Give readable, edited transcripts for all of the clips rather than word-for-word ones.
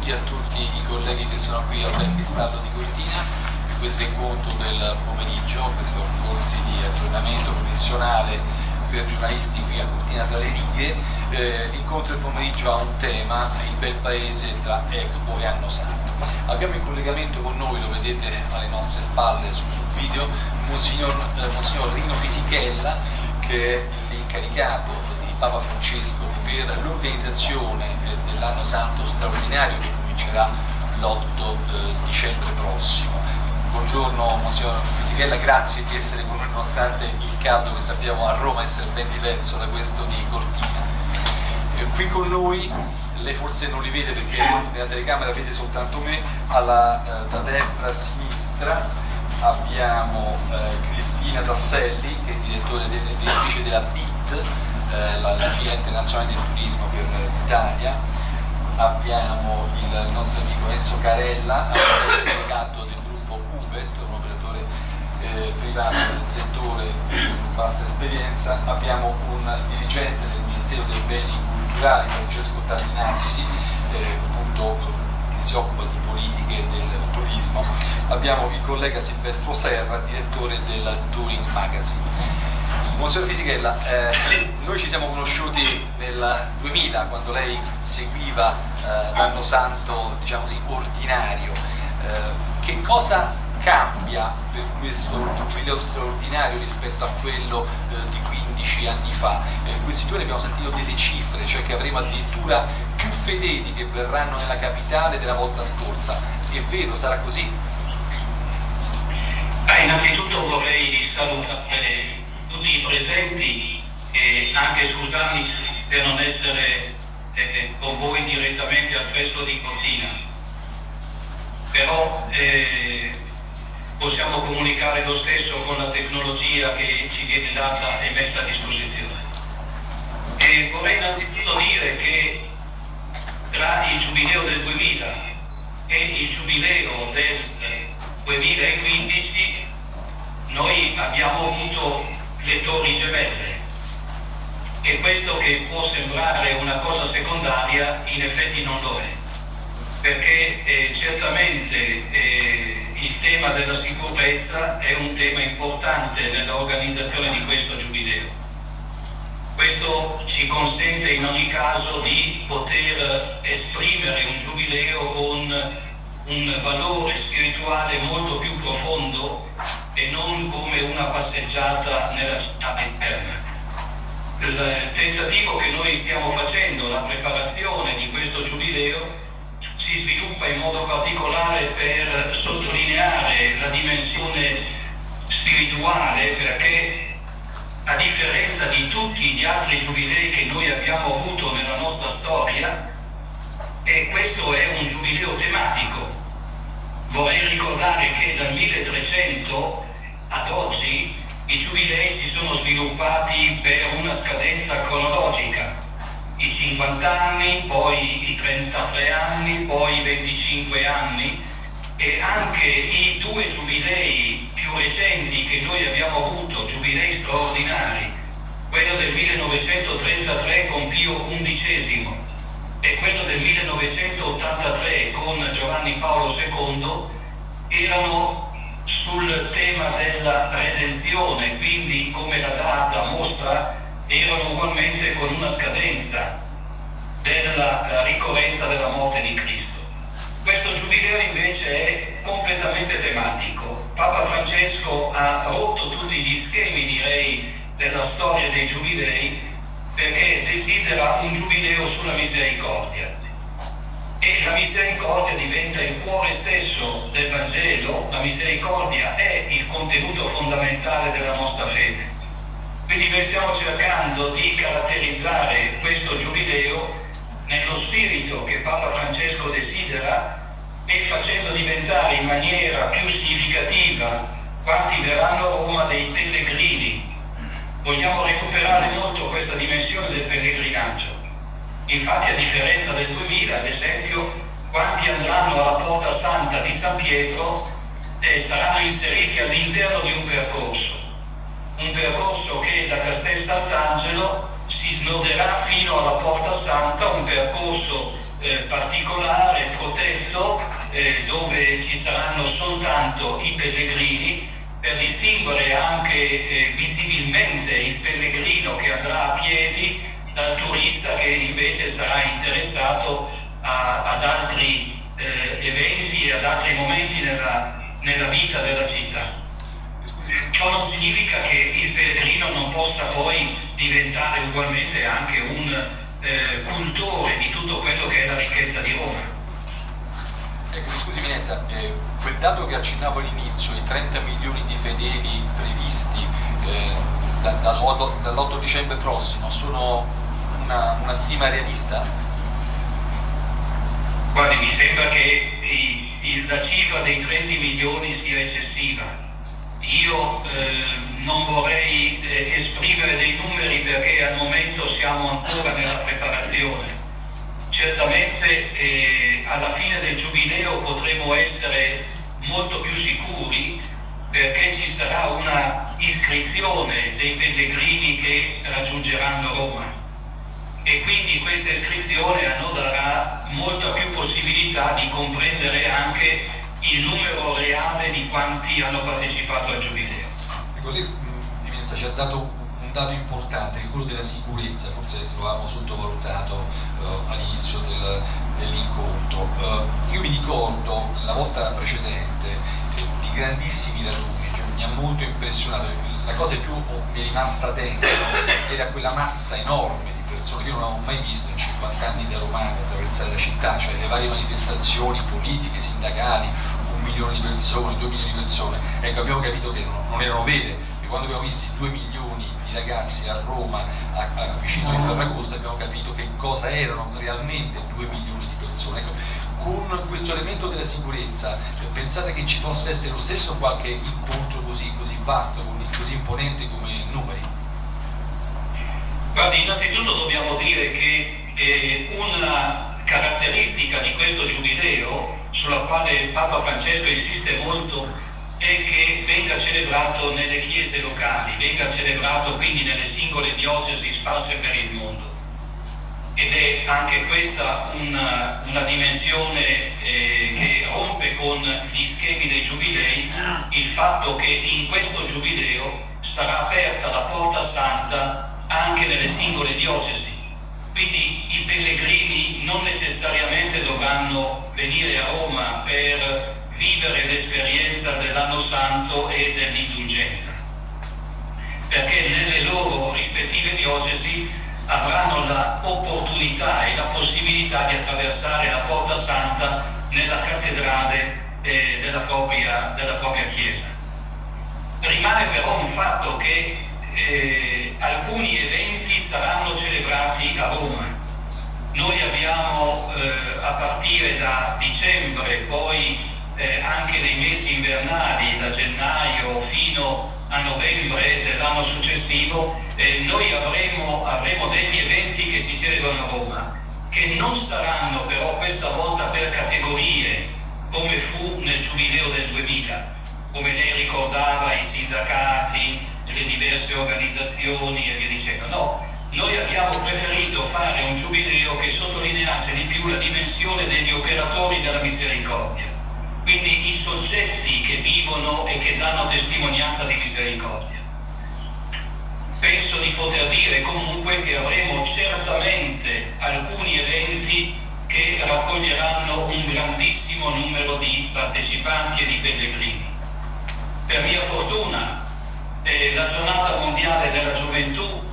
benvenuti a tutti i colleghi che sono qui al Hotel Cristallo di Cortina in questo incontro del pomeriggio. Questo è un corso di aggiornamento professionale per giornalisti qui a Cortina tra le righe. L'incontro del pomeriggio ha un tema: il bel paese tra Expo e Anno Santo. Abbiamo in collegamento con noi, lo vedete alle nostre spalle sul video, Monsignor Rino Fisichella, che è l'incaricato di Papa Francesco per l'organizzazione dell'Anno Santo straordinario che comincerà l'8 dicembre prossimo. Buongiorno Monsignor Fisichella, grazie di essere con noi nonostante il caldo che sappiamo a Roma essere ben diverso da questo di Cortina. Qui con noi, lei forse non li vede perché nella telecamera vede soltanto me, da destra a sinistra abbiamo Cristina Tasselli, che è direttrice della BIT, la Fiera Internazionale del Turismo per l'Italia. Abbiamo il nostro amico Enzo Carella, delegato del gruppo UVET, un operatore privato del settore con vasta esperienza. Abbiamo un dirigente del Ministero dei Beni Culturali, Francesco Tavinassi, appunto, che si occupa di politiche del turismo. Abbiamo il collega Silvestro Serra, direttore del Touring Magazine. Monsignor Fisichella, noi ci siamo conosciuti nel 2000 quando lei seguiva l'Anno Santo, diciamo così, ordinario. Che cosa cambia per questo giubileo straordinario rispetto a quello di 15 anni fa? In questi giorni abbiamo sentito delle cifre, cioè che avremo addirittura più fedeli che verranno nella capitale della volta scorsa. È vero, sarà così? Innanzitutto vorrei salutare tutti i presenti e anche scusarmi per non essere con voi direttamente al Festival di Cortina, però possiamo comunicare lo stesso con la tecnologia che ci viene data e messa a disposizione. E vorrei innanzitutto dire che tra il Giubileo del 2000 e il Giubileo del 2015 noi abbiamo avuto le torri gemelle, e questo che può sembrare una cosa secondaria in effetti non lo è, perché certamente il tema della sicurezza è un tema importante nell'organizzazione di questo giubileo. Questo ci consente in ogni caso di poter esprimere un giubileo con un valore spirituale molto più profondo e non come una passeggiata nella città interna. Il tentativo che noi stiamo facendo, la preparazione di questo giubileo, si sviluppa in modo particolare per sottolineare la dimensione spirituale, perché a differenza di tutti gli altri giubilei che noi abbiamo avuto nella nostra storia, e questo è un giubileo tematico. Vorrei ricordare che dal 1300 ad oggi i giubilei si sono sviluppati per una scadenza cronologica: i 50 anni, poi i 33 anni, poi i 25 anni, e anche i due giubilei più recenti che noi abbiamo avuto, giubilei straordinari, quello del 1933 con Pio XI e quello del 1983 con Giovanni Paolo II, erano sul tema della redenzione, quindi, come la data mostra, erano ugualmente con una scadenza della ricorrenza della morte di Cristo. Questo giubileo invece è completamente tematico. Papa Francesco ha rotto tutti gli schemi, direi, della storia dei giubilei, perché desidera un giubileo sulla misericordia. E la misericordia diventa il cuore stesso del Vangelo. La misericordia è il contenuto fondamentale della nostra fede. Quindi noi stiamo cercando di caratterizzare questo giubileo nello spirito che Papa Francesco desidera, e facendo diventare in maniera più significativa quanti verranno a Roma dei pellegrini. Vogliamo recuperare molto questa dimensione del pellegrinaggio. Infatti, a differenza del 2000, ad esempio, quanti andranno alla Porta Santa di San Pietro saranno inseriti all'interno di un percorso che da Castel Sant'Angelo si snoderà fino alla Porta Santa, un percorso particolare, protetto, dove ci saranno soltanto i pellegrini, per distinguere anche visibilmente il pellegrino che andrà a piedi dal turista che invece sarà interessato ad altri eventi e ad altri momenti nella vita della città. Ciò non significa che il pellegrino non possa poi diventare ugualmente anche un cultore di tutto quello che è la ricchezza di Roma. Ecco, mi scusi Minezza, quel dato che accennavo all'inizio, i 30 milioni di fedeli previsti dall'8 dicembre prossimo, sono una stima realista? Guardi, mi sembra che la cifra dei 30 milioni sia eccessiva. Io non vorrei esprimere dei numeri perché al momento siamo ancora nella preparazione. Certamente alla fine del Giubileo potremo essere molto più sicuri perché ci sarà una iscrizione dei pellegrini che raggiungeranno Roma e quindi questa iscrizione a noi darà molta più possibilità di comprendere anche il numero reale di quanti hanno partecipato al Giubileo. Ecco, lei Eminenza ci ha dato un dato importante, che è quello della sicurezza, forse lo avevamo sottovalutato all'inizio dell'incontro. Io mi ricordo la volta precedente di grandissimi raduni, cioè, mi ha molto impressionato, la cosa che più mi è rimasta dentro era quella massa enorme di persone che io non avevo mai visto in 50 anni da romano attraversare la città, cioè le varie manifestazioni politiche, sindacali, 1 milione di persone, 2 milioni di persone. Ecco, abbiamo capito che non erano vere, e quando abbiamo visto i 2 milioni di ragazzi a Roma, vicino di Ferragosto, abbiamo capito che cosa erano realmente 2 milioni di persone. Ecco, con questo elemento della sicurezza, cioè, pensate che ci possa essere lo stesso qualche incontro così vasto, così imponente come numeri? Guardi, innanzitutto dobbiamo dire che una caratteristica di questo Giubileo, sulla quale il Papa Francesco insiste molto, è che venga celebrato nelle chiese locali, venga celebrato quindi nelle singole diocesi sparse per il mondo. Ed è anche questa una dimensione che rompe con gli schemi dei Giubilei, il fatto che in questo Giubileo sarà aperta la Porta Santa anche nelle singole diocesi. Quindi i pellegrini non necessariamente dovranno venire a Roma per vivere l'esperienza dell'anno santo e dell'indulgenza, perché nelle loro rispettive diocesi avranno l'opportunità e la possibilità di attraversare la Porta Santa nella cattedrale della propria chiesa. Rimane però un fatto che alcuni eventi saranno celebrati a Roma. Noi abbiamo a partire da dicembre, poi anche nei mesi invernali, da gennaio fino a novembre dell'anno successivo, noi avremo degli eventi che si celebrano a Roma, che non saranno però questa volta per categorie, come fu nel Giubileo del 2000, come lei ricordava, i sindacati, le diverse organizzazioni e via dicendo. No, noi abbiamo preferito fare un Giubileo che sottolineasse di più la dimensione degli operatori della misericordia, quindi i soggetti che vivono e che danno testimonianza di misericordia. Penso di poter dire comunque che avremo certamente alcuni eventi che raccoglieranno un grandissimo numero di partecipanti e di pellegrini. Per mia fortuna, la giornata mondiale della gioventù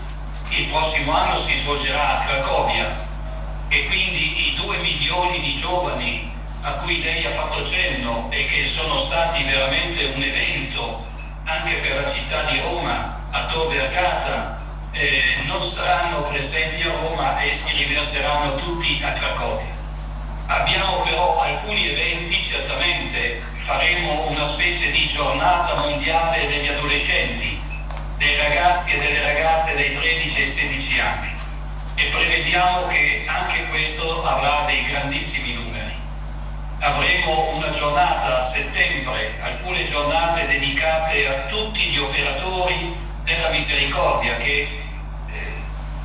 il prossimo anno si svolgerà a Cracovia e quindi i 2 milioni di giovani a cui lei ha fatto cenno e che sono stati veramente un evento anche per la città di Roma, a Tor Vergata, non saranno presenti a Roma e si riverseranno tutti a Cracovia. Abbiamo però alcuni eventi, certamente faremo una specie di giornata mondiale degli adolescenti, dei ragazzi e delle ragazze dei 13 e 16 anni, e prevediamo che anche questo avrà dei grandissimi numeri. Avremo una giornata a settembre, alcune giornate dedicate a tutti gli operatori della misericordia, che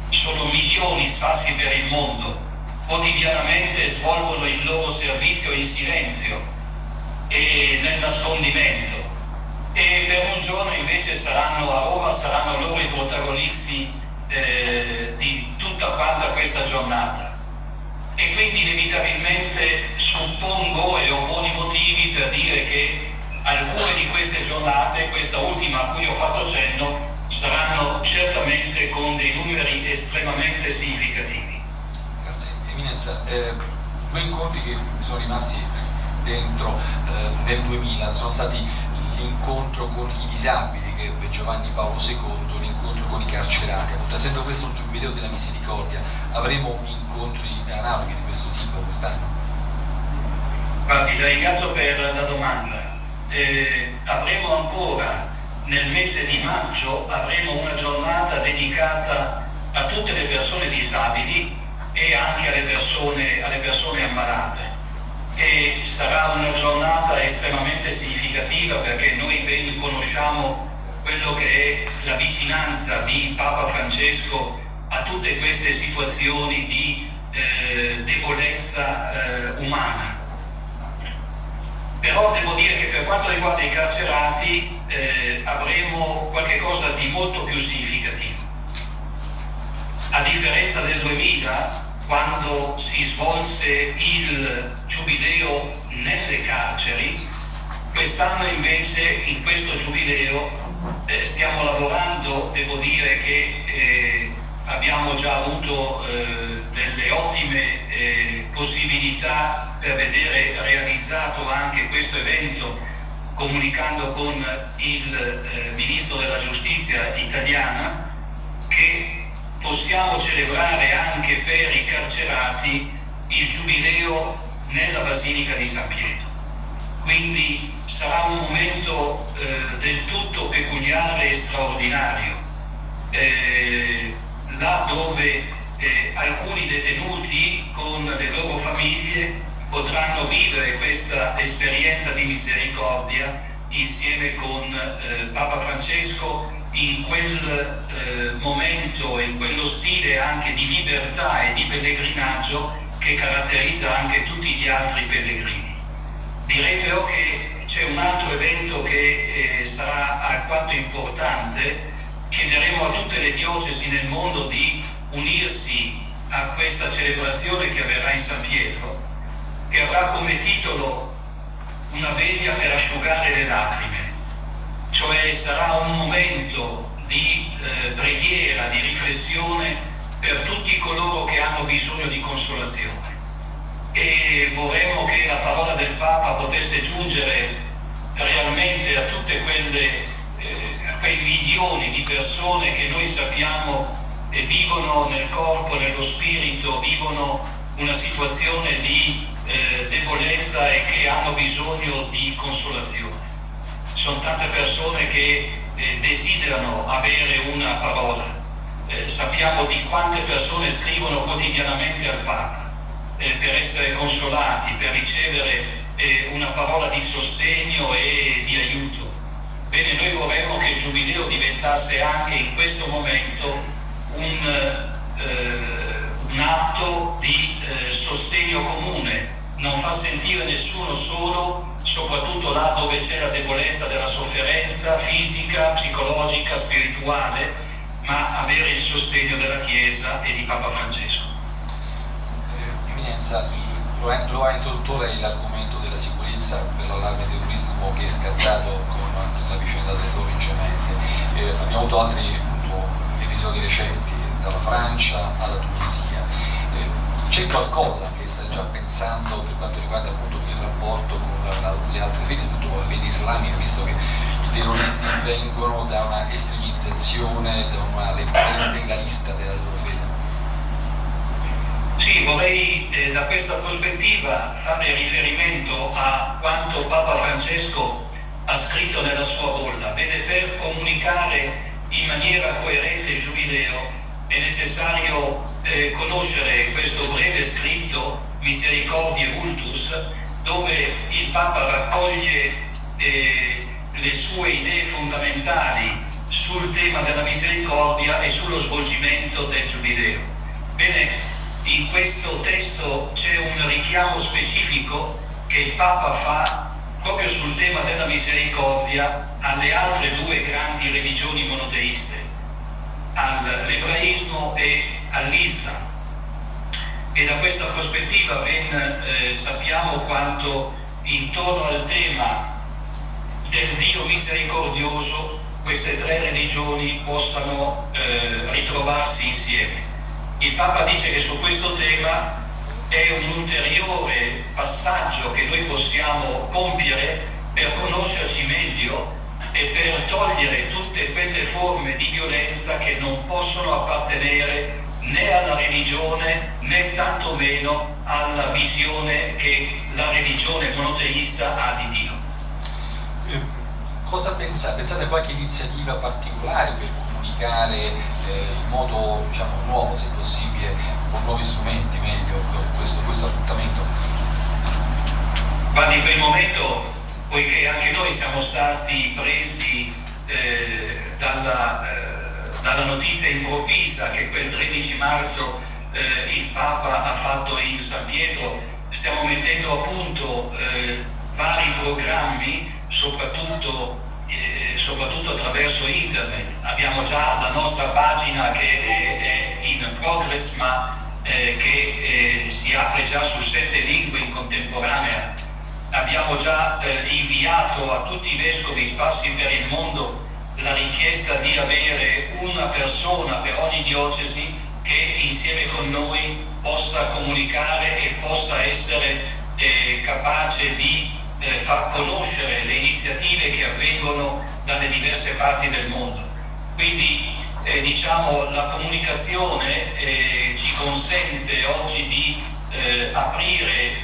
sono milioni sparsi per il mondo, quotidianamente svolgono il loro servizio in silenzio e nel nascondimento, e per un giorno invece saranno a Roma, saranno loro i protagonisti di tutta quanta questa giornata. E quindi inevitabilmente suppongo, e ho buoni motivi per dire, che alcune di queste giornate, questa ultima a cui ho fatto cenno, saranno certamente con dei numeri estremamente significativi. Grazie. Eminenza, due incontri che mi sono rimasti dentro nel 2000 sono stati l'incontro con i disabili che ebbe Giovanni Paolo II, l'incontro con i carcerati. Appunto, essendo questo un giubileo della misericordia, avremo incontri analoghi di questo tipo quest'anno? Guardi, la ringrazio per la domanda. Avremo ancora nel mese di maggio una giornata dedicata a tutte le persone disabili e anche alle persone ammalate, e sarà una giornata estremamente significativa perché noi ben conosciamo quello che è la vicinanza di Papa Francesco a tutte queste situazioni di debolezza umana. Però devo dire che per quanto riguarda i carcerati avremo qualcosa di molto più significativo. A differenza del 2000, quando si svolse il giubileo nelle carceri, quest'anno invece in questo giubileo stiamo lavorando. Devo dire che abbiamo già avuto delle ottime possibilità per vedere realizzato anche questo evento, comunicando con il Ministro della Giustizia italiana, che possiamo celebrare anche per i carcerati il giubileo nella Basilica di San Pietro. Quindi sarà un momento del tutto peculiare e straordinario, là dove alcuni detenuti con le loro famiglie potranno vivere questa esperienza di misericordia insieme con Papa Francesco, in quel momento, in quello stile anche di libertà e di pellegrinaggio che caratterizza anche tutti gli altri pellegrini. Direi però che c'è un altro evento che sarà alquanto importante. Chiederemo a tutte le diocesi nel mondo di unirsi a questa celebrazione che avverrà in San Pietro, che avrà come titolo Una veglia per asciugare le lacrime. Cioè sarà un momento di preghiera, di riflessione per tutti coloro che hanno bisogno di consolazione, e vorremmo che la parola del Papa potesse giungere realmente a tutte quei milioni di persone che noi sappiamo vivono nel corpo, nello spirito, vivono una situazione di debolezza e che hanno bisogno di consolazione. Sono tante persone che desiderano avere una parola. Sappiamo di quante persone scrivono quotidianamente al Papa per essere consolati, per ricevere una parola di sostegno e di aiuto. Bene, noi vorremmo che il Giubileo diventasse anche in questo momento un atto di sostegno comune, non fa sentire nessuno solo, soprattutto là dove c'è la debolezza della sofferenza fisica, psicologica, spirituale, ma avere il sostegno della Chiesa e di Papa Francesco. Eminenza, lo ha introdotto lei l'argomento della sicurezza per l'allarme terrorismo che è scattato con la vicenda delle Torri Gemelle. Abbiamo avuto altri episodi recenti, dalla Francia alla Tunisia. C'è qualcosa che sta già pensando per quanto riguarda appunto il rapporto con le altre fedi, soprattutto con la fede islamica, visto che i terroristi vengono da una estremizzazione, da una lettura integralista della loro fede? Sì, vorrei da questa prospettiva fare riferimento a quanto Papa Francesco ha scritto nella sua bolla. Vede, per comunicare in maniera coerente il Giubileo è necessario conoscere questo breve scritto Misericordiae Vultus, dove il Papa raccoglie le sue idee fondamentali sul tema della misericordia e sullo svolgimento del Giubileo. Bene, in questo testo c'è un richiamo specifico che il Papa fa proprio sul tema della misericordia alle altre due grandi religioni monoteiste, all'ebraismo e all'Islam. E da questa prospettiva ben sappiamo quanto intorno al tema del Dio misericordioso queste tre religioni possano ritrovarsi insieme. Il Papa dice che su questo tema è un ulteriore passaggio che noi possiamo compiere per conoscerci meglio e per togliere tutte quelle forme di violenza che non possono appartenere né alla religione né tantomeno alla visione che la religione monoteista ha di Dio. Cosa pensate? Pensate a qualche iniziativa particolare per comunicare in modo, diciamo, nuovo, se possibile, con nuovi strumenti, meglio, questo appuntamento? Guardi, per il momento, poiché anche noi siamo stati presi dalla notizia improvvisa che quel 13 marzo il Papa ha fatto in San Pietro, stiamo mettendo a punto vari programmi, soprattutto attraverso internet. Abbiamo già la nostra pagina che è in progress, ma che si apre già su 7 lingue in contemporanea. Abbiamo già inviato a tutti i vescovi sparsi per il mondo la richiesta di avere una persona per ogni diocesi che insieme con noi possa comunicare e possa essere capace di far conoscere le iniziative che avvengono dalle diverse parti del mondo. Quindi diciamo, la comunicazione ci consente oggi di aprire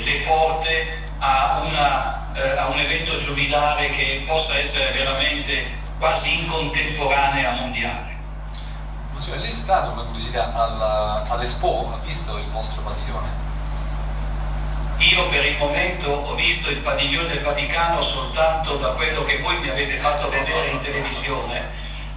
le porte a un evento giubilare che possa essere veramente quasi in contemporanea mondiale. Lei è stato, una curiosità, all'Expo, ha visto il vostro padiglione? Io per il momento ho visto il padiglione del Vaticano soltanto da quello che voi mi avete fatto vedere in televisione,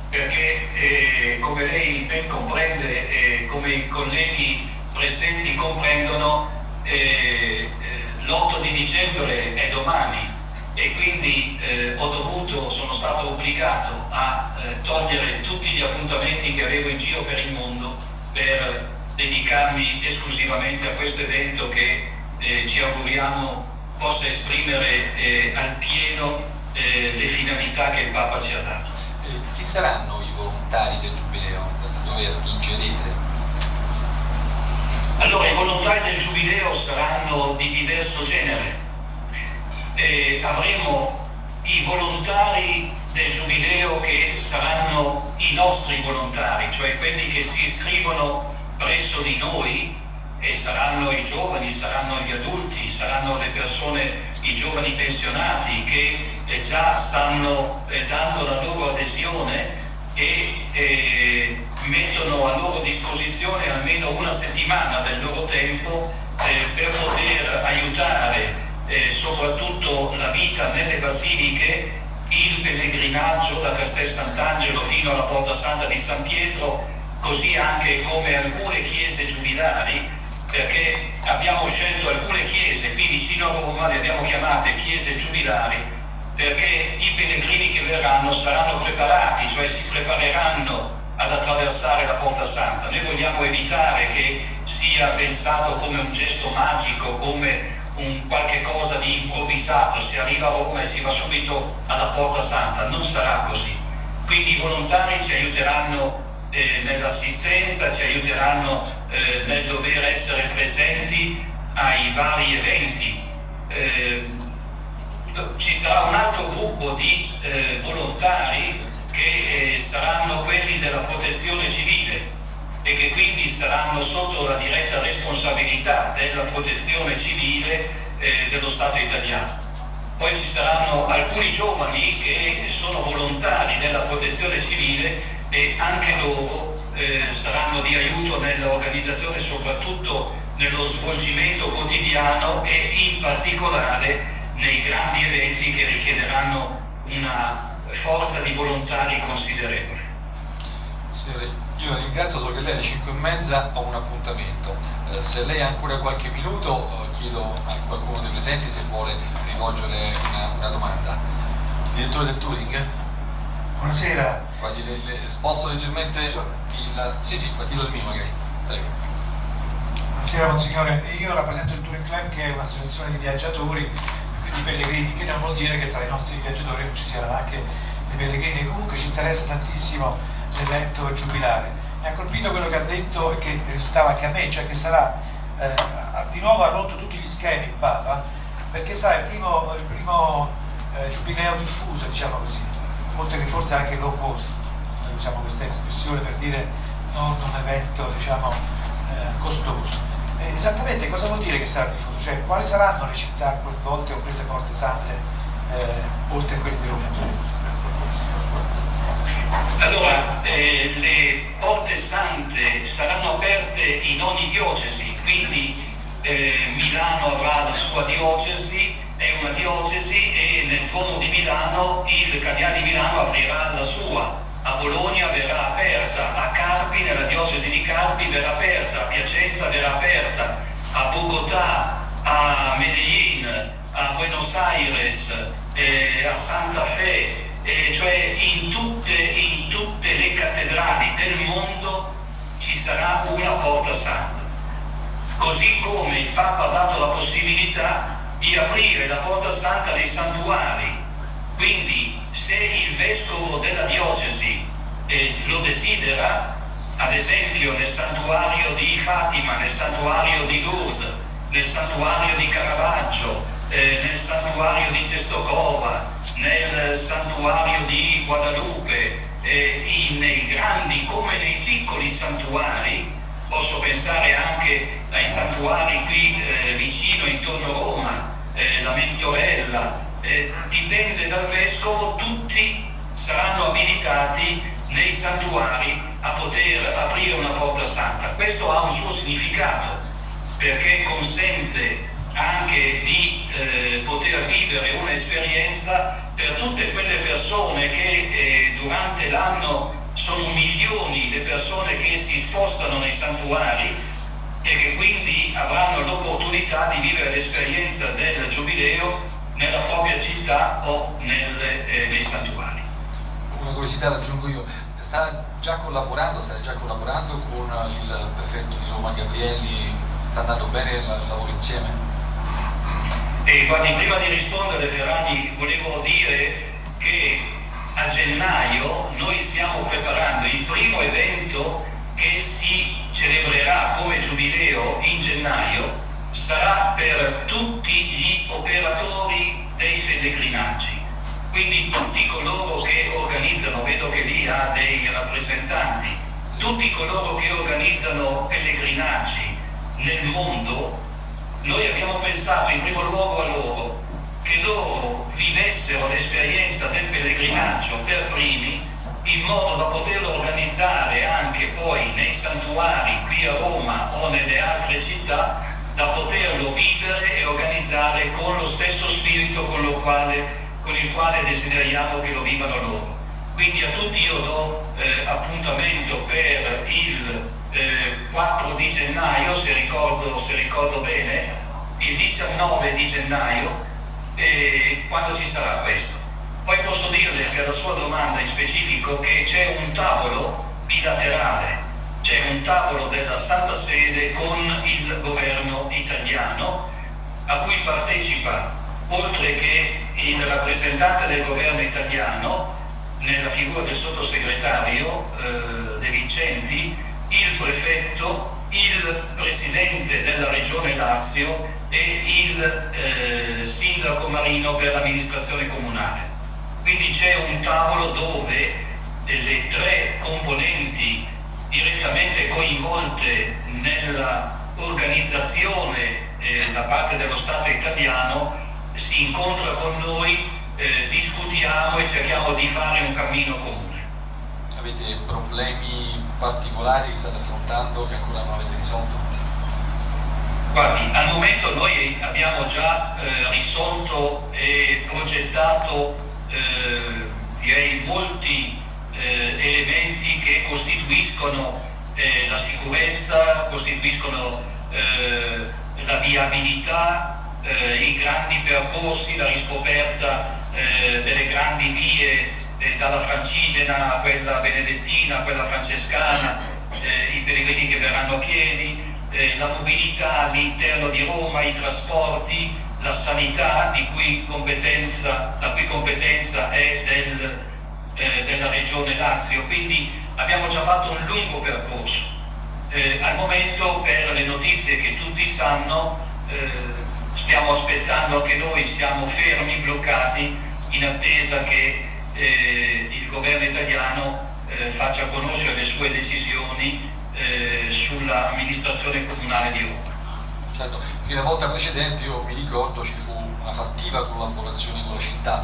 perché come lei ben comprende, come i colleghi presenti comprendono, l'8 di dicembre è domani e quindi sono stato obbligato a togliere tutti gli appuntamenti che avevo in giro per il mondo per dedicarmi esclusivamente a questo evento che ci auguriamo possa esprimere al pieno le finalità che il Papa ci ha dato. Chi saranno i volontari del Giubileo? Dove attingerete? Allora, i volontari del Giubileo saranno di diverso genere. Avremo i volontari del Giubileo che saranno i nostri volontari, cioè quelli che si iscrivono presso di noi, e saranno i giovani, saranno gli adulti, saranno le persone, i giovani pensionati che già stanno dando la loro adesione e mettono a loro disposizione almeno una settimana del loro tempo per poter aiutare soprattutto la vita nelle basiliche, il pellegrinaggio da Castel Sant'Angelo fino alla Porta Santa di San Pietro, così anche come alcune chiese giubilari, perché abbiamo scelto alcune chiese qui vicino a Roma, le abbiamo chiamate chiese giubilari, perché i pellegrini che verranno saranno preparati, cioè si prepareranno ad attraversare la Porta Santa. Noi vogliamo evitare che sia pensato come un gesto magico, come un qualche cosa di improvvisato, si arriva a Roma e si va subito alla Porta Santa, non sarà così. Quindi i volontari ci aiuteranno nell'assistenza, ci aiuteranno nel dover essere presenti ai vari eventi. Ci sarà un altro gruppo di volontari che saranno quelli della protezione civile e che quindi saranno sotto la diretta responsabilità della protezione civile dello Stato italiano. Poi ci saranno alcuni giovani che sono volontari della protezione civile e anche loro saranno di aiuto nell'organizzazione, soprattutto nello svolgimento quotidiano e in particolare nei grandi eventi che richiederanno una forza di volontari considerevole. Signore, io la ringrazio, so che lei alle 5:30 ha un appuntamento. Se lei ha ancora qualche minuto, chiedo a qualcuno dei presenti se vuole rivolgere una domanda. Direttore del Touring? Buonasera. Guardi, le sposto leggermente il... Sì, partito il mio magari. Prego. Buonasera Monsignore, io rappresento il Touring Club, che è un'associazione di viaggiatori, quindi pellegrini, che non vuol dire che tra i nostri viaggiatori non ci siano anche dei pellegrini, e comunque ci interessa tantissimo l'evento giubilare. Mi ha colpito quello che ha detto e che risultava anche a me, cioè che sarà, di nuovo ha rotto tutti gli schemi il Papa, perché sarà il primo giubileo diffuso, diciamo così, oltre che forse anche low cost, noi usiamo questa espressione per dire non un evento, diciamo, costoso. Esattamente cosa vuol dire che sarà diffuso? Cioè, quali saranno le città coinvolte o prese Porte Sante oltre a quelle di Roma? Allora, le Porte Sante saranno aperte in ogni diocesi, quindi Milano avrà la sua diocesi, è una diocesi, e nel Duomo di Milano il Cardinale di Milano aprirà la sua, a Bologna verrà aperta, a Carpi, nella diocesi di Carpi verrà aperta, a Piacenza verrà aperta, a Bogotà, a Medellin, a Buenos Aires, a Santa Fe, cioè in tutte le cattedrali del mondo ci sarà una Porta Santa. Così come il Papa ha dato la possibilità di aprire la Porta Santa nei santuari, quindi se il vescovo della diocesi lo desidera, ad esempio nel santuario di Fatima, nel santuario di Lourdes, nel santuario di Caravaggio, nel santuario di Cestokova, nel santuario di Guadalupe, nei grandi come nei piccoli santuari, posso pensare anche ai santuari qui vicino, intorno a Roma, la Mentorella, dipende dal vescovo, tutti saranno abilitati nei santuari a poter aprire una Porta Santa. Questo ha un suo significato, perché consente anche di poter vivere un'esperienza per tutte quelle persone che durante l'anno sono milioni le persone che si spostano nei santuari e che quindi avranno l'opportunità di vivere l'esperienza del Giubileo nella propria città o nei santuari. Una curiosità la aggiungo io, starà già collaborando con il prefetto di Roma Gabrielli, sta andando bene il lavoro insieme? Guardi, prima di rispondere Verani, volevo dire che a gennaio noi stiamo preparando il primo evento che si celebrerà come giubileo in gennaio, sarà per tutti gli operatori dei pellegrinaggi, quindi tutti coloro che organizzano, vedo che lì ha dei rappresentanti, tutti coloro che organizzano pellegrinaggi nel mondo. Noi abbiamo pensato in primo luogo a loro, che loro vivessero l'esperienza del pellegrinaggio per primi, in modo da poterlo organizzare anche poi nei santuari qui a Roma o nelle altre città, da poterlo vivere e organizzare con lo stesso spirito con il quale desideriamo che lo vivano loro. Quindi a tutti io do appuntamento per il 4 di gennaio, se ricordo bene, il 19 di gennaio, quando ci sarà questo. Poi posso dirle per la sua domanda in specifico che c'è un tavolo bilaterale, c'è un tavolo della Santa Sede con il governo italiano, a cui partecipa, oltre che il rappresentante del governo italiano, nella figura del sottosegretario De Vincenti, il prefetto, il presidente della regione Lazio e il sindaco Marino per l'amministrazione comunale. Quindi c'è un tavolo dove le tre componenti direttamente coinvolte nella organizzazione da parte dello Stato italiano si incontra con noi, discutiamo e cerchiamo di fare un cammino comune. Avete problemi particolari che state affrontando che ancora non avete risolto? Guardi, al momento noi abbiamo già risolto e progettato direi molti elementi che costituiscono la sicurezza, costituiscono la viabilità, i grandi percorsi, la riscoperta delle grandi vie dalla Francigena a quella benedettina, a quella francescana, i pellegrini che verranno a piedi, la mobilità all'interno di Roma, i trasporti, la sanità la cui competenza è della regione Lazio. Quindi abbiamo già fatto un lungo percorso. Al momento, per le notizie che tutti sanno, stiamo aspettando anche noi, siamo fermi, bloccati, in attesa che il governo italiano faccia conoscere le sue decisioni sull'amministrazione comunale di Roma. Certo, perché la volta precedente io mi ricordo ci fu una fattiva collaborazione con la città.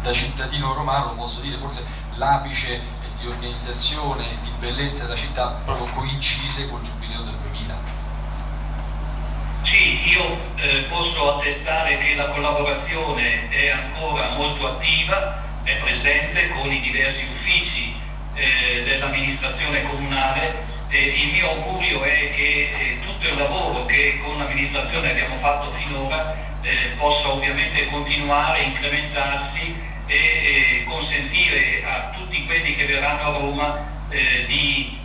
Da cittadino romano posso dire forse l'apice di organizzazione e di bellezza della città proprio coincise col Giubileo del 2000. Sì, io posso attestare che la collaborazione è ancora molto attiva, è presente con i diversi uffici dell'amministrazione comunale. Il mio augurio è che tutto il lavoro che con l'amministrazione abbiamo fatto finora possa ovviamente continuare, incrementarsi e consentire a tutti quelli che verranno a Roma di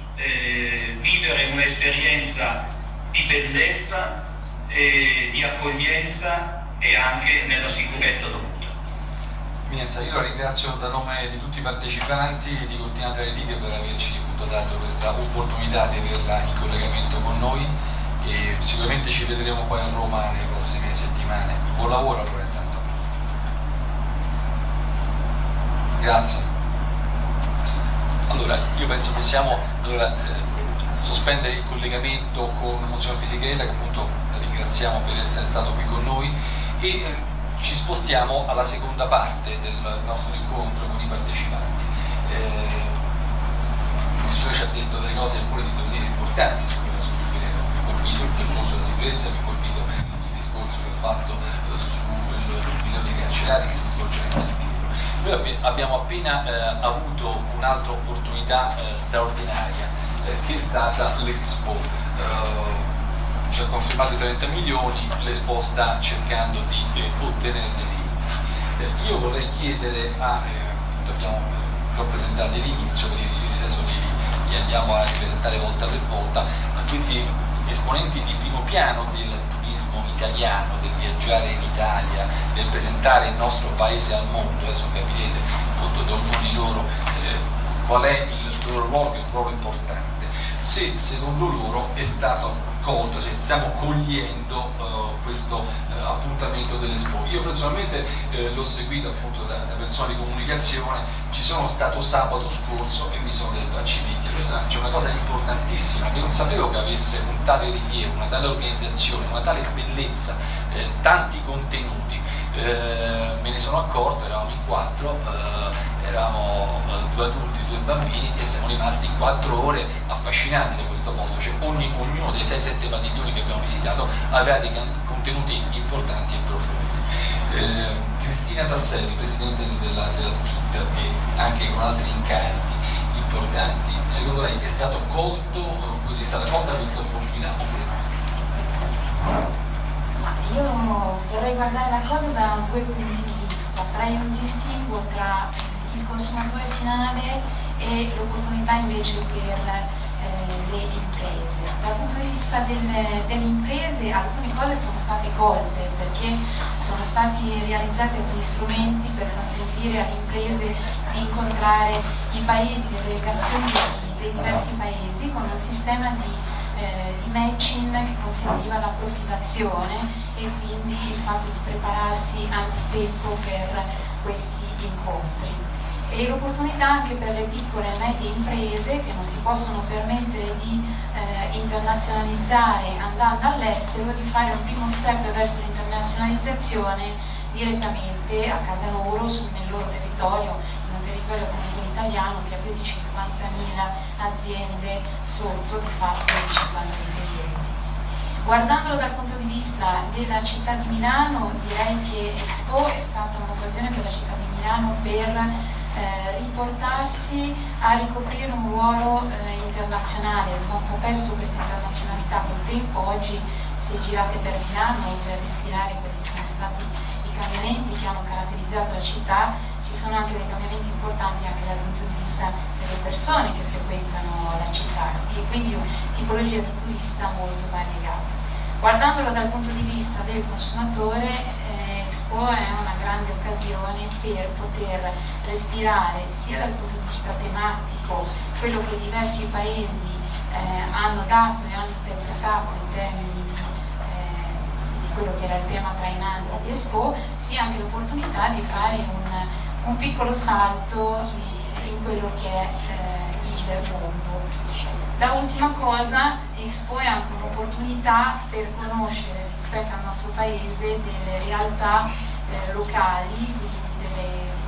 vivere un'esperienza di bellezza, di accoglienza e anche nella sicurezza dovuta. Eminenza, io la ringrazio da nome di tutti i partecipanti di Cortina tra le Righe per averci appunto dato questa opportunità di averla in collegamento con noi e sicuramente ci vedremo poi a Roma nelle prossime settimane. Buon lavoro allora intanto. Grazie. Allora, io penso che possiamo sospendere il collegamento con Monsignor Fisichella, che appunto ringraziamo per essere stato qui con noi, e ci spostiamo alla seconda parte del nostro incontro con i partecipanti. Il professore ci ha detto delle cose, alcune di quelle importanti su cui mi ha colpito il percorso della sicurezza, mi ha colpito il discorso che ha fatto sul giubileo dei carcerati che si svolge in San Pietro. Noi abbiamo appena avuto un'altra opportunità straordinaria che è stata l'Expo. Ci ha confermato i 30 milioni, l'Expo sta cercando di ottenerne di. Io vorrei chiedere abbiamo rappresentati all'inizio, adesso li andiamo a ripresentare volta per volta, a questi esponenti di primo piano del turismo italiano, del viaggiare in Italia, del presentare il nostro paese al mondo. Adesso capirete appunto da ognuno di loro qual è il loro ruolo, il ruolo importante, se secondo loro è stato colto, se stiamo cogliendo questo appuntamento dell'Expo. Io personalmente l'ho seguito appunto da persona di comunicazione, ci sono stato sabato scorso e mi sono detto a Civicchia, questa c'è una cosa importantissima che non sapevo che avesse un tale rilievo, una tale organizzazione, una tale bellezza, tanti contenuti. Me ne sono accorto, eravamo in 4, eravamo 2 adulti, 2 bambini e siamo rimasti 4 ore affascinati da questo posto, cioè ognuno dei 6-7 padiglioni che abbiamo visitato aveva dei contenuti importanti e profondi. Cristina Tasselli, presidente della PIT e anche con altri incarichi importanti, secondo lei è stata colta questa opportunità oppure no? Io vorrei guardare la cosa da 2 punti di vista, farei un distinguo tra il consumatore finale e l'opportunità invece per le imprese. Dal punto di vista delle imprese alcune cose sono state colte perché sono stati realizzati alcuni strumenti per consentire alle imprese di incontrare i paesi, le delegazioni dei diversi paesi con un sistema di matching che consentiva la profilazione e quindi il fatto di prepararsi anzitempo per questi incontri. E l'opportunità anche per le piccole e medie imprese che non si possono permettere di internazionalizzare andando all'estero, di fare un primo step verso l'internazionalizzazione direttamente a casa loro, nel loro territorio, in un territorio come quello italiano che ha più di 50.000 aziende sotto di fatto i 50.000 clienti. Guardandolo dal punto di vista della città di Milano, direi che Expo è stata un'occasione per la città di Milano per riportarsi a ricoprire un ruolo internazionale. Abbiamo un po' perso questa internazionalità col tempo. Oggi, se girate per Milano, per respirare quelli che sono stati i cambiamenti che hanno caratterizzato la città, ci sono anche dei cambiamenti importanti anche dal punto di vista delle persone che frequentano la città, e quindi tipologia di turista molto variegata. Guardandolo dal punto di vista del consumatore, Expo è una grande occasione per poter respirare sia dal punto di vista tematico quello che diversi paesi hanno dato e hanno interpretato in termini di quello che era il tema trainante di Expo, sia anche l'opportunità di fare un piccolo salto in quello che è il mondo. Da ultima cosa, Expo è anche un'opportunità per conoscere rispetto al nostro paese delle realtà locali,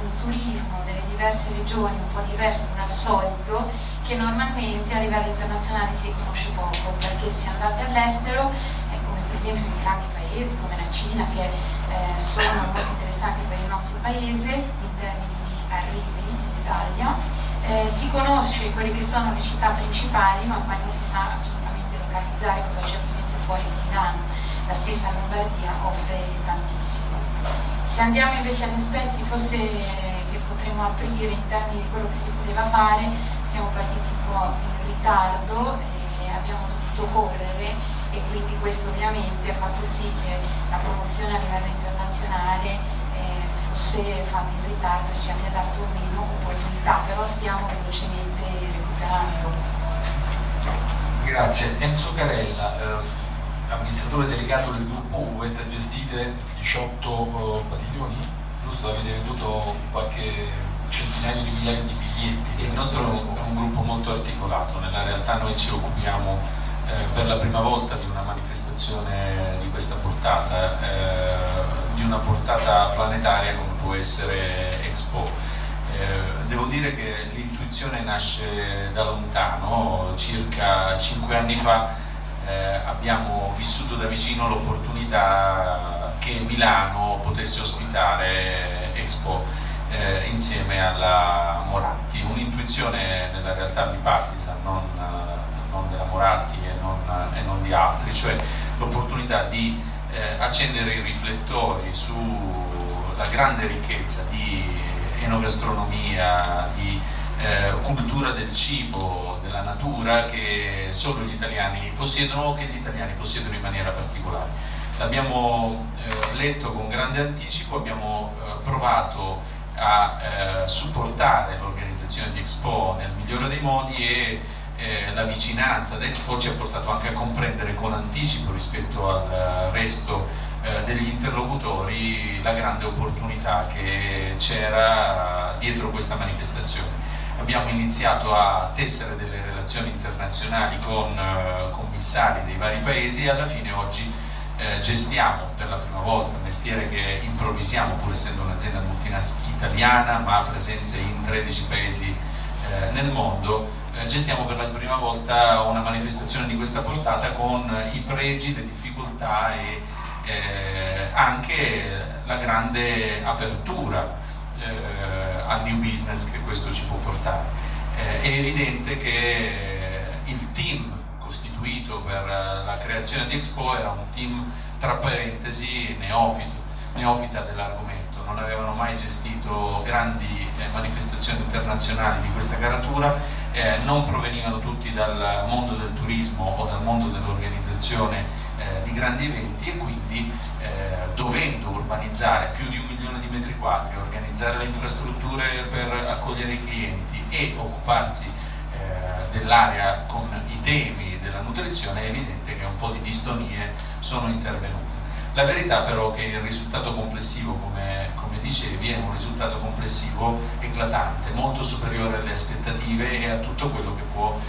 un turismo delle diverse regioni un po' diverso dal solito, che normalmente a livello internazionale si conosce poco, perché se andate all'estero, come per esempio in grandi paesi come la Cina, che sono molto interessanti per il nostro paese in termini di arrivi in Italia, si conosce quelle che sono le città principali, ma poi non si sa assolutamente localizzare cosa c'è per esempio fuori di Milano. La stessa Lombardia offre tantissimo. Se andiamo invece agli aspetti forse che potremmo aprire in termini di quello che si poteva fare, siamo partiti un po' in ritardo e abbiamo dovuto correre, e quindi questo ovviamente ha fatto sì che la promozione a livello internazionale fosse fatta in ritardo e ci abbia dato meno opportunità, però stiamo velocemente recuperando. Grazie. Enzo Carella, amministratore delegato del gruppo UET, gestite 18 padiglioni, giusto? Avete venduto qualche centinaio di migliaia di biglietti. Il nostro è un gruppo molto articolato. Nella realtà noi ci occupiamo per la prima volta di una manifestazione di questa portata, di una portata planetaria come può essere Expo. Devo dire che l'intuizione nasce da lontano. Circa 5 anni fa abbiamo vissuto da vicino l'opportunità che Milano potesse ospitare Expo insieme alla Moratti. Un'intuizione nella realtà bipartisan, non della Moratti e non di altri, cioè l'opportunità di accendere i riflettori sulla grande ricchezza di enogastronomia, di cultura del cibo, della natura che solo gli italiani possiedono o che gli italiani possiedono in maniera particolare. L'abbiamo letto con grande anticipo, abbiamo provato a supportare l'organizzazione di Expo nel migliore dei modi, e la vicinanza ad Expo ci ha portato anche a comprendere con anticipo rispetto al resto degli interlocutori la grande opportunità che c'era dietro questa manifestazione. Abbiamo iniziato a tessere delle relazioni internazionali con commissari dei vari paesi, e alla fine oggi gestiamo per la prima volta un mestiere che improvvisiamo, pur essendo un'azienda multinazionale italiana ma presente in 13 paesi nel mondo. Gestiamo per la prima volta una manifestazione di questa portata con i pregi, le difficoltà e anche la grande apertura al new business che questo ci può portare. È evidente che il team costituito per la creazione di Expo era un team, tra parentesi, neofita dell'argomento. Non avevano mai gestito grandi manifestazioni internazionali di questa caratura, non provenivano tutti dal mondo del turismo o dal mondo dell'organizzazione di grandi eventi, e quindi dovendo urbanizzare più di 1 milione di metri quadri, organizzare le infrastrutture per accogliere i clienti e occuparsi dell'area con i temi della nutrizione, è evidente che un po' di distonie sono intervenute. La verità però è che il risultato complessivo, come dicevi, è un risultato complessivo eclatante, molto superiore alle aspettative e a tutto quello che può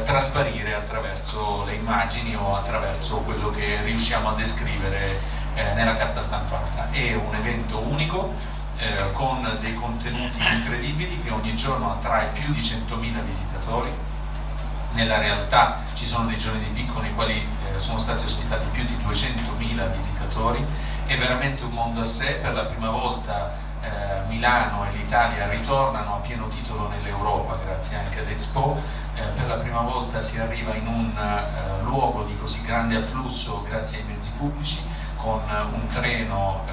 trasparire attraverso le immagini o attraverso quello che riusciamo a descrivere nella carta stampata. È un evento unico, con dei contenuti incredibili, che ogni giorno attrae più di 100.000 visitatori. Nella realtà ci sono dei giorni di picco nei quali sono stati ospitati più di 200.000 visitatori. È veramente un mondo a sé. Per la prima volta Milano e l'Italia ritornano a pieno titolo nell'Europa grazie anche ad Expo. Per la prima volta si arriva in un luogo di così grande afflusso grazie ai mezzi pubblici, con un treno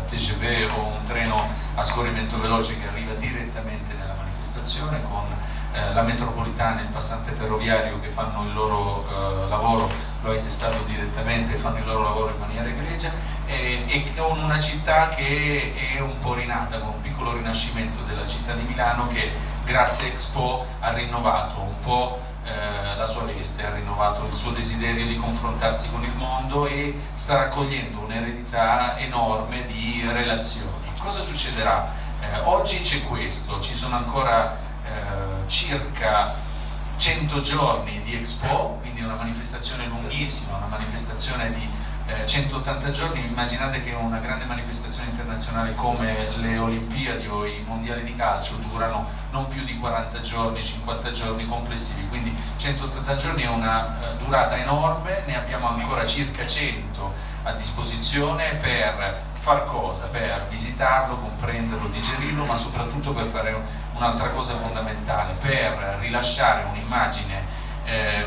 TGV o un treno a scorrimento veloce che arriva direttamente nella manifestazione, con la metropolitana e il passante ferroviario che fanno il loro lavoro, lo hai testato direttamente, fanno il loro lavoro in maniera egregia, e con una città che è un po' rinata, con un piccolo rinascimento della città di Milano che grazie a Expo ha rinnovato un po' la sua veste, ha rinnovato il suo desiderio di confrontarsi con il mondo e sta raccogliendo un'eredità enorme di relazioni. Cosa succederà? Oggi c'è questo, ci sono ancora circa 100 giorni di Expo, quindi una manifestazione lunghissima, una manifestazione di 180 giorni. Immaginate che una grande manifestazione internazionale come le Olimpiadi o i mondiali di calcio durano non più di 40 giorni, 50 giorni complessivi, quindi 180 giorni è una durata enorme. Ne abbiamo ancora circa 100 a disposizione per far cosa? Per visitarlo, comprenderlo, digerirlo, ma soprattutto per fare un'altra cosa fondamentale, per rilasciare un'immagine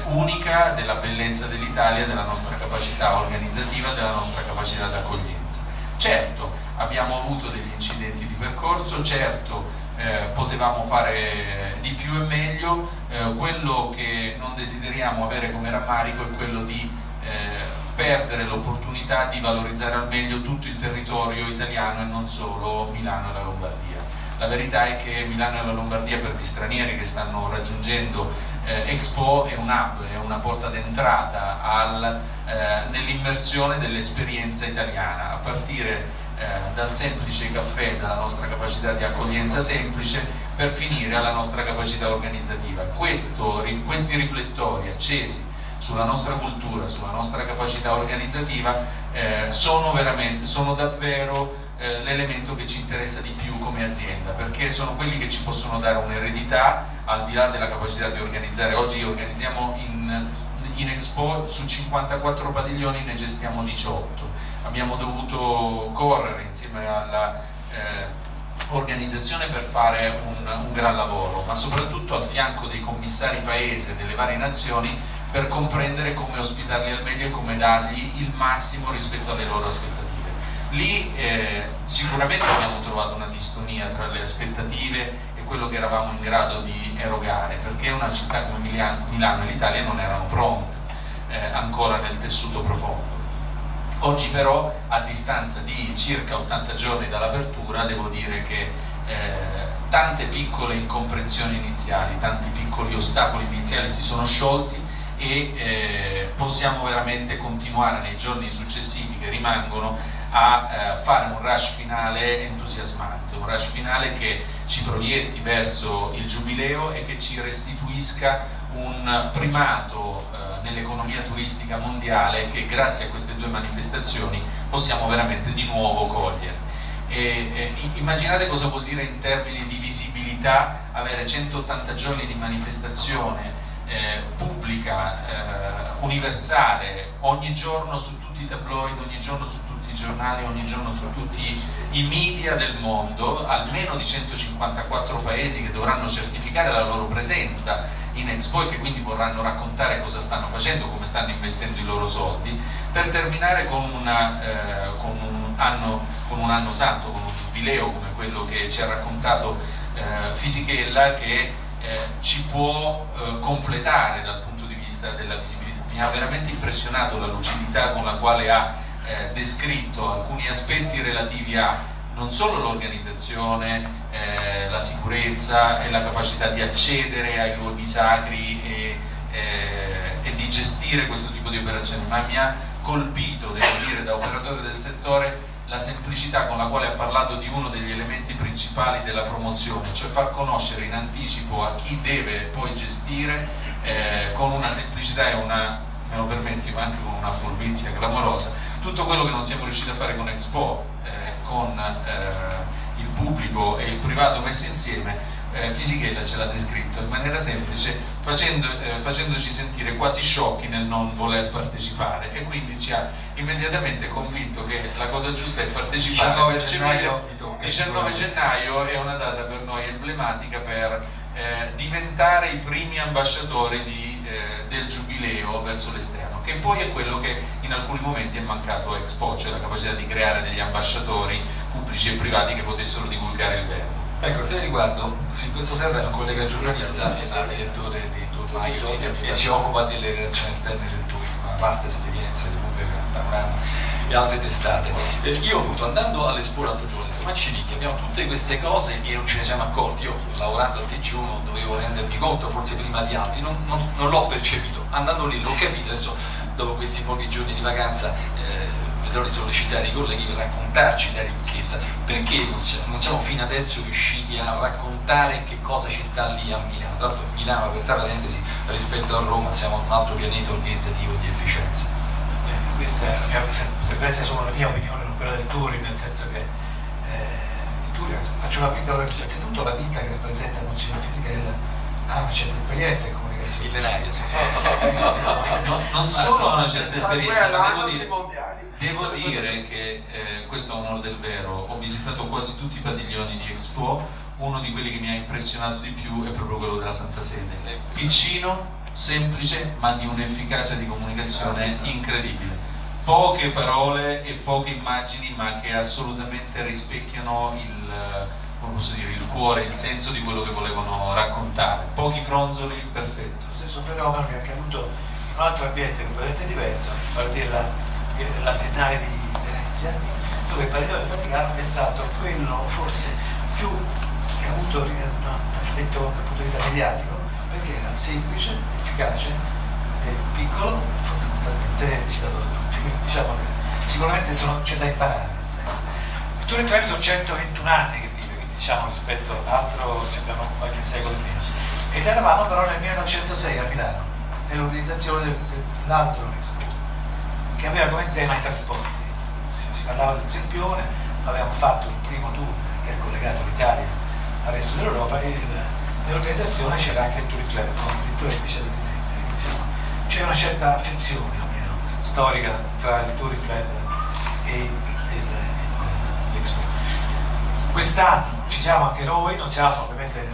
unica della bellezza dell'Italia, della nostra capacità organizzativa, della nostra capacità d'accoglienza. Certo, abbiamo avuto degli incidenti di percorso, certo potevamo fare di più e meglio, quello che non desideriamo avere come rammarico è quello di perdere l'opportunità di valorizzare al meglio tutto il territorio italiano e non solo Milano e la Lombardia. La verità è che Milano e la Lombardia, per gli stranieri che stanno raggiungendo Expo, è un hub, è una porta d'entrata nell'immersione dell'esperienza italiana, a partire dal semplice caffè, dalla nostra capacità di accoglienza semplice, per finire alla nostra capacità organizzativa. Questi riflettori accesi sulla nostra cultura, sulla nostra capacità organizzativa sono davvero l'elemento che ci interessa di più come azienda, perché sono quelli che ci possono dare un'eredità al di là della capacità di organizzare. Oggi organizziamo in Expo su 54 padiglioni, ne gestiamo 18. Abbiamo dovuto correre insieme alla organizzazione per fare un gran lavoro, ma soprattutto al fianco dei commissari paese delle varie nazioni, per comprendere come ospitarli al meglio e come dargli il massimo rispetto alle loro aspettative. Lì sicuramente abbiamo trovato una distonia tra le aspettative e quello che eravamo in grado di erogare, perché una città come Milano e l'Italia non erano pronte ancora nel tessuto profondo. Oggi però, a distanza di circa 80 giorni dall'apertura, devo dire che tante piccole incomprensioni iniziali, tanti piccoli ostacoli iniziali si sono sciolti e possiamo veramente continuare nei giorni successivi che rimangono a fare un rush finale entusiasmante, un rush finale che ci proietti verso il giubileo e che ci restituisca un primato nell'economia turistica mondiale che grazie a queste due manifestazioni possiamo veramente di nuovo cogliere. Immaginate cosa vuol dire in termini di visibilità avere 180 giorni di manifestazione pubblica, universale, ogni giorno su tutti i tabloid, ogni giorno su tutti i giornali, ogni giorno su tutti i media del mondo, almeno di 154 paesi che dovranno certificare la loro presenza in Expo e che quindi vorranno raccontare cosa stanno facendo, come stanno investendo i loro soldi, per terminare con un anno santo, con un giubileo come quello che ci ha raccontato Fisichella, che ci può completare dal punto di vista della visibilità. Mi ha veramente impressionato la lucidità con la quale ha descritto alcuni aspetti relativi a non solo l'organizzazione, la sicurezza e la capacità di accedere ai luoghi sacri e di gestire questo tipo di operazioni, ma mi ha colpito, devo dire, da operatore del settore, la semplicità con la quale ha parlato di uno degli elementi principali della promozione, cioè far conoscere in anticipo a chi deve poi gestire con una semplicità e una, me lo permetti, ma anche con una furbizia clamorosa, tutto quello che non siamo riusciti a fare con Expo, con il pubblico e il privato messi insieme. Fisichella ce l'ha descritto in maniera semplice, facendoci sentire quasi sciocchi nel non voler partecipare, e quindi ci ha immediatamente convinto che la cosa giusta è partecipare. 19 gennaio è una data per noi emblematica per diventare i primi ambasciatori del giubileo verso l'esterno, che poi è quello che in alcuni momenti è mancato a Expo, cioè la capacità di creare degli ambasciatori pubblici e privati che potessero divulgare il verbo. Ecco, a te riguardo, Silvestro Serra è un collega giornalista e direttore di Tutto Magazine e si occupa delle relazioni esterne del TUI, una vasta esperienza di Repubblica, Panorama e altre testate. Io ho avuto, andando all'Expo l'altro giorno, ma ci dici, abbiamo tutte queste cose e non ce ne siamo accorti. Io, lavorando al TG1, dovevo rendermi conto, forse prima di altri, non l'ho percepito. Andando lì l'ho capito, adesso dopo questi pochi giorni di vacanza vedrò di sollecitare i colleghi per raccontarci la ricchezza. Perché non siamo fino adesso riusciti a raccontare che cosa ci sta lì a Milano? Tra l'altro Milano, per parentesi, rispetto a Roma siamo un altro pianeta organizzativo di efficienza. Questa potrebbe essere solo la mia opinione, non quella del Touring, nel senso che il Touring, faccio una piccola premessa, innanzitutto la ditta che rappresenta Monsignor Fisichella ha una certa esperienza in comunicazione. Millenaria, sì. Non solo una certa esperienza, ma devo dire che questo è onore del vero. Ho visitato quasi tutti i padiglioni di Expo, uno di quelli che mi ha impressionato di più è proprio quello della Santa Sede. Piccino, semplice, ma di un'efficacia di comunicazione incredibile. Poche parole e poche immagini, ma che assolutamente rispecchiano il cuore, il senso di quello che volevano raccontare. Pochi fronzoli, perfetto. Lo stesso fenomeno che è accaduto in un altro ambiente completamente diverso, vale a dire la Biennale di Venezia, dove il padiglione del Vaticano è stato quello forse più che ha avuto un effetto dal punto di vista mediatico, perché era semplice, efficace, piccolo, fondamentalmente visitato da tutti. Quindi diciamo che sicuramente c'è da imparare. Il Touring Club sono 121 anni che vive, quindi diciamo rispetto all'altro ci abbiamo qualche secolo in meno. Ed eravamo però nel 1906 a Milano, nell'organizzazione dell'altro Expo, che aveva come tema i trasporti. Si parlava del Sempione, avevamo fatto il primo tour che ha collegato l'Italia al resto dell'Europa e nell'organizzazione c'era anche il Touring Club, addirittura il vicepresidente. C'è una certa affezione almeno storica tra il Touring Club e l'Expo. Quest'anno ci siamo anche noi, non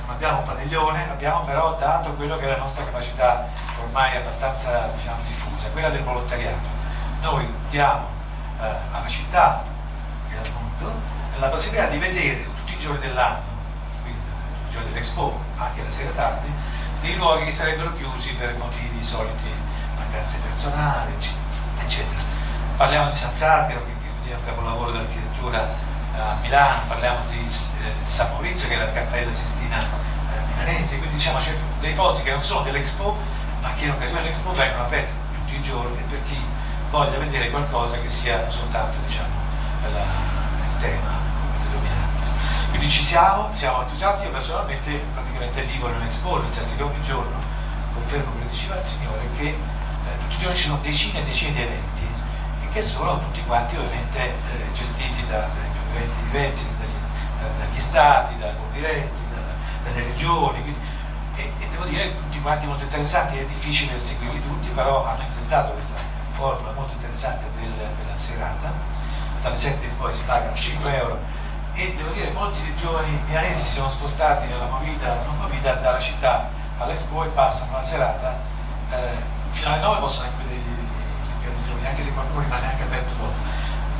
abbiamo un padiglione, abbiamo però dato quello che è la nostra capacità ormai abbastanza diffusa, quella del volontariato. Noi diamo alla città e al mondo la possibilità di vedere tutti i giorni dell'anno, quindi tutti i giorni dell'Expo, anche la sera tardi, dei luoghi che sarebbero chiusi per motivi soliti, mancanze personali, eccetera. Parliamo di San Satiro, che è un capolavoro dell'architettura a Milano, parliamo di San Maurizio, che è la cappella Sistina milanese, quindi diciamo c'è dei posti che non sono dell'Expo, ma che in occasione dell'Expo vengono aperti tutti i giorni per chi voglia vedere qualcosa che sia non soltanto il tema predominante. Quindi siamo entusiasti. Io personalmente praticamente vivo nell'Expo, nel senso che ogni giorno confermo che diceva il Signore che tutti i giorni ci sono decine e decine di eventi e che sono tutti quanti ovviamente gestiti da eventi diversi, dagli stati, dai conviventi, dalle regioni, quindi, e devo dire tutti quanti molto interessanti. È difficile seguirli tutti, però hanno inventato questa formula molto interessante della serata, dalle 7 in poi si pagano 5 euro, e devo dire molti giovani milanesi si sono spostati nella movida dalla città all'Expo e passano la serata fino alle 9 possono anche vedere i padiglioni, anche se qualcuno rimane anche aperto dopo,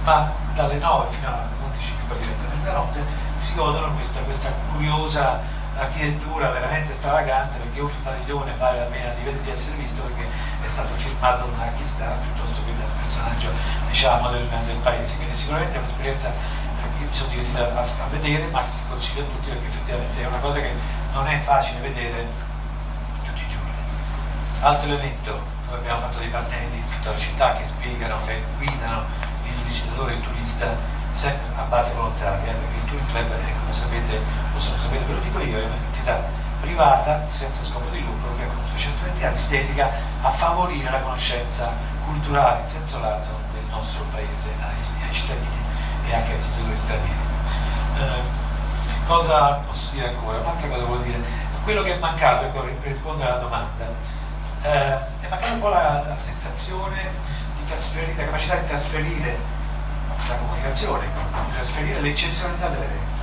ma dalle 9 fino alle 11, che poi diventa mezzanotte, si godono questa curiosa architettura veramente stravagante, perché ogni padiglione vale la pena di essere visto perché è stato firmato da un archista piuttosto che da un personaggio del paese. Quindi sicuramente è un'esperienza che mi sono divertito a vedere, ma che consiglio a tutti perché effettivamente è una cosa che non è facile vedere tutti i giorni. Altro elemento, noi abbiamo fatto dei pannelli in tutta la città che spiegano, che guidano il visitatore, il turista, sempre a base volontaria, perché il Touring Club, come sapete, ve lo dico io, è un'entità privata senza scopo di lucro che con 220 anni si dedica a favorire la conoscenza culturale in senso lato del nostro paese ai cittadini e anche ai visitatori stranieri. Cosa posso dire ancora? Un'altra cosa voglio dire, quello che è mancato, ecco, per rispondere alla domanda, è mancata un po' la sensazione di trasferire, la capacità di trasferire la comunicazione, di trasferire l'eccezionalità dell'evento,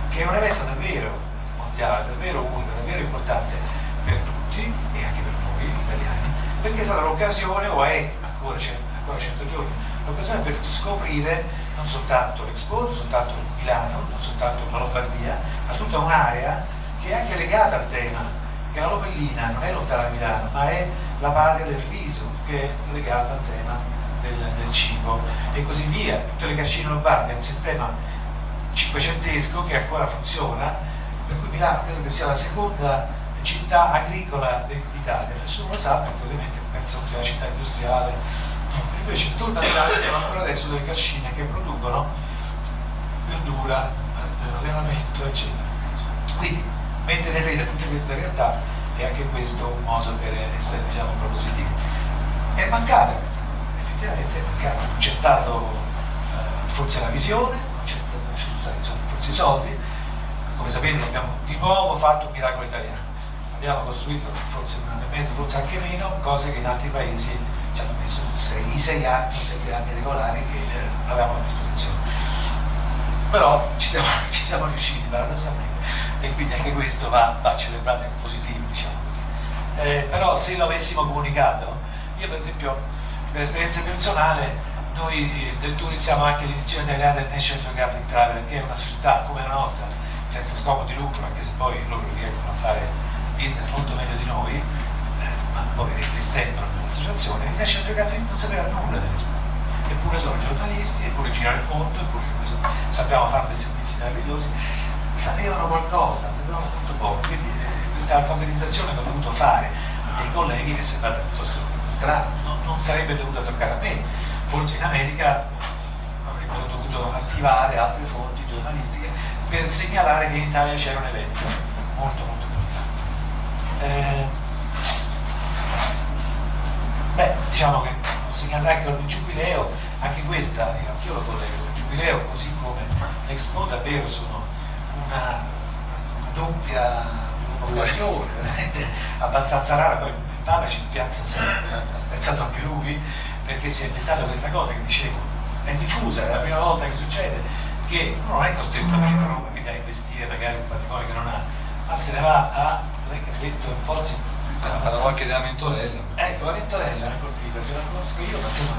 che è un evento davvero mondiale, davvero unico, davvero importante per tutti e anche per noi italiani, perché è stata l'occasione, o è ancora 100 giorni, l'occasione per scoprire non soltanto l'Expo, non soltanto Milano, non soltanto la Lombardia, ma tutta un'area che è anche legata al tema, che la Lomellina non è lontana da Milano, ma è la patria del riso, che è legata al tema del cibo e così via. Tutte le cascine lombarde, è un sistema cinquecentesco che ancora funziona, per cui Milano credo che sia la seconda città agricola d'Italia, nessuno lo sa perché ovviamente pensa che è la città industriale. Invece intorno a Milano sono ancora adesso delle cascine che producono verdura, allevamento, eccetera. Quindi mettere in rete tutte queste realtà è anche questo un modo per essere, diciamo, propositivi. È mancata, effettivamente è mancata, non c'è stato forse la visione, non c'è stato forse i soldi. Come sapete abbiamo di nuovo fatto un miracolo italiano, abbiamo costruito forse un anno e mezzo, forse anche meno, cose che in altri paesi ci hanno messo i 7 anni regolari che avevamo a disposizione. Però ci siamo riusciti paradossalmente e quindi anche questo va celebrato in positivo, diciamo così. Però se lo avessimo comunicato, io per esempio per esperienza personale, noi del Turin siamo anche l'edizione italiana del National Geographic Traveler, che è una società come la nostra, senza scopo di lucro, anche se poi loro riescono a fare business molto meglio di noi, ma poi estendono nell'associazione. Il National Geographic non sapeva nulla dell'Expo, eppure sono giornalisti, eppure girano il mondo, eppure sappiamo fare dei servizi meravigliosi, sapevano qualcosa, sapevano molto poco, quindi questa alfabetizzazione che ho dovuto fare a dei colleghi che è sembrata piuttosto strana, non sarebbe dovuta toccare a me, forse in America avremmo dovuto attivare altre fonti giornalistiche per segnalare che in Italia c'era un evento molto molto importante. Diciamo che ho segnalato anche il giubileo, anche questa, anch'io lo collego, il giubileo così come l'Expo davvero sono una doppia occasione, veramente abbastanza rara. Poi il Papa ci spiazza sempre, ha spiazzato anche lui, perché si è inventato questa cosa che dicevo, è diffusa, è la prima volta che succede, che uno non è costretto a venire a Roma, quindi a investire magari un patrimonio che non ha, ma se ne va a, non è che ha detto un po' si... Parlavo anche della Mentorella. Ecco, la Mentorella mi ha colpito, ce la conosco io, ma insomma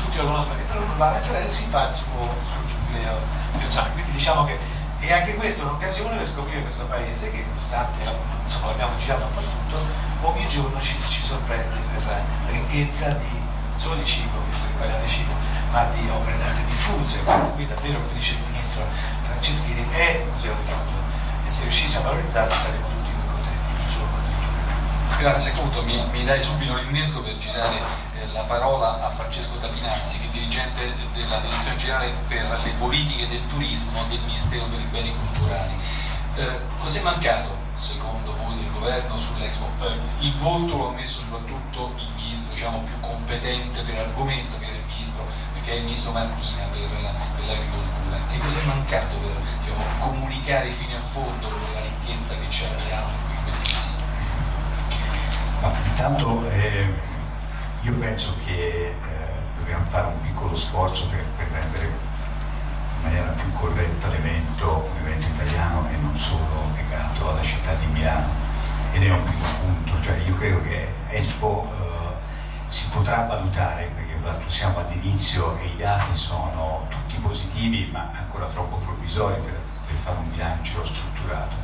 tutti lo conoscono, e però la Mentorella si fa il suo giubileo personale, quindi diciamo che è anche questa un'occasione per scoprire questo paese che nonostante insomma l'abbiamo girato un po' tutto, ogni giorno ci sorprende per la ricchezza di non solo di cibo, visto che parliamo di cibo, ma di opere d'arte diffuse. Questo qui davvero, come dice il ministro Franceschini, è un museo di futuro e se riuscisse a valorizzarlo saremo tutti contenti. Grazie, appunto mi dai subito l'innesco per girare la parola a Francesco Tapinassi, che è dirigente della direzione generale per le politiche del turismo del Ministero per i Beni Culturali. Cos'è mancato secondo voi del governo sull'Expo? Il volto lo ha messo soprattutto il ministro, diciamo, più competente per l'argomento, che è il ministro Martina per l'agricoltura. Che cos'è mancato per, diciamo, comunicare fino a fondo la ricchezza che c'è a Milano in questi mesi? Intanto io penso che dobbiamo fare un piccolo sforzo per rendere in maniera più corretta l'evento un evento italiano e non solo legato alla città di Milano, ed è un primo punto. Cioè io credo che Expo si potrà valutare, perché tra l'altro siamo all'inizio e i dati sono tutti positivi ma ancora troppo provvisori per fare un bilancio strutturato.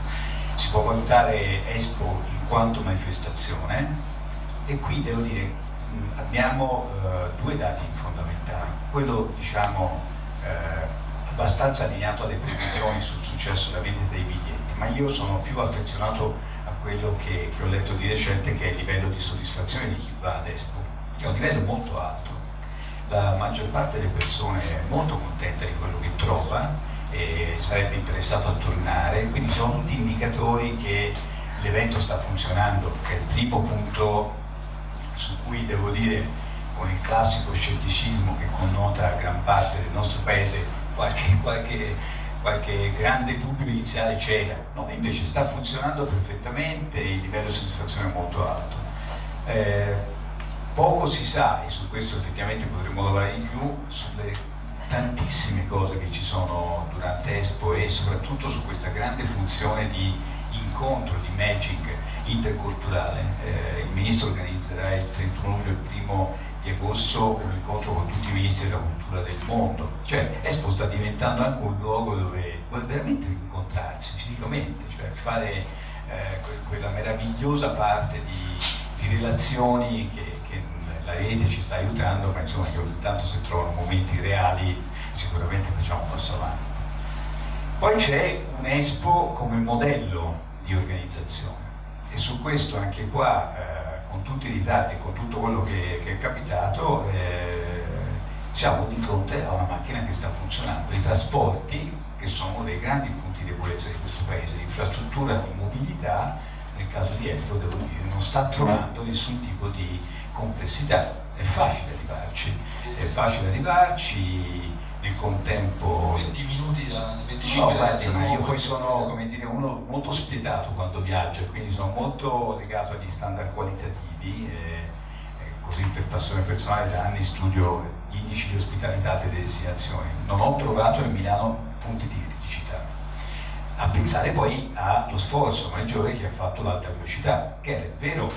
Si può valutare Expo in quanto manifestazione, e qui devo dire abbiamo due dati fondamentali. Quello, diciamo, abbastanza allineato alle previsioni sul successo della vendita dei biglietti, ma io sono più affezionato a quello che ho letto di recente, che è il livello di soddisfazione di chi va ad Expo, che è un livello molto alto. La maggior parte delle persone è molto contenta di quello che trova e sarebbe interessato a tornare, quindi sono tutti indicatori che l'evento sta funzionando, che è il primo punto su cui devo dire, con il classico scetticismo che connota gran parte del nostro paese, qualche qualche grande dubbio iniziale c'era, no? Invece sta funzionando perfettamente, il livello di soddisfazione è molto alto. Poco si sa, e su questo effettivamente potremmo lavorare di più, sulle tantissime cose che ci sono durante Expo e soprattutto su questa grande funzione di incontro, di matching interculturale. Il Ministro organizzerà il 31 luglio e il 1° di agosto un incontro con tutti i ministri della cultura del mondo. Cioè Expo sta diventando anche un luogo dove veramente incontrarsi fisicamente, cioè fare quella meravigliosa parte di relazioni che la rete ci sta aiutando, ma insomma che ogni tanto se trovano momenti reali sicuramente facciamo un passo avanti. Poi c'è un Expo come modello di organizzazione e su questo anche qua con tutti i ritardi e con tutto quello che è capitato siamo di fronte a una macchina che sta funzionando. I trasporti, che sono dei grandi punti di debolezza di questo paese, l'infrastruttura di mobilità nel caso di Expo devo dire non sta trovando nessun tipo di complessità, è facile arrivarci, nel contempo 20 minuti da 25 no, guardi, ma io poi sono, come dire, uno molto spietato quando viaggio, quindi sono molto legato agli standard qualitativi così per passione personale da anni studio gli indici di ospitalità delle destinazioni. Non ho trovato in Milano punti di criticità, a pensare poi allo sforzo maggiore che ha fatto l'alta velocità, che è vero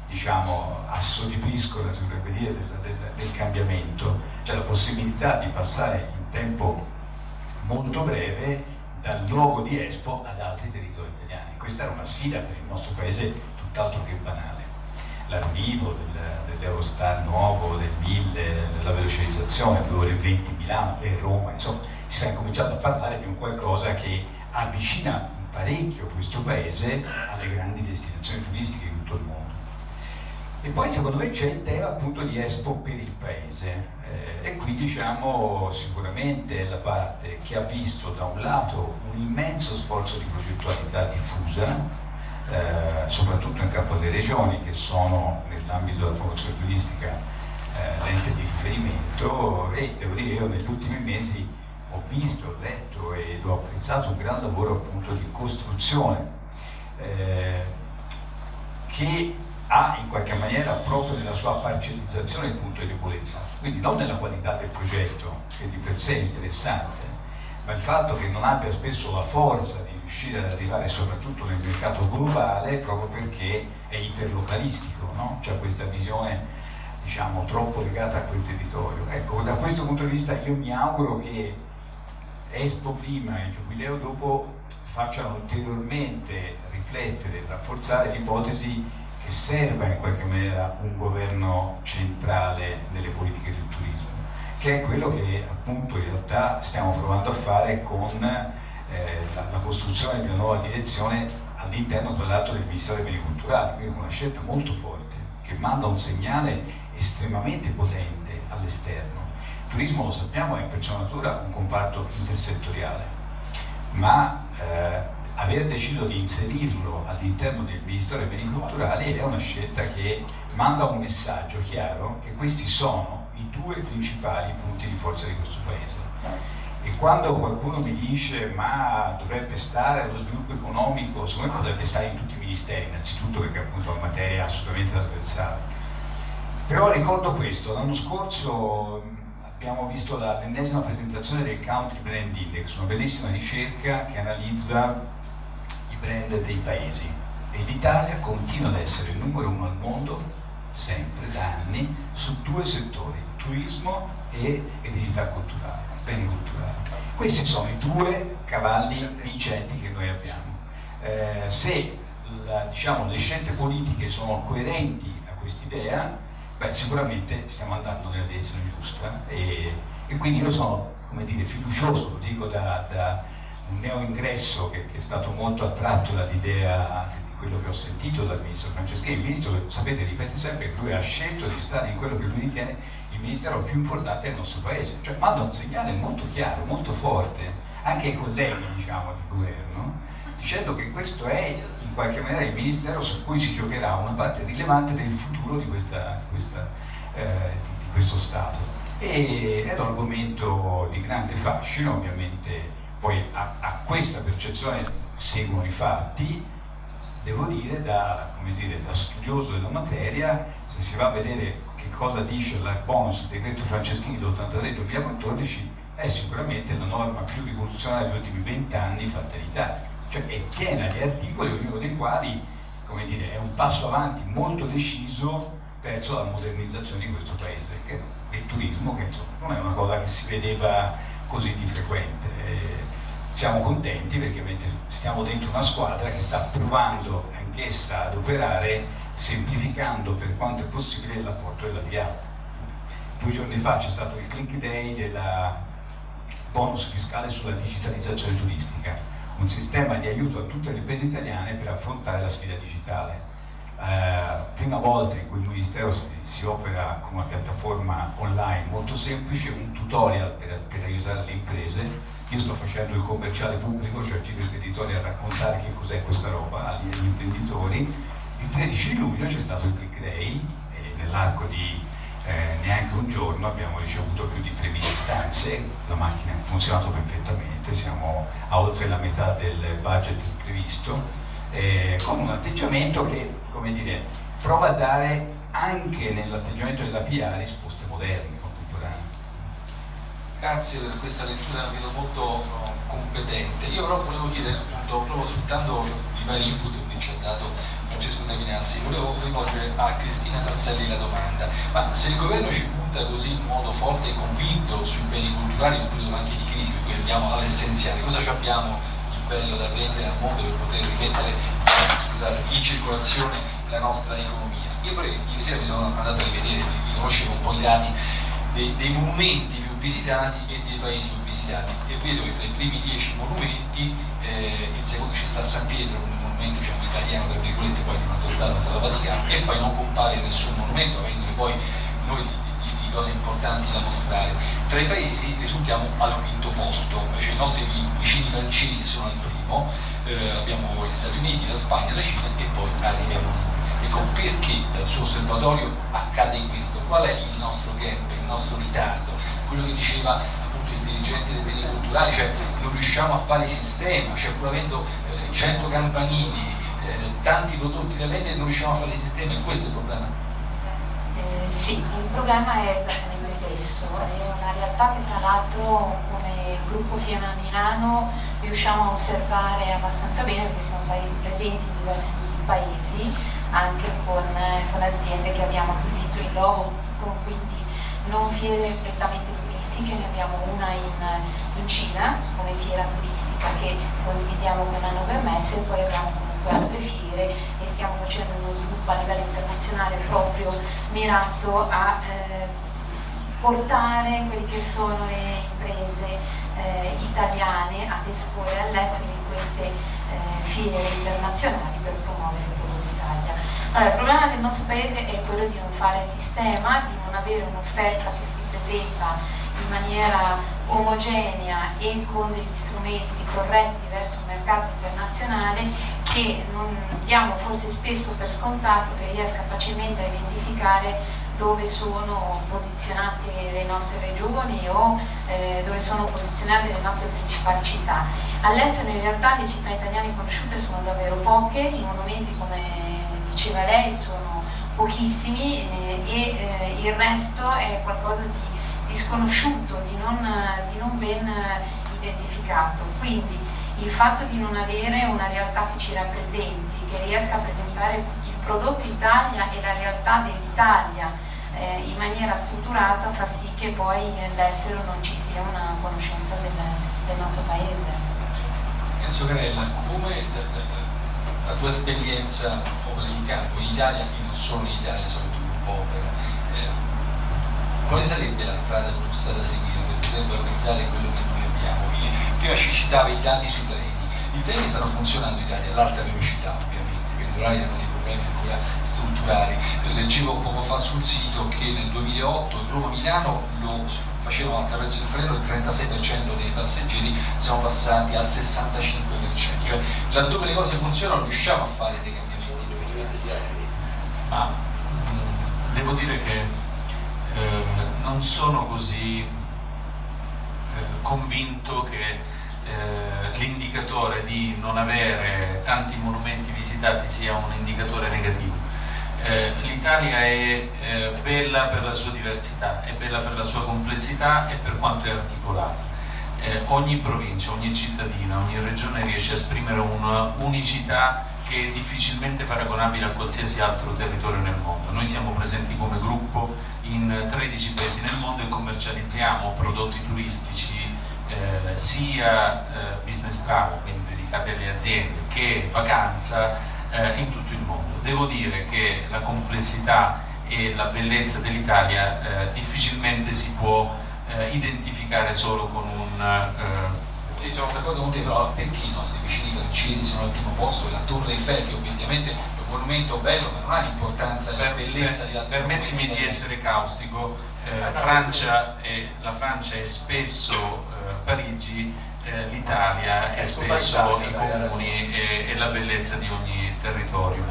diciamo assodiprisco, si potrebbe dire, del cambiamento, cioè la possibilità di passare in tempo molto breve dal luogo di Expo ad altri territori italiani. Questa era una sfida per il nostro paese tutt'altro che banale. L'arrivo dell'Eurostar nuovo, del 1000, della velocizzazione, 2 ore e 20 Milano e Roma, insomma si sta incominciando a parlare di un qualcosa che avvicina parecchio questo paese alle grandi destinazioni turistiche di tutto il mondo. E poi secondo me c'è il tema appunto di Expo per il paese e qui diciamo sicuramente la parte che ha visto da un lato un immenso sforzo di progettualità diffusa soprattutto in campo delle regioni che sono nell'ambito della promozione turistica l'ente di riferimento e devo dire io negli ultimi mesi ho visto, ho letto ed ho apprezzato un gran lavoro appunto di costruzione che ha in qualche maniera proprio nella sua parcellizzazione il punto di debolezza, quindi non nella qualità del progetto che di per sé è interessante, ma il fatto che non abbia spesso la forza di riuscire ad arrivare soprattutto nel mercato globale proprio perché è iperlocalistico, no? C'è questa visione diciamo troppo legata a quel territorio. Ecco, da questo punto di vista io mi auguro che Expo prima e Giubileo dopo facciano ulteriormente riflettere e rafforzare l'ipotesi che serva in qualche maniera un governo centrale nelle politiche del turismo, che è quello che appunto in realtà stiamo provando a fare con la costruzione di una nuova direzione all'interno tra l'altro del Ministero dei Beni Culturali, quindi una scelta molto forte che manda un segnale estremamente potente all'esterno. Il turismo, lo sappiamo, è per sua natura un comparto intersettoriale, ma aver deciso di inserirlo all'interno del Ministero dei Beni Culturali è una scelta che manda un messaggio chiaro che questi sono i 2 principali punti di forza di questo Paese. E quando qualcuno mi dice ma dovrebbe stare allo sviluppo economico, secondo me potrebbe stare in tutti i ministeri, innanzitutto perché appunto è una materia assolutamente trasversale. Però ricordo questo, l'anno scorso abbiamo visto l'ennesima presentazione del Country Brand Index, una bellissima ricerca che analizza i brand dei paesi e l'Italia continua ad essere il numero 1 al mondo, sempre da anni, su 2 settori, turismo e eredità culturale, beni culturali. Questi sono i 2 cavalli vincenti che noi abbiamo. Se diciamo, le scelte politiche sono coerenti a quest'idea, beh, sicuramente stiamo andando nella direzione giusta e quindi io sono, come dire, fiducioso, lo dico da un neo ingresso che è stato molto attratto dall'idea di quello che ho sentito dal ministro Franceschini. Il ministro, sapete, ripete sempre che lui ha scelto di stare in quello che lui ritiene il ministero più importante del nostro paese, cioè manda un segnale molto chiaro, molto forte anche ai colleghi diciamo di governo, dicendo che questo è in qualche maniera il ministero su cui si giocherà una parte rilevante del futuro di questo Stato. Ed è un argomento di grande fascino, ovviamente poi a questa percezione seguono i fatti. Devo dire, da studioso della materia, se si va a vedere che cosa dice il bonus decreto Franceschini dell'83-2014, è sicuramente la norma più rivoluzionaria degli ultimi 20 anni fatta in Italia, cioè è piena di articoli, ognuno dei quali, come dire, è un passo avanti molto deciso verso la modernizzazione di questo paese, che è il turismo, che insomma, non è una cosa che si vedeva così di frequente. Siamo contenti perché stiamo dentro una squadra che sta provando anch'essa ad operare, semplificando per quanto è possibile l'apporto della PA. 2 giorni fa c'è stato il click day della bonus fiscale sulla digitalizzazione turistica, un sistema di aiuto a tutte le imprese italiane per affrontare la sfida digitale. Prima volta in cui il Ministero si opera con una piattaforma online molto semplice, un tutorial per aiutare le imprese. Io sto facendo il commerciale pubblico, cioè giro il territorio a raccontare che cos'è questa roba agli imprenditori. Il 13 luglio c'è stato il Click Day e nell'arco di neanche un giorno abbiamo ricevuto più di 3.000 istanze, la macchina ha funzionato perfettamente, siamo a oltre la metà del budget previsto. Con un atteggiamento che, come dire, prova a dare anche nell'atteggiamento della PA risposte moderne, contemporanee. Grazie per questa lettura, vedo molto competente. Io però volevo chiedere, appunto, proprio sfruttando i vari input che ci ha dato Francesco Tavinassi, volevo rivolgere a Cristina Tasselli la domanda: ma se il governo ci punta così in modo forte e convinto sui beni culturali in un periodo anche di crisi, perché andiamo all'essenziale, cosa ci abbiamo bello da vendere al mondo per poter rimettere in circolazione la nostra economia? Io poi ieri sera mi sono andato a rivedere, riconoscevo un po' i dati dei monumenti più visitati e dei paesi più visitati, e vedo che tra i primi 10 monumenti il secondo ci sta San Pietro, un monumento italiano tra virgolette, poi di un altro stato, stato Vaticano, e poi non compare nessun monumento, avendo poi noi di cose importanti da mostrare. Tra i paesi risultiamo al quinto posto, cioè i nostri vicini francesi sono al primo, abbiamo gli Stati Uniti, la Spagna, la Cina e poi arriviamo noi. Ecco, perché dal suo osservatorio accade questo? Qual è il nostro gap, il nostro ritardo? Quello che diceva appunto il dirigente dei beni culturali, cioè non riusciamo a fare sistema, cioè pur avendo 100 campanili, tanti prodotti da vendere, non riusciamo a fare sistema, e questo è il problema? Sì, il problema è esattamente questo, è una realtà che tra l'altro come gruppo Fiamma Milano riusciamo a osservare abbastanza bene, perché siamo presenti in diversi paesi, anche con aziende che abbiamo acquisito in loco, quindi non fiere prettamente turistiche, ne abbiamo una in Cina come fiera turistica che condividiamo con Hannover Messe, e poi abbiamo comunque altre fiere e stiamo facendo uno sviluppo a livello internazionale proprio mirato a portare quelle che sono le imprese italiane ad esporre all'estero in queste fiere internazionali per promuovere il prodotto Italia. Allora, il problema del nostro paese è quello di non fare sistema, di non avere un'offerta che si presenta in maniera omogenea e con degli strumenti corretti verso un mercato internazionale che non diamo forse spesso per scontato, che riesca facilmente a identificare dove sono posizionate le nostre regioni o dove sono posizionate le nostre principali città. All'estero in realtà le città italiane conosciute sono davvero poche, i monumenti, come diceva lei, sono pochissimi e il resto è qualcosa di sconosciuto, di non ben identificato. Quindi il fatto di non avere una realtà che ci rappresenti, che riesca a presentare il prodotto Italia e la realtà dell'Italia in maniera strutturata, fa sì che poi all'estero non ci sia una conoscenza del nostro paese. Enzo Carella, come la tua esperienza in campo in Italia e non solo in Italia, soprattutto un po' quale sarebbe la strada giusta da seguire per poter valorizzare quello che noi abbiamo? Prima ci citava i dati sui treni. I treni stanno funzionando in Italia all'alta velocità, ovviamente, i pendolari hanno dei problemi ancora strutturali. Leggevo poco fa sul sito che nel 2008 Roma-Milano lo facevano attraverso il treno il 36% dei passeggeri, siamo passati al 65%. Cioè, laddove le cose funzionano riusciamo a fare dei cambiamenti. Ma devo dire che non sono così convinto che l'indicatore di non avere tanti monumenti visitati sia un indicatore negativo. L'Italia è bella per la sua diversità, è bella per la sua complessità e per quanto è articolata. Ogni provincia, ogni cittadina, ogni regione riesce a esprimere un'unicità che è difficilmente paragonabile a qualsiasi altro territorio nel mondo. Noi siamo presenti come gruppo in 13 paesi nel mondo e commercializziamo prodotti turistici sia business travel, quindi dedicati alle aziende, che vacanza in tutto il mondo. Devo dire che la complessità e la bellezza dell'Italia difficilmente si può identificare solo con un... Sì, sono d'accordo con te, però a Pechino, i vicini francesi sono al primo posto, e la Torre Eiffel, che ovviamente è un monumento bello, ma non ha l'importanza e la bellezza di altri monumenti. Permettimi di essere caustico, la Francia è spesso Parigi, l'Italia è spesso i comuni e la bellezza di ogni territorio.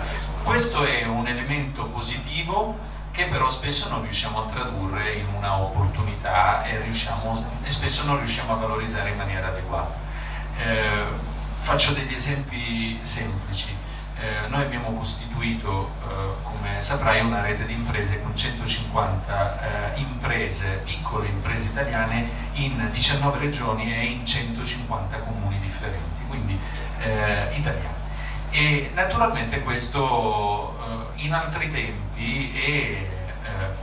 Questo è un elemento positivo che però spesso non riusciamo a tradurre in una opportunità e spesso non riusciamo a valorizzare in maniera adeguata. Faccio degli esempi semplici. Noi abbiamo costituito, come saprai, una rete di imprese con 150 imprese, piccole imprese italiane in 19 regioni e in 150 comuni differenti, quindi italiani. E naturalmente questo in altri tempi e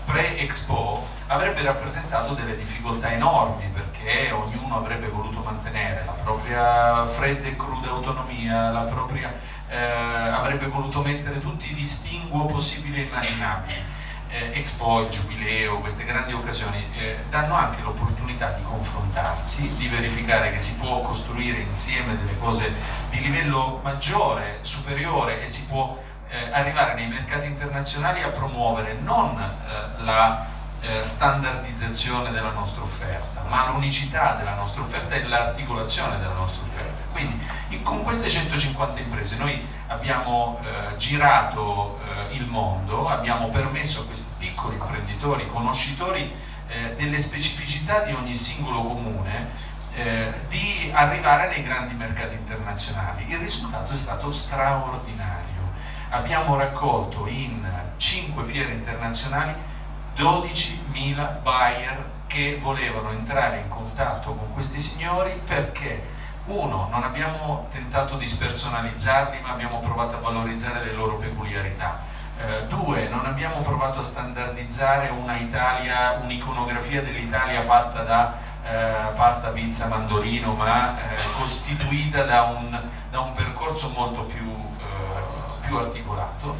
pre-Expo avrebbe rappresentato delle difficoltà enormi, perché ognuno avrebbe voluto mantenere la propria fredda e cruda autonomia, avrebbe voluto mettere tutti i distinguo possibili e immaginabili. Expo, il Giubileo, queste grandi occasioni danno anche l'opportunità di confrontarsi, di verificare che si può costruire insieme delle cose di livello maggiore, superiore, e si può arrivare nei mercati internazionali a promuovere non la standardizzazione della nostra offerta, ma l'unicità della nostra offerta e l'articolazione della nostra offerta. Quindi con queste 150 imprese noi abbiamo girato il mondo, abbiamo permesso a questi piccoli imprenditori, conoscitori delle specificità di ogni singolo comune, di arrivare nei grandi mercati internazionali. Il risultato è stato straordinario. Abbiamo raccolto in 5 fiere internazionali 12.000 buyer che volevano entrare in contatto con questi signori, perché uno, non abbiamo tentato di spersonalizzarli, ma abbiamo provato a valorizzare le loro peculiarità. Due, non abbiamo provato a standardizzare un'iconografia dell'Italia fatta da pasta, pizza, mandolino, ma costituita da un percorso molto più articolato.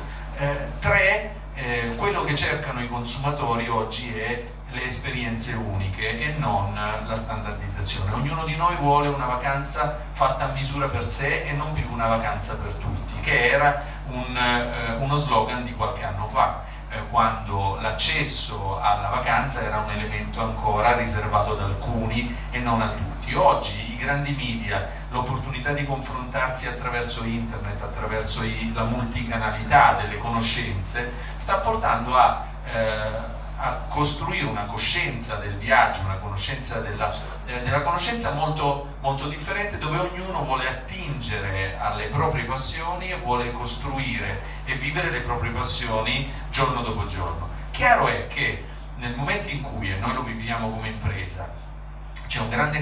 Tre, quello che cercano i consumatori oggi è le esperienze uniche e non la standardizzazione. Ognuno di noi vuole una vacanza fatta a misura per sé e non più una vacanza per tutti, che era uno slogan di qualche anno fa, quando l'accesso alla vacanza era un elemento ancora riservato ad alcuni e non a tutti. Oggi i grandi media, l'opportunità di confrontarsi attraverso internet, attraverso la multicanalità delle conoscenze, sta portando a costruire una coscienza del viaggio, una conoscenza della conoscenza molto, molto differente, dove ognuno vuole attingere alle proprie passioni e vuole costruire e vivere le proprie passioni giorno dopo giorno. Chiaro è che nel momento in cui, e noi lo viviamo come impresa, c'è un grande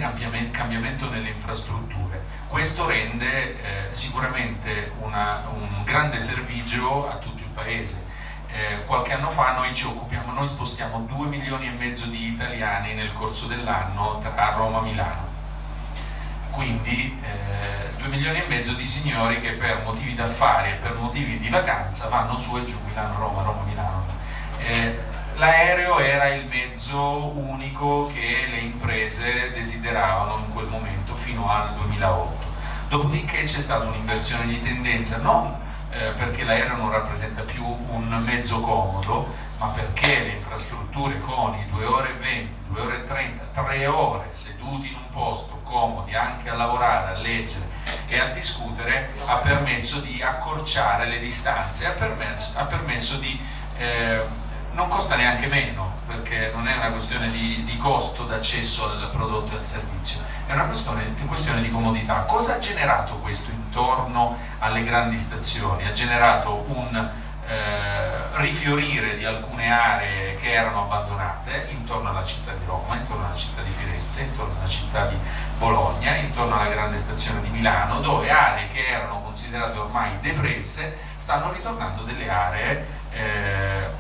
cambiamento nelle infrastrutture, questo rende sicuramente un grande servigio a tutto il paese. Qualche anno fa noi spostiamo 2,5 milioni di italiani nel corso dell'anno tra Roma e Milano, quindi 2,5 milioni di signori che per motivi d'affari e per motivi di vacanza vanno su e giù, Milano-Roma, Roma-Milano. L'aereo era il mezzo unico che le imprese desideravano in quel momento fino al 2008. Dopodiché c'è stata un'inversione di tendenza, non perché l'aereo non rappresenta più un mezzo comodo, ma perché le infrastrutture con i 2 ore e 20, 2 ore e 30, 3 ore seduti in un posto comodi anche a lavorare, a leggere e a discutere ha permesso di accorciare le distanze, ha permesso di non costa neanche meno, perché non è una questione di costo d'accesso al prodotto e al servizio, è una questione di comodità. Cosa ha generato questo intorno alle grandi stazioni? Ha generato un rifiorire di alcune aree che erano abbandonate intorno alla città di Roma, intorno alla città di Firenze, intorno alla città di Bologna, intorno alla grande stazione di Milano, dove aree che erano considerate ormai depresse stanno ritornando delle aree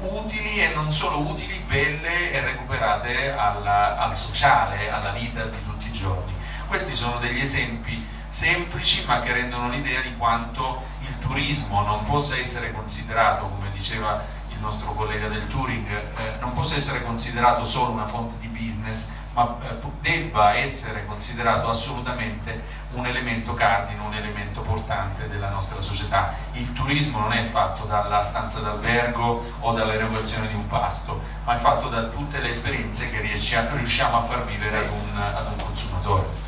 utili, e non solo utili, belle e recuperate al sociale, alla vita di tutti i giorni. Questi sono degli esempi semplici, ma che rendono l'idea di quanto il turismo non possa essere considerato, come diceva il nostro collega del touring, non possa essere considerato solo una fonte di business, ma debba essere considerato assolutamente un elemento cardine, un elemento portante della nostra società. Il turismo non è fatto dalla stanza d'albergo o dall'erogazione di un pasto, ma è fatto da tutte le esperienze che riusciamo a far vivere ad un consumatore.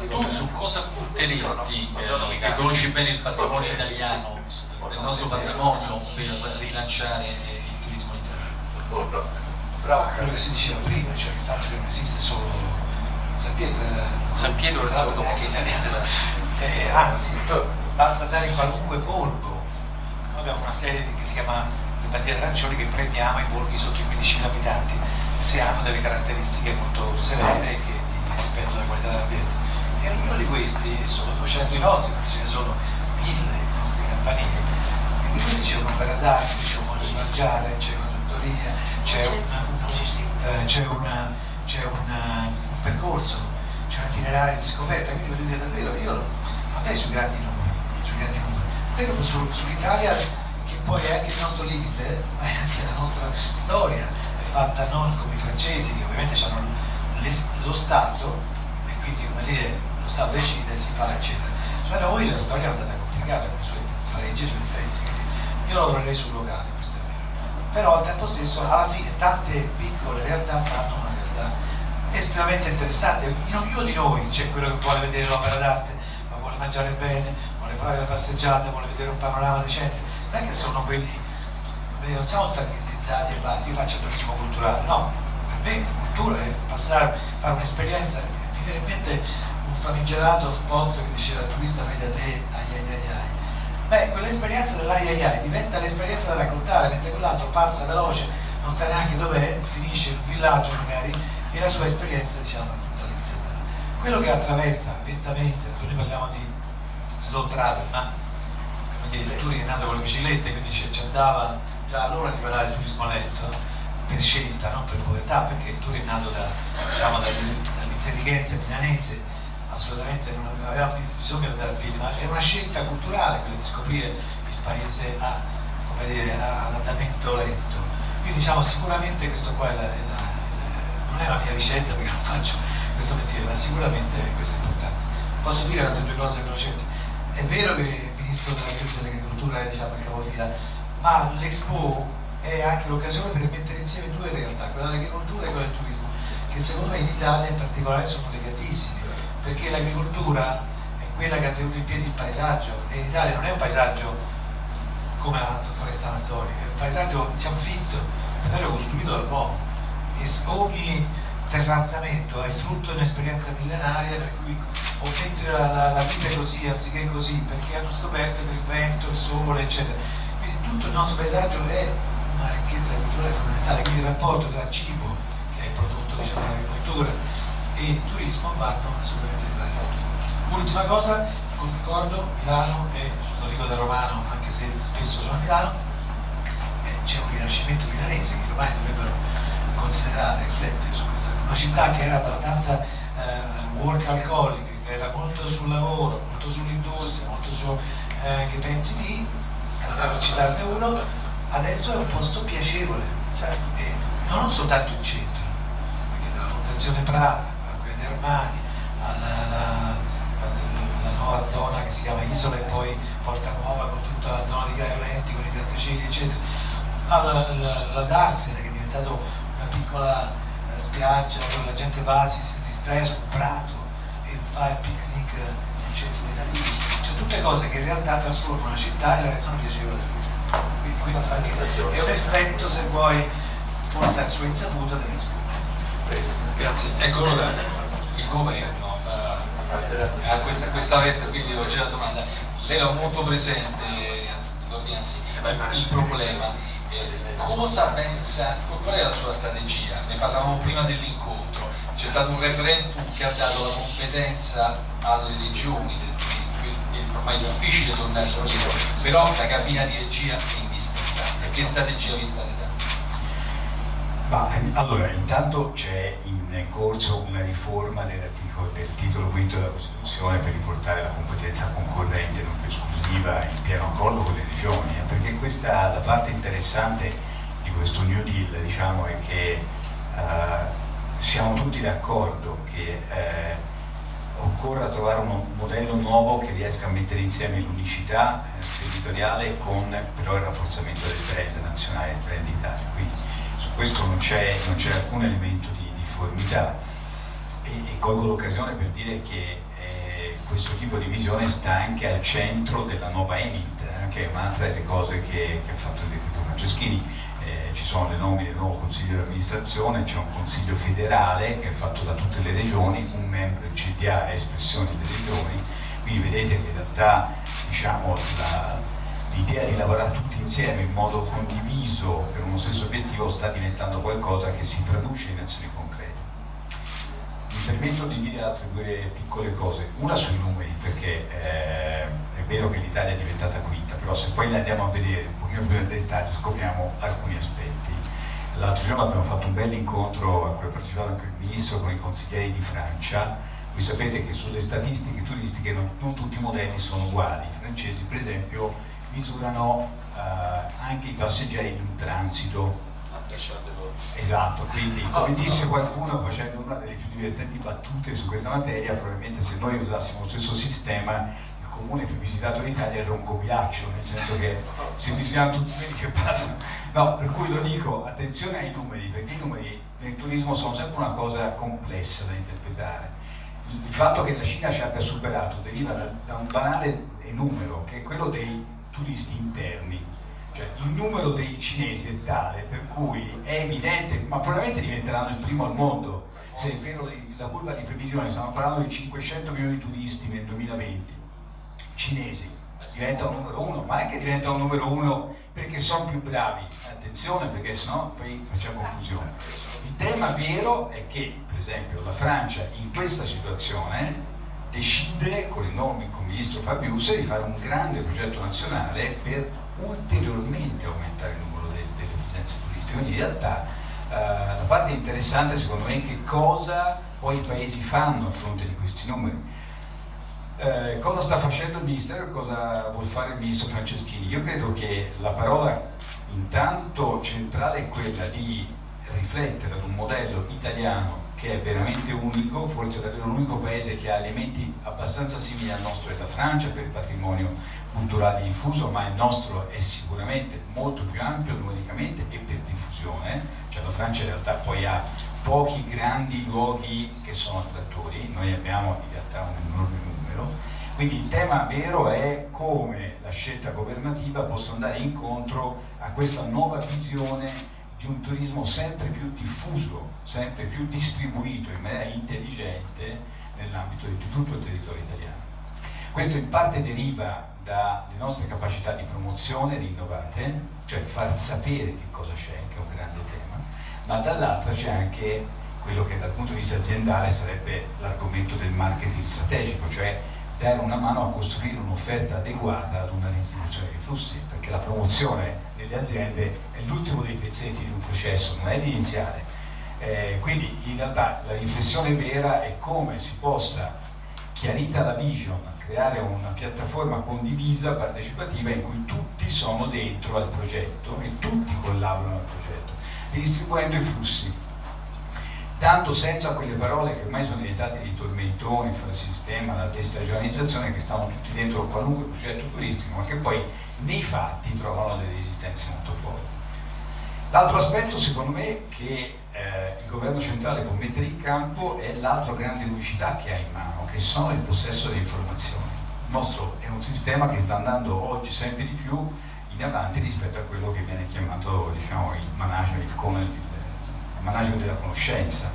Tu su cosa punteresti, che conosci bene il patrimonio italiano, il nostro patrimonio, per rilanciare il turismo italiano? Quello che si diceva prima, cioè il fatto che non esiste solo San Pietro è il secondo posto italiano, anzi, basta andare in qualunque borgo. Noi abbiamo una serie che si chiama le bandiere arancioni, che prendiamo i borghi sotto i 15.000 abitanti, se hanno delle caratteristiche molto severe e che rispetto alla qualità dell'ambiente. E ognuno di questi, sono 200 i nostri, ma ce ne sono 1000 i nostri campanili. E in questi c'è un opera d'arte, c'è un modo di mangiare, c'è una trattoria, c'è un percorso, c'è un itinerario di scoperta. Quindi voglio dire davvero, io non è sui grandi numeri, sull'Italia, che poi è anche il nostro limite, ma è anche la nostra storia, è fatta non come i francesi, che ovviamente hanno lo Stato, e quindi come dire, lo Stato decide, si fa, eccetera. Cioè noi la storia è andata complicata con i suoi pareggi, i suoi difetti, quindi io lavorerei sul locale, questo è vero. Però al tempo stesso, alla fine, tante piccole realtà fanno una realtà estremamente interessante. In ognuno di noi c'è quello che vuole vedere l'opera d'arte, ma vuole mangiare bene, vuole fare la passeggiata, vuole vedere un panorama decente. Non è che sono quelli, non siamo targetizzati e basta, io faccio turismo culturale, no. Per me cultura è fare un'esperienza. Mi viene in mente un famigerato spot che diceva il turista vedi da te, ai ai ai ai. Beh, quell'esperienza dell'ai ai ai diventa l'esperienza da raccontare, mentre quell'altro passa veloce, non sa neanche dov'è, finisce il villaggio magari, e la sua esperienza, diciamo, è tutta limitata. Quello che attraversa lentamente, noi parliamo di slow travel, ma come dire, il touring è nato con le biciclette, quindi ci andava già allora a parlare di turismo lento, per scelta, non per povertà, perché il touring è nato dall'intelligenza milanese, assolutamente non aveva bisogno di andare a piedi, ma è una scelta culturale quella di scoprire il paese ad andamento lento. Quindi diciamo sicuramente questo qua non è la mia ricetta, perché non faccio questo mestiere, ma sicuramente questo è importante. Posso dire altre due cose velocemente? È vero che il ministro dell'agricoltura è, diciamo, il capofila, ma l'Expo è anche l'occasione per mettere insieme due realtà, quella dell'agricoltura e quella del turismo, che secondo me in Italia in particolare sono legatissime, perché l'agricoltura è quella che ha tenuto in piedi il paesaggio, e in Italia non è un paesaggio come la foresta amazzonica, è un paesaggio, diciamo, finto, un paesaggio costruito dall'uomo, e ogni terrazzamento è frutto di un'esperienza millenaria, per cui o mettere la vita così anziché così, perché hanno scoperto che il vento, il sole, eccetera. Quindi tutto il nostro paesaggio è una ricchezza culturale fondamentale, quindi il rapporto tra cibo, che è il prodotto, diciamo, dell'agricoltura, e il turismo vanno assolutamente in parallelo. Ultima cosa, concordo, Milano, e lo dico da romano, anche se spesso sono a Milano, c'è un rinascimento milanese che i romani dovrebbero considerare, riflettere su questo. Una città che era abbastanza work alcoholic, che era molto sul lavoro, molto sull'industria, molto su che pensi lì, per citarne uno, adesso è un posto piacevole, e non soltanto in centro, perché dalla Fondazione Prada, a quella di Armani, alla nuova zona che si chiama Isola, e poi Porta Nuova con tutta la zona di Gaio Lenti con i grattacieli, eccetera, alla Darsena, che è diventato una piccola spiaggia dove la gente va, si distrae su un prato e fa il picnic nel centro dei Navigli, cioè tutte cose che in realtà trasformano la città e la rendono piacevole. Quindi questo anche è un effetto, se vuoi, forse a sua insaputa dell'Expo. Grazie. Ecco, allora il governo ha questa veste, quindi c'è la domanda. Lei era molto presente, il problema. Cosa pensa, qual è la sua strategia? Ne parlavamo prima dell'incontro, c'è stato un referendum che ha dato la competenza alle regioni del turismo, ormai è difficile tornare indietro, però la cabina di regia è indispensabile. Che strategia vi state dando? Allora, intanto c'è in corso una riforma del titolo quinto della Costituzione per riportare la competenza concorrente, non più esclusiva, in pieno accordo con le regioni, perché la parte interessante di questo New Deal, diciamo, è che siamo tutti d'accordo che occorra trovare un modello nuovo che riesca a mettere insieme l'unicità territoriale con però il rafforzamento del brand nazionale, il brand Italia. Quindi su questo non c'è alcun elemento di difformità e colgo l'occasione per dire che questo tipo di visione sta anche al centro della nuova ENIT, che è un'altra delle cose che ha fatto il decreto Franceschini. Ci sono le nomine del nuovo consiglio di amministrazione, c'è un consiglio federale che è fatto da tutte le regioni, un membro del CDA è espressione delle regioni, quindi vedete che in realtà, diciamo, l'idea di lavorare tutti insieme in modo condiviso per uno stesso obiettivo sta diventando qualcosa che si traduce in azioni concrete. Mi permetto di dire altre due piccole cose, una sui numeri, perché è vero che l'Italia è diventata quinta, però se poi la andiamo a vedere un pochino più nel dettaglio scopriamo alcuni aspetti. L'altro giorno abbiamo fatto un bel incontro a cui ha partecipato anche il ministro con i consiglieri di Francia. Voi sapete che sulle statistiche turistiche non tutti i modelli sono uguali. I francesi, per esempio, misurano anche i passeggeri in un transito. Esatto, quindi come disse qualcuno facendo una delle più divertenti battute su questa materia, probabilmente se noi usassimo lo stesso sistema il comune più visitato d'Italia è Roncoviaccio, nel senso che si misurano tutti quelli che passano. No, per cui lo dico, attenzione ai numeri, perché i numeri nel turismo sono sempre una cosa complessa da interpretare. Il fatto che la Cina ci abbia superato deriva da un banale numero, che è quello dei turisti interni. Cioè, il numero dei cinesi è tale per cui è evidente, ma probabilmente diventeranno il primo al mondo, se è vero la curva di previsione, stiamo parlando di 500 milioni di turisti nel 2020, cinesi, diventa un numero uno, ma anche diventa un numero uno perché sono più bravi, attenzione perché sennò poi facciamo confusione. Il tema vero è che, per esempio, la Francia in questa situazione decide con il ministro Fabius di fare un grande progetto nazionale per ulteriormente aumentare il numero delle presenze turistiche. Quindi in realtà la parte interessante secondo me è che cosa poi i paesi fanno a fronte di questi numeri. Cosa sta facendo il Ministero e cosa vuol fare il Ministro Franceschini? Io credo che la parola intanto centrale è quella di riflettere ad un modello italiano che è veramente unico, forse davvero l'unico paese che ha elementi abbastanza simili al nostro è la Francia per il patrimonio culturale diffuso, ma il nostro è sicuramente molto più ampio numericamente e per diffusione, cioè la Francia in realtà poi ha pochi grandi luoghi che sono attrattori, noi abbiamo in realtà un enorme numero, quindi il tema vero è come la scelta governativa possa andare incontro a questa nuova visione di un turismo sempre più diffuso, sempre più distribuito in maniera intelligente nell'ambito di tutto il territorio italiano. Questo in parte deriva dalle nostre capacità di promozione rinnovate, cioè far sapere che cosa c'è, che è un grande tema, ma dall'altra c'è anche quello che dal punto di vista aziendale sarebbe l'argomento del marketing strategico, cioè dare una mano a costruire un'offerta adeguata ad una distribuzione dei flussi, perché la promozione delle aziende è l'ultimo dei pezzetti di un processo, non è l'iniziale. Quindi in realtà la riflessione vera è come si possa, chiarita la vision, creare una piattaforma condivisa, partecipativa, in cui tutti sono dentro al progetto e tutti collaborano al progetto, ridistribuendo i flussi. Tanto senza quelle parole che ormai sono diventate dei tormentoni, il sistema, la destagionalizzazione, che stanno tutti dentro qualunque progetto turistico, ma che poi nei fatti trovano delle resistenze molto forti. L'altro aspetto, secondo me, che il governo centrale può mettere in campo è l'altra grande unicità che ha in mano, che sono il possesso delle informazioni. Il nostro è un sistema che sta andando oggi sempre di più in avanti rispetto a quello che viene chiamato, diciamo, il management della conoscenza.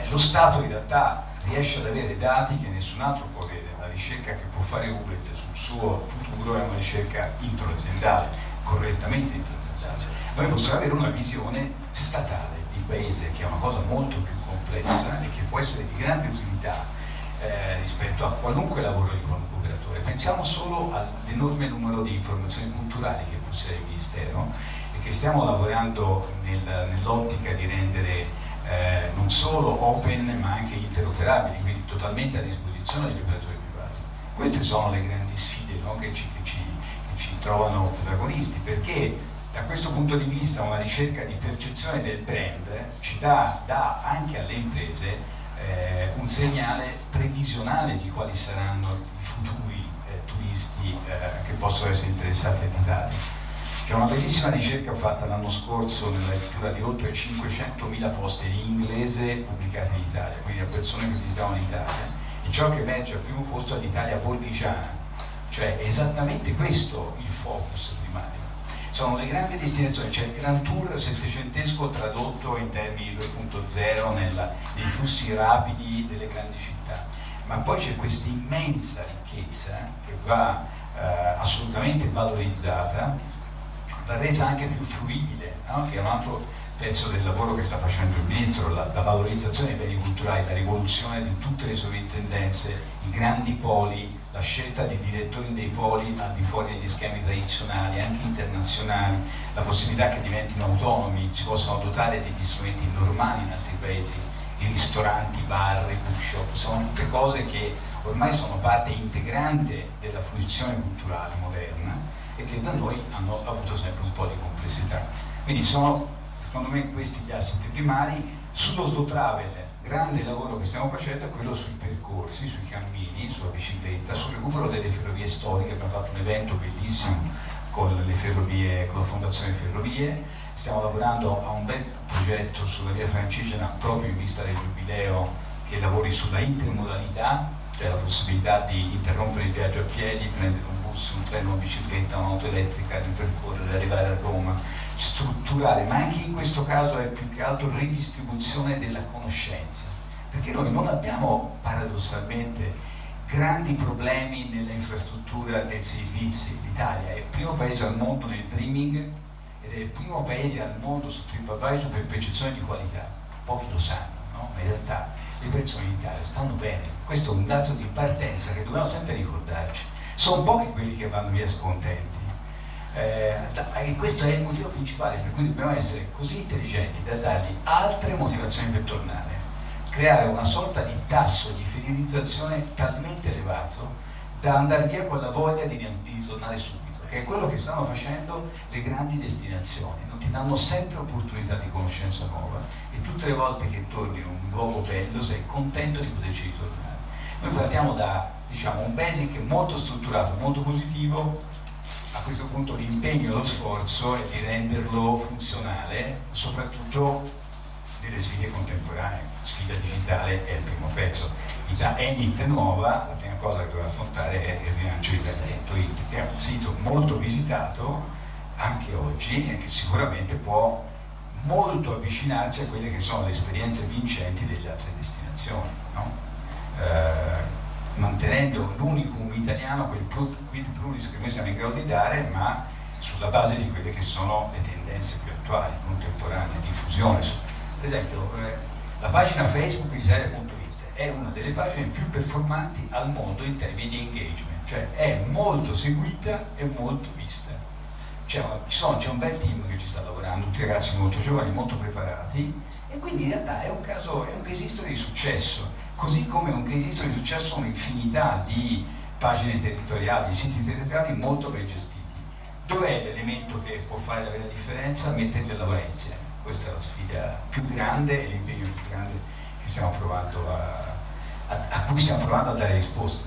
Lo Stato in realtà riesce ad avere dati che nessun altro può avere. La ricerca che può fare UBET sul suo futuro è una ricerca introaziendale, correttamente introaziendale. Noi possiamo avere una visione statale di paese, che è una cosa molto più complessa e che può essere di grande utilità rispetto a qualunque lavoro di cooperatore. Pensiamo solo all'enorme numero di informazioni culturali che possiede il Ministero e che stiamo lavorando nell'ottica di rendere non solo open ma anche interoperabili, quindi totalmente a disposizione degli operatori privati. Queste sono le grandi sfide, no, che ci trovano protagonisti, perché da questo punto di vista una ricerca di percezione del brand ci dà anche alle imprese un segnale previsionale di quali saranno i futuri turisti che possono essere interessati all'Italia. C'è una bellissima ricerca fatta l'anno scorso nella lettura di oltre 500.000 posti in inglese pubblicati in Italia, quindi da persone che visitavano l'Italia, e ciò che emerge al primo posto è l'Italia borghigiana, cioè è esattamente questo il focus primario. Sono le grandi destinazioni, c'è il Grand Tour settecentesco tradotto in termini 2.0 nei flussi rapidi delle grandi città, ma poi c'è questa immensa ricchezza che va assolutamente valorizzata, va resa anche più fruibile, no? Che è un altro pezzo del lavoro che sta facendo il Ministro, la valorizzazione dei beni culturali, la rivoluzione di tutte le sovrintendenze, i grandi poli, la scelta di direttori dei poli al di fuori degli schemi tradizionali, anche internazionali, la possibilità che diventino autonomi, si possano dotare degli strumenti normali in altri paesi, i ristoranti, i bar, i bookshop, sono tutte cose che ormai sono parte integrante della fruizione culturale moderna e che da noi hanno avuto sempre un po' di complessità. Quindi sono, secondo me, questi gli asset primari. Sullo slow travel, grande lavoro che stiamo facendo è quello sui percorsi, sui cammini, sulla bicicletta, sul recupero delle ferrovie storiche. Abbiamo fatto un evento bellissimo con le ferrovie, con la Fondazione Ferrovie. Stiamo lavorando a un bel progetto sulla via Francigena proprio in vista del giubileo, che lavori sulla intermodalità, cioè la possibilità di interrompere il viaggio a piedi, prendere un bus, un treno, una bicicletta, un'auto elettrica, ripercorrere, arrivare a Roma, strutturare, ma anche in questo caso è più che altro ridistribuzione della conoscenza, perché noi non abbiamo paradossalmente grandi problemi nella infrastruttura dei servizi. L'Italia è il primo paese al mondo nel dreaming ed è il primo paese al mondo su TripAdvisor per percezione di qualità. Pochi lo sanno, no? Ma in realtà le persone in Italia stanno bene. Questo è un dato di partenza che dobbiamo sempre ricordarci. Sono pochi quelli che vanno via scontenti. E questo è il motivo principale per cui dobbiamo essere così intelligenti da dargli altre motivazioni per tornare, creare una sorta di tasso di fidelizzazione talmente elevato da andare via con la voglia di tornare subito, che è quello che stanno facendo le grandi destinazioni, non ti danno sempre opportunità di conoscenza nuova e tutte le volte che torni in un luogo bello sei contento di poterci ritornare. Noi partiamo da, diciamo, un basic molto strutturato, molto positivo. A questo punto l'impegno e lo sforzo è di renderlo funzionale, soprattutto delle sfide contemporanee. La sfida digitale è il primo pezzo. Enit è nuova, la prima cosa che doveva affrontare è il rilancio di Italia.it, che è un sito molto visitato anche oggi e che sicuramente può molto avvicinarsi a quelle che sono le esperienze vincenti delle altre destinazioni, no? Mantenendo l'unicum italiano, quel quid pluris che noi siamo in grado di dare, ma sulla base di quelle che sono le tendenze più attuali, contemporanee, diffusione. Per esempio, la pagina Facebook di Italia.it è una delle pagine più performanti al mondo in termini di engagement, cioè è molto seguita e molto vista. C'è un bel team che ci sta lavorando, tutti ragazzi molto giovani, molto preparati, e quindi in realtà è un case history di successo. Così come un case history di successo un'infinità di pagine territoriali, di siti territoriali molto ben gestiti. Dov'è l'elemento che può fare la vera differenza? Metterli a lavorare insieme. Questa è la sfida più grande e l'impegno più grande che stiamo provando a cui stiamo provando a dare risposte.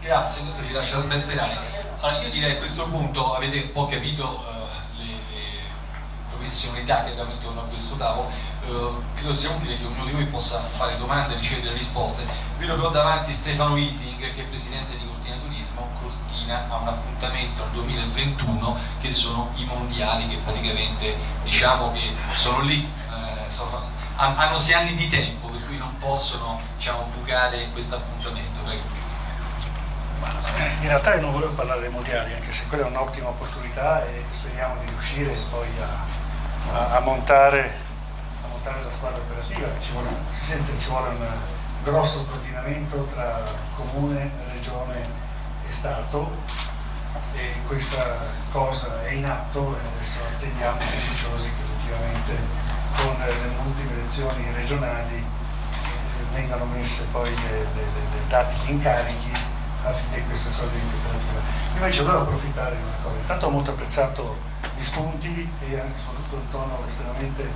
Grazie, questo ci lascia ben sperare. Allora, io direi a questo punto avete un po' capito le professionalità che abbiamo intorno a questo tavolo. Credo sia utile che ognuno di voi possa fare domande e ricevere risposte. Vedo però davanti Stefano Hilding, che è presidente di Cortina Cortina Turismo, Cortina ha un appuntamento nel 2021 che sono i mondiali, che praticamente diciamo che sono lì, hanno 6 anni di tempo, per cui non possono, diciamo, bucare questo appuntamento. Prego. In realtà io non volevo parlare dei mondiali, anche se quella è un'ottima opportunità e speriamo di riuscire poi a montare la squadra operativa. Ci vuole un grosso coordinamento tra comune, regione e Stato, e questa cosa è in atto e adesso attendiamo fiduciosi che effettivamente con le ultime elezioni regionali vengano messe poi dati gli incarichi affinché questa cosa diventi operativa. Invece volevo approfittare di una cosa. Intanto ho molto apprezzato gli spunti e anche soprattutto il tono estremamente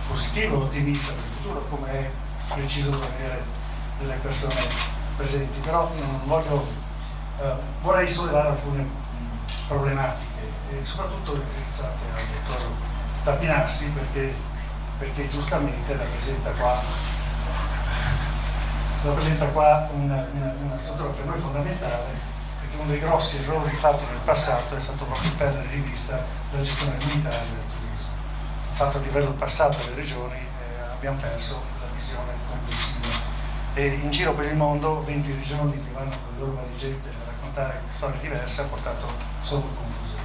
positivo, ottimista per il futuro, come è preciso avere delle persone presenti. Però vorrei sollevare alcune problematiche e soprattutto indirizzate al dottor Tapinassi, perché giustamente rappresenta qua una struttura per noi fondamentale, perché uno dei grossi errori fatti nel passato è stato proprio perdere di vista la gestione comunitaria del turismo. Fatto a livello passato alle regioni abbiamo perso la visione complessiva e in giro per il mondo 20 regioni che vanno con le loro valigette a raccontare storie diverse ha portato solo confusione.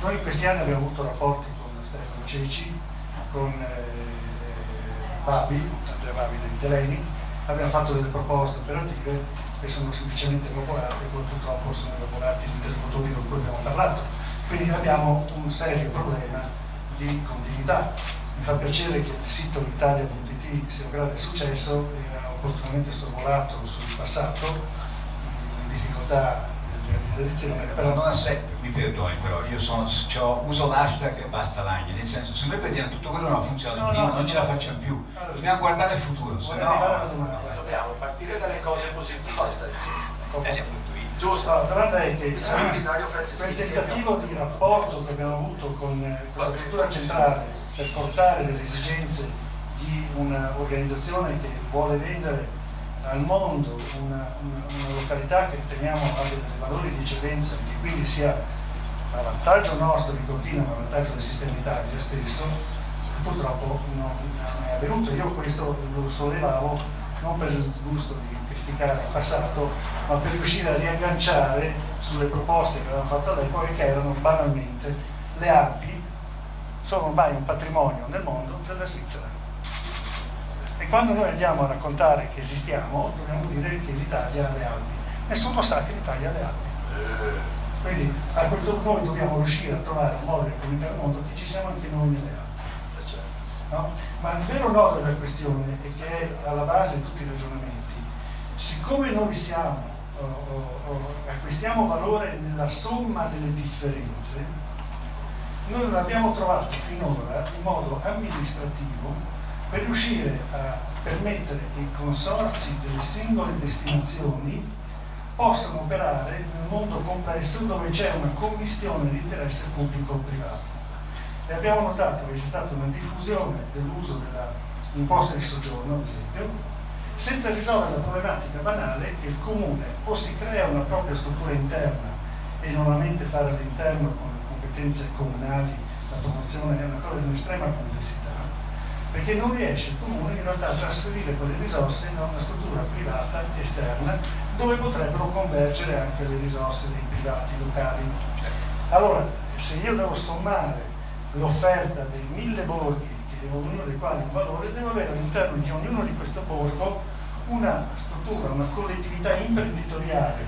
Noi in questi anni abbiamo avuto rapporti con Stefano Ceci, con Andrea Babi dei Teleni. Abbiamo fatto delle proposte operative che sono semplicemente evaporate, come purtroppo sono evaporati gli interlocutori con cui abbiamo parlato. Quindi abbiamo un serio problema di continuità. Mi fa piacere che il sito italia.it sia un grande successo e ha opportunamente sorvolato sul passato, le difficoltà della direzione. Però non ha sempre, mi perdoni, però io uso l'hashtag basta Lagni, nel senso, se noi vediamo tutto quello che non ha funzionato prima, non ce la facciamo più. Dobbiamo guardare il futuro, se no dobbiamo partire dalle cose positive. Giusto. La domanda è che quel tentativo di rapporto che abbiamo avuto con questa struttura centrale per portare delle esigenze di un'organizzazione che vuole vendere al mondo una località che riteniamo abbia dei valori di eccellenza e che quindi sia a vantaggio nostro di Cortina ma a vantaggio del sistema Italia stesso, purtroppo non è avvenuto. Io questo lo sollevavo non per il gusto di criticare il passato, ma per riuscire a riagganciare sulle proposte che avevamo fatto all'epoca, che erano banalmente: le Alpi sono ormai un patrimonio nel mondo della Svizzera. E quando noi andiamo a raccontare che esistiamo, dobbiamo dire che l'Italia ha le Alpi. Nessuno sa che l'Italia ha le Alpi. Quindi a quel punto noi dobbiamo riuscire a trovare un modo di comunicare al mondo che ci siamo anche noi nelle Alpi. No? Ma il vero nodo della questione è che è alla base di tutti i ragionamenti. Siccome noi acquistiamo valore nella somma delle differenze, noi non abbiamo trovato finora il modo amministrativo per riuscire a permettere che i consorzi delle singole destinazioni possano operare nel mondo complesso dove c'è una commistione di interesse pubblico-privato. E abbiamo notato che c'è stata una diffusione dell'uso dell'imposta di soggiorno, ad esempio, senza risolvere la problematica banale che il comune o si crea una propria struttura interna e normalmente fare all'interno con le competenze comunali la promozione è una cosa di un'estrema complessità, perché non riesce il comune in realtà a trasferire quelle risorse in una struttura privata esterna dove potrebbero convergere anche le risorse dei privati locali. Allora, se io devo sommare l'offerta dei 1000 borghi, ognuno dei quali un valore, devo avere all'interno di ognuno di questo borgo una struttura, una collettività imprenditoriale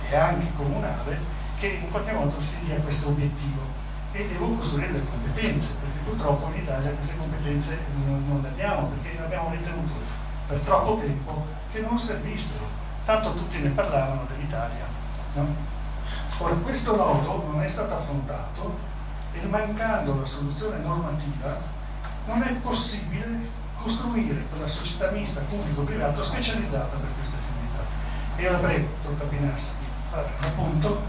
e anche comunale che in qualche modo si dia questo obiettivo, e devo costruire le competenze, perché purtroppo in Italia queste competenze non le abbiamo, perché ne abbiamo ritenuto per troppo tempo che non servissero, tanto tutti ne parlavano dell'Italia, no? Ora questo nodo non è stato affrontato e mancando la soluzione normativa non è possibile costruire quella società mista pubblico-privato specializzata per queste finalità. E io la prego, dottor Tapinassi, di fare un appunto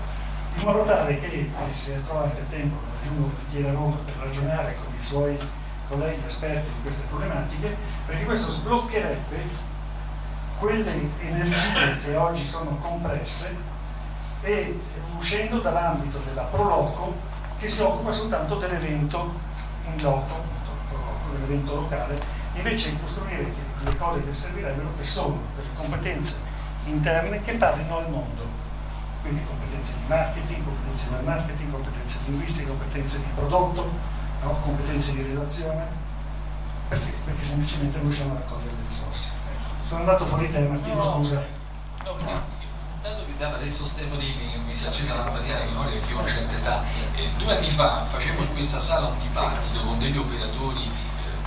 in modo tale che se trova anche tempo, raggiungo Chiera Roma per ragionare con i suoi colleghi esperti di queste problematiche, perché questo sbloccherebbe quelle energie che oggi sono compresse e uscendo dall'ambito della Proloco, che si occupa soltanto dell'evento in loco, dell'evento locale, invece di costruire le cose che servirebbero, che sono delle competenze interne che parlino al mondo. Quindi competenze di marketing, competenze di marketing, competenze linguistiche, competenze di prodotto, no? Competenze di relazione, perché semplicemente non riusciamo a raccogliere le risorse. Ecco. Sono andato fuori tema, chiedo scusa. No, dato che dava adesso Stefani mi si è accesa la lampadina di memoria perché io ho una certa età, 2 anni fa facevo in questa sala un dibattito con degli operatori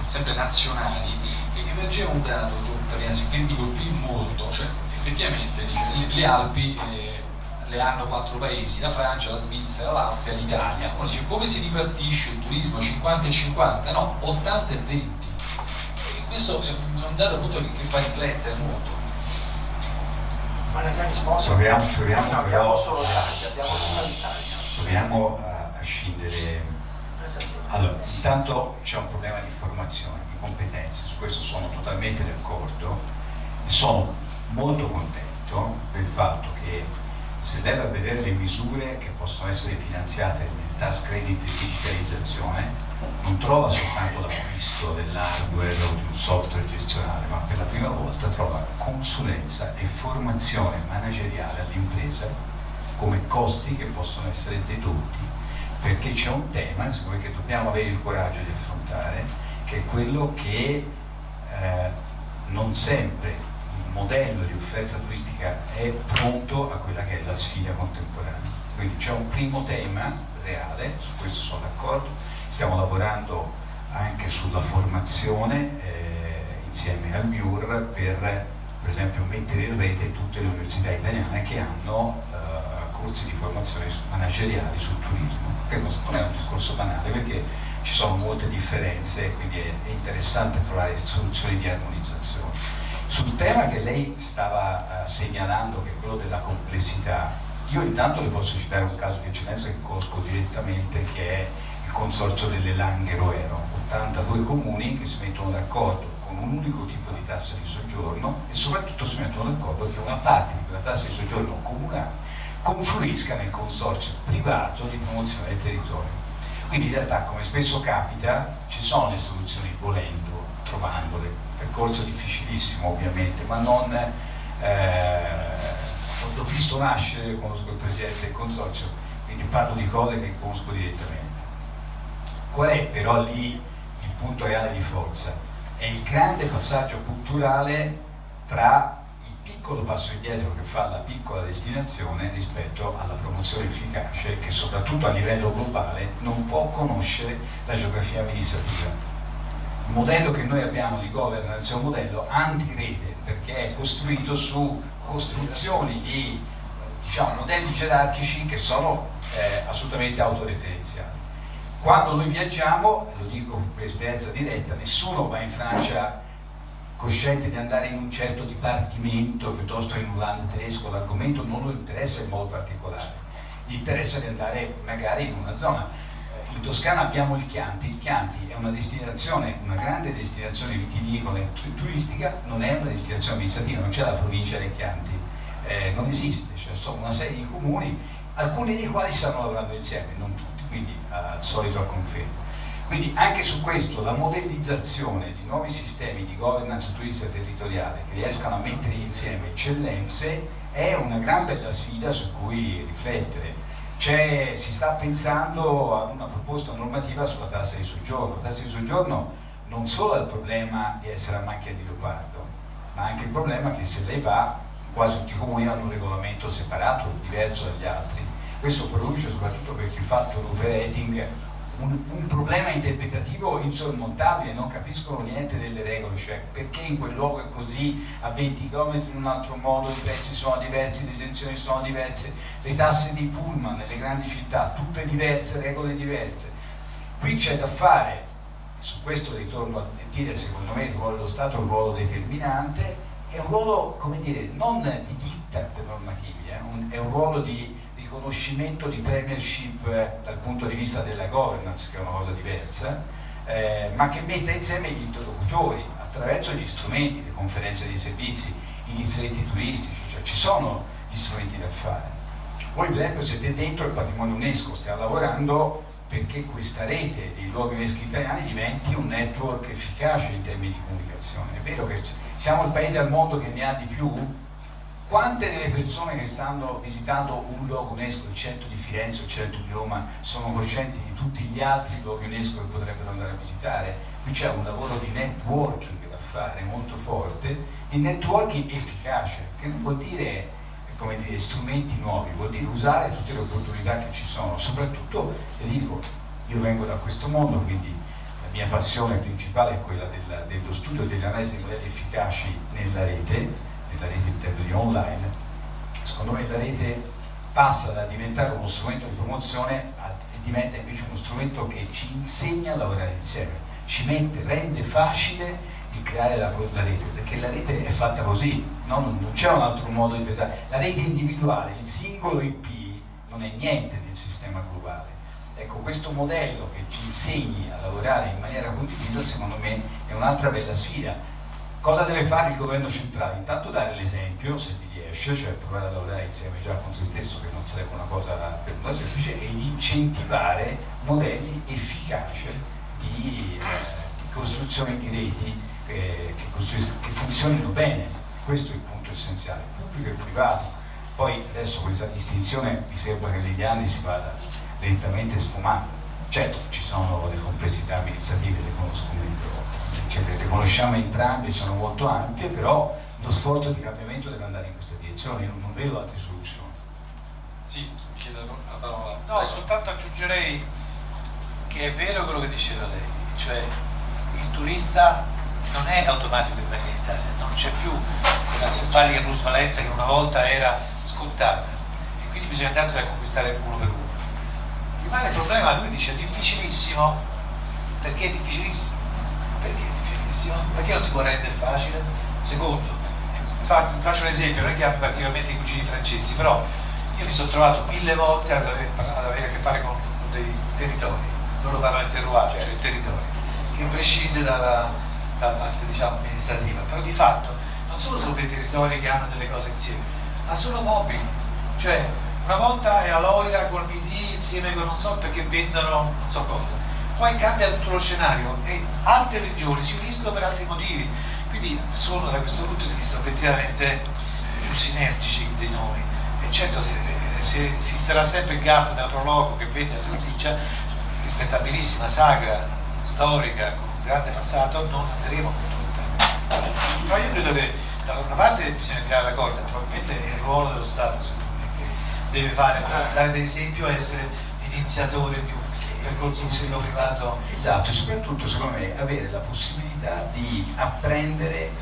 sempre nazionali e emergeva un dato che mi colpì molto, cioè effettivamente dice, le Alpi le hanno 4 paesi, la Francia, la Svizzera, l'Austria, l'Italia. Uno dice come si ripartisce il turismo 50 e 50? No, 80 e 20. E questo è un dato appunto che fa riflettere molto. Ma ne sai sponsor? Proviamo abbiamo solo tanti, abbiamo tutta l'Italia. Proviamo a scindere. Allora, intanto c'è un problema di formazione, di competenze, su questo sono totalmente d'accordo e sono molto contento del fatto che se deve vedere le misure che possono essere finanziate nel tax credit di digitalizzazione, non trova soltanto l'acquisto dell'hardware o di un software gestionale, ma per la prima volta trova consulenza e formazione manageriale all'impresa come costi che possono essere dedotti, perché c'è un tema che dobbiamo avere il coraggio di affrontare, che è quello che non sempre il modello di offerta turistica è pronto a quella che è la sfida contemporanea. Quindi c'è un primo tema reale, su questo sono d'accordo, stiamo lavorando anche sulla formazione insieme al MIUR per esempio mettere in rete tutte le università italiane che hanno corsi di formazione manageriali sul turismo, che non è un discorso banale perché ci sono molte differenze, quindi è interessante trovare soluzioni di armonizzazione. Sul tema che lei stava segnalando, che è quello della complessità, io intanto le posso citare un caso di eccellenza che conosco direttamente, che è il consorzio delle Langhe Roero, 82 comuni che si mettono d'accordo con un unico tipo di tassa di soggiorno e soprattutto si mettono d'accordo che una parte di quella tassa di soggiorno comunale confluisca nel consorzio privato di promozione del territorio. Quindi in realtà, come spesso capita, ci sono le soluzioni volendo, trovandole. Percorso difficilissimo ovviamente, ma non l'ho visto nascere, conosco il presidente del consorzio, quindi parlo di cose che conosco direttamente. Qual è però lì il punto reale di forza? È il grande passaggio culturale tra il piccolo passo indietro che fa la piccola destinazione rispetto alla promozione efficace che soprattutto a livello globale non può conoscere la geografia amministrativa. Il modello che noi abbiamo di governance è un modello anti-rete perché è costruito su costruzioni di modelli gerarchici che sono assolutamente autoreferenziali. Quando noi viaggiamo, e lo dico per esperienza diretta, nessuno va in Francia cosciente di andare in un certo dipartimento piuttosto che in un land tedesco, l'argomento non lo interessa in modo particolare, gli interessa di andare magari in una zona. In Toscana abbiamo il Chianti è una destinazione, una grande destinazione vitivinicola e turistica, non è una destinazione amministrativa, non c'è la provincia del Chianti, non esiste, cioè sono una serie di comuni, alcuni dei quali stanno lavorando insieme, non tutti, quindi al solito a conferma. Quindi anche su questo la modellizzazione di nuovi sistemi di governance turistica territoriale che riescano a mettere insieme eccellenze è una gran bella sfida su cui riflettere. Si sta pensando a una proposta normativa sulla tassa di soggiorno. La tassa di soggiorno non solo ha il problema di essere a macchia di leopardo, ma anche il problema che se lei va, quasi tutti i comuni hanno un regolamento separato, diverso dagli altri. Questo produce, soprattutto per chi fa tour operating, un problema interpretativo insormontabile, non capiscono niente delle regole, cioè perché in quel luogo è così, a 20 km in un altro modo, i prezzi sono diversi, le esenzioni sono diverse, le tasse di pullman nelle grandi città, tutte diverse, regole diverse. Qui c'è da fare, su questo ritorno a dire, secondo me il ruolo dello Stato è un ruolo determinante, è un ruolo, come dire, non di diktat normativi, è un ruolo di riconoscimento di premiership dal punto di vista della governance, che è una cosa diversa, ma che metta insieme gli interlocutori attraverso gli strumenti, le conferenze dei servizi, i distretti turistici, cioè ci sono gli strumenti da fare. Voi per esempio siete dentro il patrimonio UNESCO, stiamo lavorando perché questa rete dei luoghi UNESCO italiani diventi un network efficace in termini di comunicazione. È vero che siamo il paese al mondo che ne ha di più. Quante delle persone che stanno visitando un luogo UNESCO, il centro di Firenze o il centro di Roma, sono coscienti di tutti gli altri luoghi UNESCO che potrebbero andare a visitare? Qui c'è un lavoro di networking da fare molto forte, di networking efficace, che non vuol dire, come dire, strumenti nuovi, vuol dire usare tutte le opportunità che ci sono. Soprattutto, vi dico, io vengo da questo mondo, quindi la mia passione principale è quella dello studio e dell'analisi dei modelli efficaci nella rete in termini online. Secondo me la rete passa da diventare uno strumento di promozione e diventa invece uno strumento che ci insegna a lavorare insieme, rende facile di creare la rete, perché la rete è fatta così, no? Non c'è un altro modo di pensare. La rete individuale, il singolo IP, non è niente nel sistema globale. Ecco, questo modello che ci insegni a lavorare in maniera condivisa, secondo me, è un'altra bella sfida. Cosa deve fare il governo centrale? Intanto dare l'esempio, se vi riesce, cioè provare a lavorare insieme già con se stesso, che non sarebbe una cosa per noi semplice, e incentivare modelli efficaci di costruzione di reti che funzionino bene. Questo è il punto essenziale, pubblico e privato. Poi adesso questa distinzione mi sembra che negli anni si vada lentamente sfumando. Certo, ci sono le complessità amministrative, le conosco meglio, cioè, le conosciamo entrambi, sono molto ampie, però lo sforzo di cambiamento deve andare in questa direzione, io non vedo altre soluzioni. Sì, chiedo la parola. No, soltanto aggiungerei che è vero quello che diceva lei, cioè il turista non è automatico che venga in Italia, non c'è più quella simpatica plusvalenza che una volta era scontata e quindi bisogna andarsela a conquistare uno per uno. Rimane il problema, lui dice, è difficilissimo. Perché è difficilissimo? Perché è difficilissimo? Perché non si può rendere facile? Secondo, faccio un esempio, non è che abbia particolarmente i cugini francesi, però io mi sono trovato 1000 volte ad avere a che fare con dei territori, loro parlano del terroir, cioè il territorio, che prescinde dalla parte, diciamo, amministrativa, però di fatto non sono dei territori che hanno delle cose insieme, ma sono mobili, cioè una volta era l'Oira col BD insieme con non so perché vendono non so cosa, poi cambia tutto lo scenario e altre regioni si uniscono per altri motivi, quindi sono da questo punto di vista obiettivamente più sinergici di noi. E certo, se esisterà sempre il gap della Proloco che vende la salsiccia, rispettabilissima, sagra, storica, con un grande passato, non andremo con tutta. Però io credo che da una parte bisogna tirare la corda, probabilmente è il ruolo dello Stato, secondo me, che deve fare, dare l'esempio, essere l'iniziatore di un percorso pubblico privato. Esatto, e soprattutto secondo me avere la possibilità di apprendere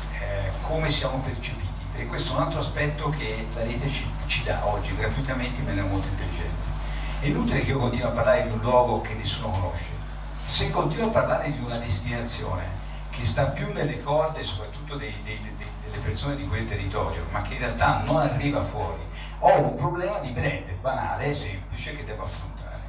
come siamo percepiti, perché questo è un altro aspetto che la rete ci dà oggi gratuitamente in maniera molto intelligente. È inutile che io continui a parlare di un luogo che nessuno conosce. Se continuo a parlare di una destinazione che sta più nelle corde soprattutto delle persone di quel territorio, ma che in realtà non arriva fuori, ho un problema di brand banale, semplice, che devo affrontare.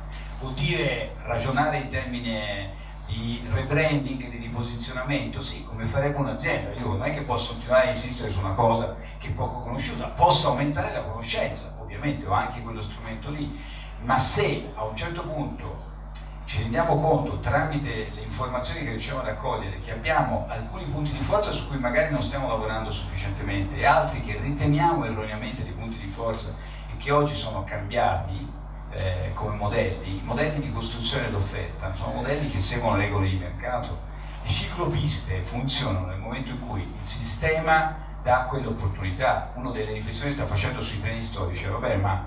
Vuol dire ragionare in termini di rebranding e di riposizionamento, sì, come farebbe un'azienda. Io non è che posso continuare a insistere su una cosa che è poco conosciuta, posso aumentare la conoscenza, ovviamente ho anche quello strumento lì, ma se a un certo punto ci rendiamo conto tramite le informazioni che riusciamo ad raccogliere che abbiamo alcuni punti di forza su cui magari non stiamo lavorando sufficientemente e altri che riteniamo erroneamente dei punti di forza e che oggi sono cambiati come modelli di costruzione dell'offerta, sono modelli che seguono le regole di mercato. Le ciclopiste funzionano nel momento in cui il sistema dà quell'opportunità. Una delle riflessioni che sta facendo sui treni storici è: vabbè, ma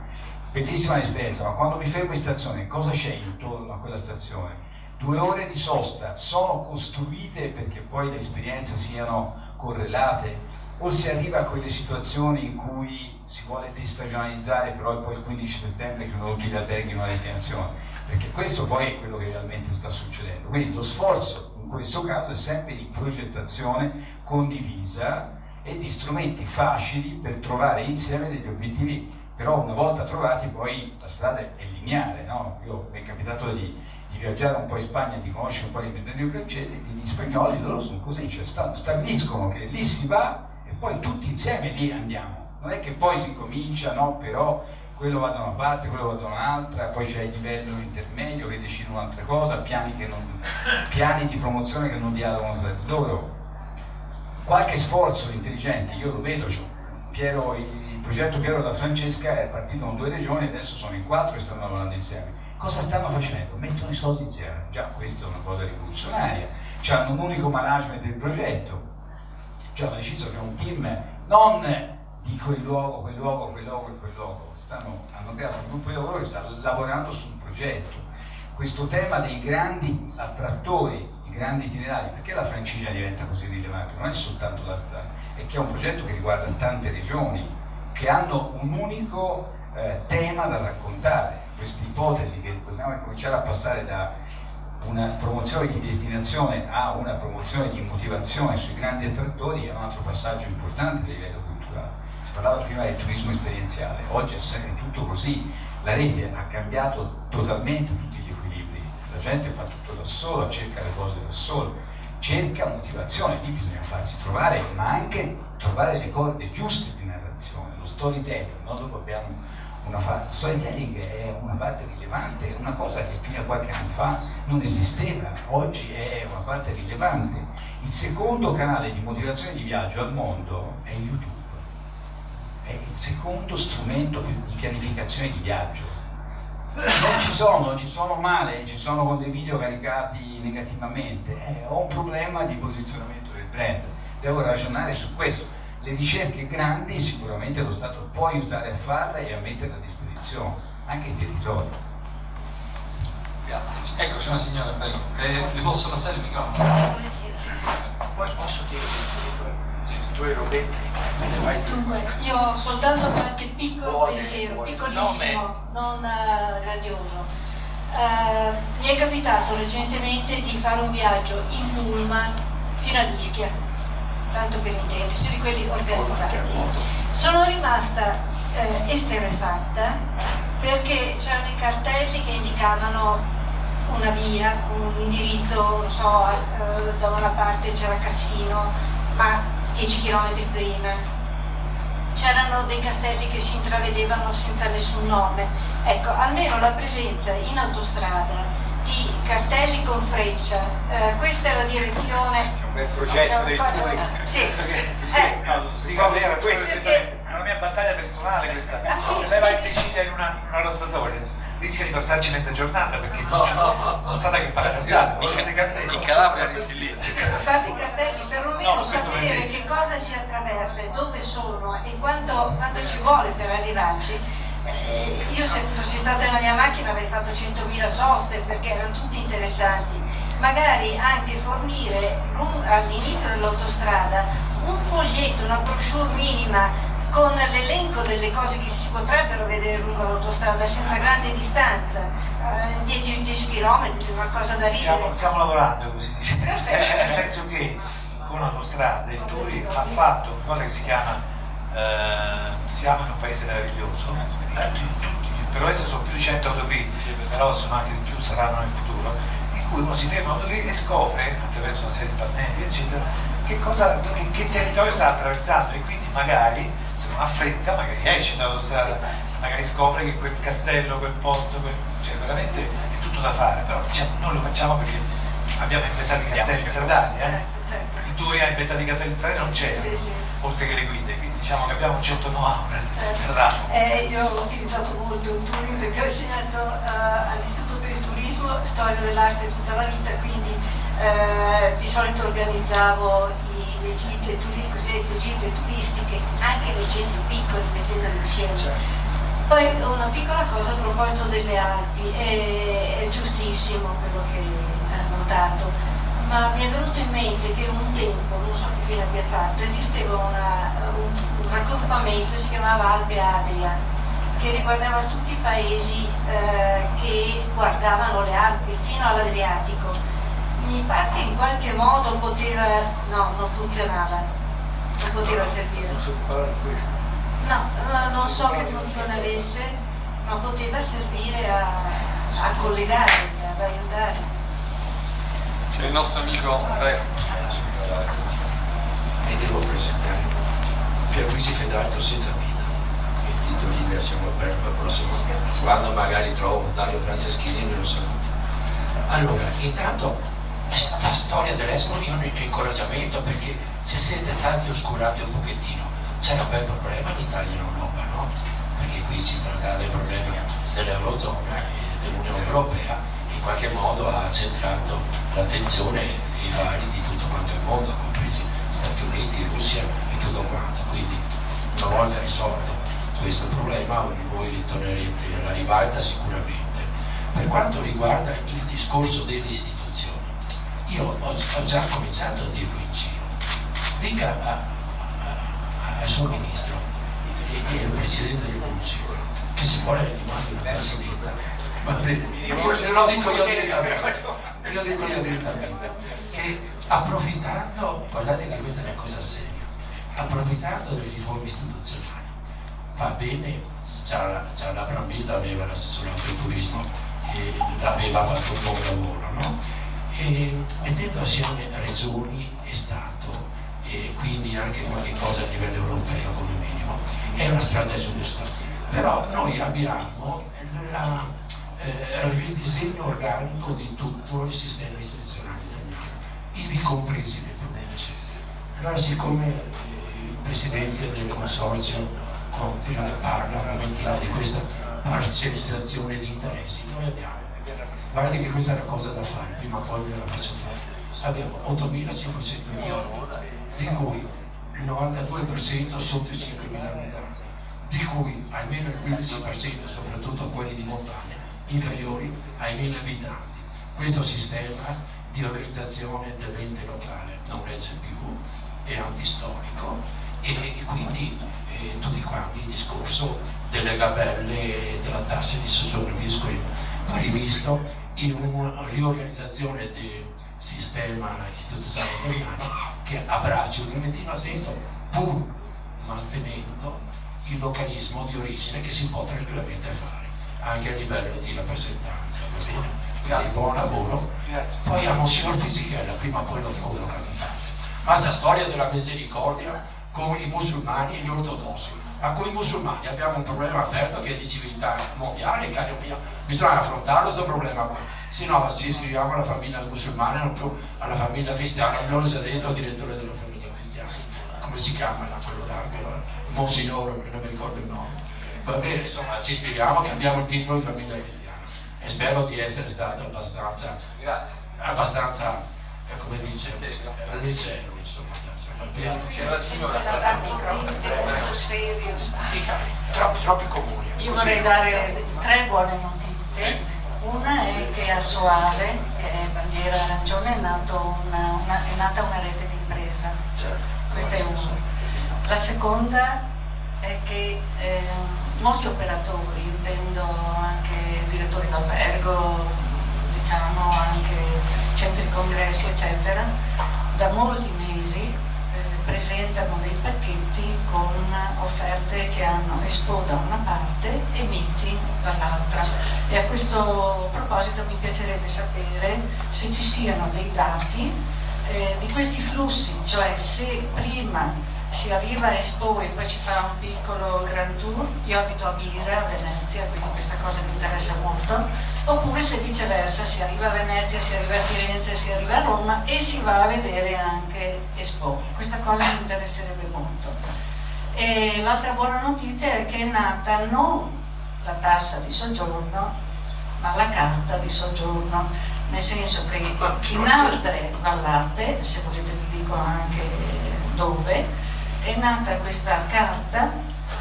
bellissima l'esperienza, ma quando mi fermo in stazione cosa c'è intorno a quella stazione? 2 ore di sosta sono costruite perché poi le esperienze siano correlate? O si arriva a quelle situazioni in cui si vuole destagionalizzare, però poi il 15 settembre chiudono tutti gli alberghi in una destinazione? Perché questo poi è quello che realmente sta succedendo. Quindi lo sforzo in questo caso è sempre di progettazione condivisa e di strumenti facili per trovare insieme degli obiettivi. Però una volta trovati poi la strada è lineare, no? Io mi è capitato di viaggiare un po' in Spagna, di conoscere un po' gli imprenditori francesi, gli spagnoli, loro sono così, cioè stabiliscono che lì si va e poi tutti insieme lì andiamo, non è che poi si comincia, no, però quello va da una parte, quello va da un'altra, poi c'è il livello intermedio che decide un'altra cosa, piani di promozione che non dialogano tra di loro. Qualche sforzo intelligente, io lo vedo, il progetto Piero da Francesca è partito con 2 regioni, adesso sono in 4 e stanno lavorando insieme. Cosa stanno facendo? Mettono i soldi insieme, già questa è una cosa rivoluzionaria, hanno un unico management del progetto, hanno deciso che è un team non di quel luogo, hanno creato un gruppo di lavoro che sta lavorando sul progetto. Questo tema dei grandi attrattori, i grandi itinerari, perché la Francigena diventa così rilevante? Non è soltanto la strada, è che è un progetto che riguarda tante regioni che hanno un unico tema da raccontare. Questa ipotesi che dobbiamo cominciare a passare da una promozione di destinazione a una promozione di motivazione sui grandi attrattori è un altro passaggio importante a livello culturale. Si parlava prima del turismo esperienziale, oggi è tutto così, la rete ha cambiato totalmente tutti gli equilibri, la gente fa tutto da solo, cerca le cose da solo, cerca motivazione, lì bisogna farsi trovare, ma anche trovare le corde giuste di narrazione, lo storytelling, no? Dopo abbiamo storytelling è una parte rilevante, è una cosa che fino a qualche anno fa non esisteva, oggi è una parte rilevante. Il secondo canale di motivazione di viaggio al mondo è YouTube, è il secondo strumento di pianificazione di viaggio. Non ci sono male, ci sono con dei video caricati negativamente, ho un problema di posizionamento del brand, devo ragionare su questo. Le ricerche grandi sicuramente lo Stato può aiutare a farle e a metterle a disposizione, anche i territori. Grazie. Ecco, c'è una signora, prego. Le posso passare il microfono? Posso dire tu eri Roberta, me ne fai tu. Dunque, io ho soltanto qualche piccolo pensiero, piccolissimo, non grandioso. Mi è capitato recentemente di fare un viaggio in pullman fino a Ischia, tanto per intendersi, di quelli organizzati. Sono rimasta esterrefatta perché c'erano i cartelli che indicavano una via, un indirizzo, non so, da una parte c'era Cassino, ma 10 km prima. C'erano dei castelli che si intravedevano senza nessun nome. Ecco, almeno la presenza in autostrada di cartelli con freccia, questa è la direzione. C'è un bel progetto del touring, sì. Era una mia battaglia personale questa. Ah, sì? Se lei va in Sicilia in una rotatoria rischia di passarci mezza giornata perché non sa da che parte andare. In Calabria resti lì. A parte i cartelli, perlomeno sapere che cosa si attraversa, dove sono e quanto ci vuole per arrivarci. Io se fossi stata nella mia macchina avrei fatto 100.000 soste perché erano tutti interessanti. Magari anche fornire all'inizio dell'autostrada un foglietto, una brochure minima con l'elenco delle cose che si potrebbero vedere lungo l'autostrada senza grande distanza, 10 km, una cosa da ridere. Stiamo lavorando così, Perfetto. nel senso che con l'autostrada il touring ha fatto una cosa che si chiama siamo in un paese meraviglioso, per adesso sono più di 100 autogrill, però sono anche di più, saranno nel futuro, in cui uno si ferma e scopre attraverso una serie di pannelli eccetera che territorio sta attraversando e quindi magari se non ha fretta magari esce dall'autostrada, magari scopre che quel castello, quel posto, cioè veramente è tutto da fare, però non lo facciamo perché abbiamo inventato i cartelli stradali, il touring ha inventato i cartelli stradali non c'è, oltre che le guide, quindi diciamo che abbiamo un certo know-how nel ramo. Io ho utilizzato molto il touring perché ho insegnato all'Istituto per il Turismo storia dell'arte tutta la vita, quindi di solito organizzavo le gite cosiddette gite turistiche, anche nei centri piccoli, mettendole insieme. Poi una piccola cosa a proposito delle Alpi, è giustissimo quello che ha notato, ma mi è venuto in mente che un tempo, non so che fine abbia fatto, esisteva un raggruppamento, si chiamava Alpe Adria, che riguardava tutti i paesi che guardavano le Alpi fino all'Adriatico. Mi pare che in qualche modo poteva, no, non funzionava, non poteva servire. Non so parlare di questo. No, non so che funzione avesse, ma poteva servire a collegare, ad aiutare. C'è il nostro amico, prego. Mi devo presentare. Pierluigi Fedalto senza titolo. I titoli li lasciamo per il prossimo, quando magari trovo Dario Franceschini me lo saluto. Allora, intanto questa storia dell'Expo è un incoraggiamento, perché se siete stati oscurati un pochettino, c'era un bel problema in Italia e in Europa, no? Perché qui si trattava del problema dell'Eurozona e dell'Unione Europea, in qualche modo ha centrato l'attenzione dei vari di tutto quanto il mondo, compresi Stati Uniti, Russia e tutto quanto. Quindi una volta risolto questo problema voi ritornerete alla ribalta sicuramente. Per quanto riguarda il discorso delle istituzioni, io ho già cominciato a dirlo in giro. Dica al suo ministro e al Presidente del Consiglio che se vuole rimane una presidenta. Va bene, lo dico io direttamente, che approfittando, guardate che questa è una cosa seria, approfittando delle riforme istituzionali, va bene, già la Brambilla aveva l'assessorato al turismo e aveva fatto un buon lavoro, no? E mettendo assieme regioni e Stato, e quindi anche qualche cosa a livello europeo come minimo, è una strada giusta. Però noi abbiamo il ridisegno organico di tutto il sistema istituzionale italiano, ivi compresi le province. Allora, siccome il Presidente del Consorzio parla momentina di questa parcellizzazione di interessi, noi abbiamo, guardate che questa è una cosa da fare, prima o poi ve la faccio fare, abbiamo 8.500 milioni, di cui il 92% sotto i 5.000 abitanti, di cui almeno il 15%, soprattutto quelli di montagna, inferiori ai 1.000 abitanti. Questo sistema di organizzazione dell'ente locale non regge più, è antistorico, e quindi tutti quanti il discorso delle gabelle e della tassa di soggiorno va rivisto in una riorganizzazione del sistema istituzionale italiano che abbraccia un momentino attento, pur mantenendo il localismo di origine che si può tranquillamente fare anche a livello di rappresentanza. Va bene? Quindi buon lavoro. Poi a Monsignor Fisichella, prima o poi lo trovo localmente. Ma sta storia della misericordia con i musulmani e gli ortodossi, ma con i musulmani abbiamo un problema aperto che è di civiltà mondiale, caro mio, bisogna affrontarlo questo problema qua, se no ci iscriviamo alla famiglia musulmana e non più alla famiglia cristiana. Non l'ho già detto al direttore della famiglia cristiana, come si chiama quello d'Angelo, Monsignore, non mi ricordo il nome. Va bene, insomma, ci iscriviamo, cambiamo il titolo di famiglia cristiana e spero di essere stato abbastanza come dice, leggero, insomma. Troppi comuni. Io vorrei dare 3 buone notizie. Una è che a Soave, che è bandiera arancione, è nata una rete di impresa. Questa è una. La seconda è che molti operatori, intendo anche direttori d'albergo, diciamo anche centri congressi eccetera, da molti mesi presentano dei pacchetti con offerte che hanno Expo da una parte e meeting dall'altra, e a questo proposito mi piacerebbe sapere se ci siano dei dati di questi flussi, cioè se prima si arriva a Expo e poi si fa un piccolo grand tour, io abito a Bira, a Venezia, quindi questa cosa mi interessa molto, oppure se viceversa si arriva a Venezia, si arriva a Firenze, si arriva a Roma e si va a vedere anche Expo. Questa cosa mi interesserebbe molto. E l'altra buona notizia è che è nata non la tassa di soggiorno, ma la carta di soggiorno, nel senso che in altre vallate, se volete vi dico anche dove, è nata questa carta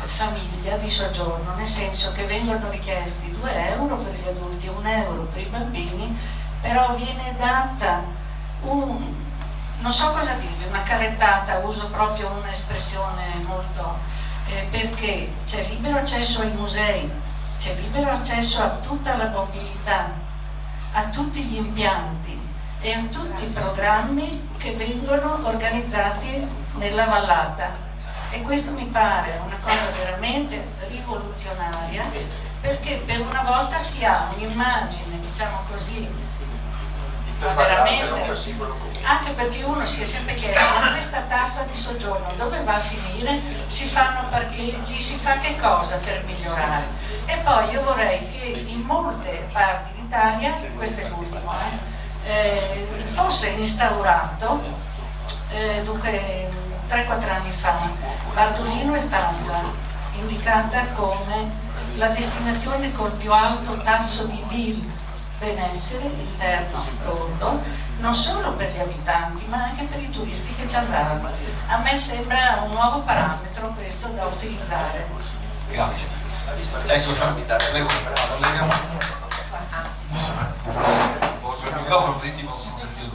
famiglia di soggiorno, nel senso che vengono richiesti 2 euro per gli adulti e 1 euro per i bambini, però viene data non so cosa dirvi, una carrettata, uso proprio un'espressione molto, perché c'è libero accesso ai musei, c'è libero accesso a tutta la mobilità, a tutti gli impianti e a tutti i programmi che vengono organizzati nella vallata, e questo mi pare una cosa veramente rivoluzionaria, perché per una volta si ha un'immagine, diciamo così, veramente anche perché uno si è sempre chiesto, ma questa tassa di soggiorno dove va a finire? Si fanno parcheggi, si fa che cosa per migliorare? E poi io vorrei che in molte parti d'Italia, questo è l'ultimo, fosse instaurato, dunque 3-4 anni fa, Bardolino è stata indicata come la destinazione col più alto tasso di PIL, benessere interno lordo, non solo per gli abitanti ma anche per i turisti che ci andranno. A me sembra un nuovo parametro questo da utilizzare. Grazie. Ecco, il microfono, quindi ti possono sentire.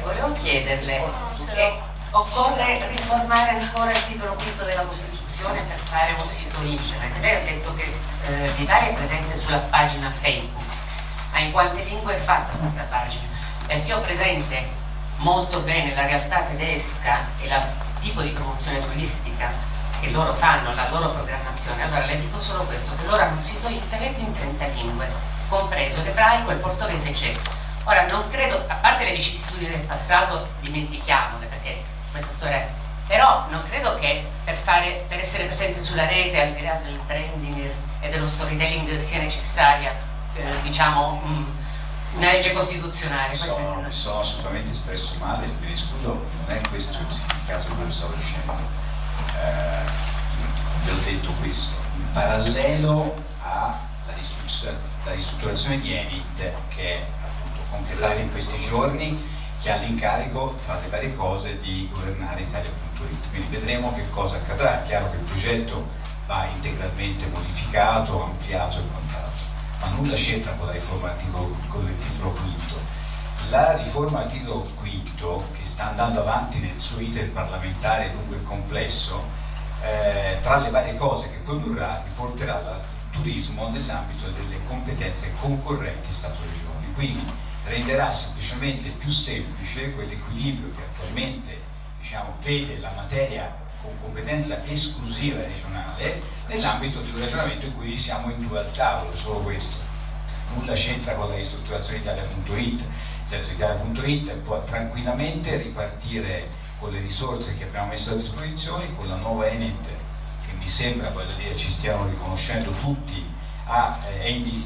Volevo chiederle se occorre riformare ancora il titolo V della Costituzione per fare un sito internet. Lei ha detto che l'Italia è presente sulla pagina Facebook, ma in quante lingue è fatta questa pagina? Perché io ho presente molto bene la realtà tedesca e il tipo di promozione turistica che loro fanno, la loro programmazione. Allora le dico solo questo, che loro hanno un sito internet in 30 lingue, compreso l'ebraico e il portoghese ceco. Ora non credo, a parte le vicissitudini del passato, dimentichiamole perché questa storia, però non credo che per essere presente sulla rete, al di là del branding e dello storytelling, sia necessaria diciamo una legge costituzionale. Mi sono assolutamente espresso male, mi scuso, non è questo il significato di quello che stavo dicendo. Vi ho detto questo in parallelo alla ristrutturazione di Enit, che è appunto concretata in questi giorni, che ha l'incarico, tra le varie cose, di governare Italia.it. Quindi vedremo che cosa accadrà. È chiaro che il progetto va integralmente modificato, ampliato e quant'altro, ma nulla c'entra con la riforma con il titolo quinto. La riforma al titolo quinto, che sta andando avanti nel suo iter parlamentare lungo e complesso, tra le varie cose che produrrà, riporterà il turismo nell'ambito delle competenze concorrenti Stato-Regioni. Quindi renderà semplicemente più semplice quell'equilibrio che attualmente vede la materia con competenza esclusiva regionale nell'ambito di un ragionamento in cui siamo in due al tavolo, solo questo. Nulla c'entra con la ristrutturazione di Italia.it, nel senso Italia.it può tranquillamente ripartire con le risorse che abbiamo messo a disposizione, con la nuova Enit, che mi sembra, voglio dire, ci stiano riconoscendo tutti,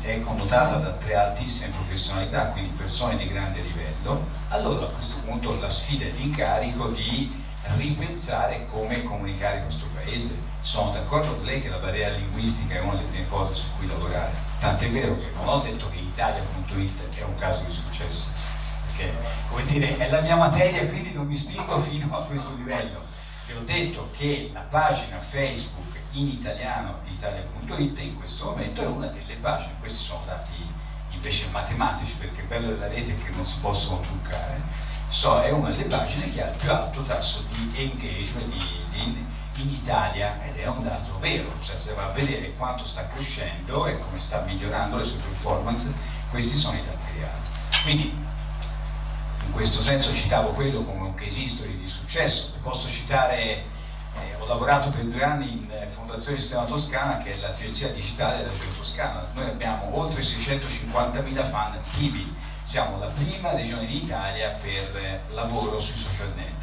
è connotata da 3 altissime professionalità, quindi persone di grande livello. Allora a questo punto la sfida è l'incarico di ripensare come comunicare questo paese. Sono d'accordo con lei che la barriera linguistica è una delle prime cose su cui lavorare, tant'è vero che non ho detto che Italia.it è un caso di successo, perché come dire è la mia materia e quindi non mi spingo fino a questo livello. Le ho detto che la pagina Facebook in italiano di Italia.it in questo momento è una delle pagine, questi sono dati invece matematici, perché il bello della rete è che non si possono truccare, è una delle pagine che ha il più alto tasso di engagement in Italia, ed è un dato vero, cioè se va a vedere quanto sta crescendo e come sta migliorando le sue performance, questi sono i dati reali. Quindi in questo senso citavo quello come un case history di successo. Posso citare, ho lavorato per 2 anni in Fondazione Sistema Toscana, che è l'agenzia digitale della Regione Toscana. Noi abbiamo oltre 650.000 fan attivi, siamo la prima regione d'Italia per lavoro sui social network.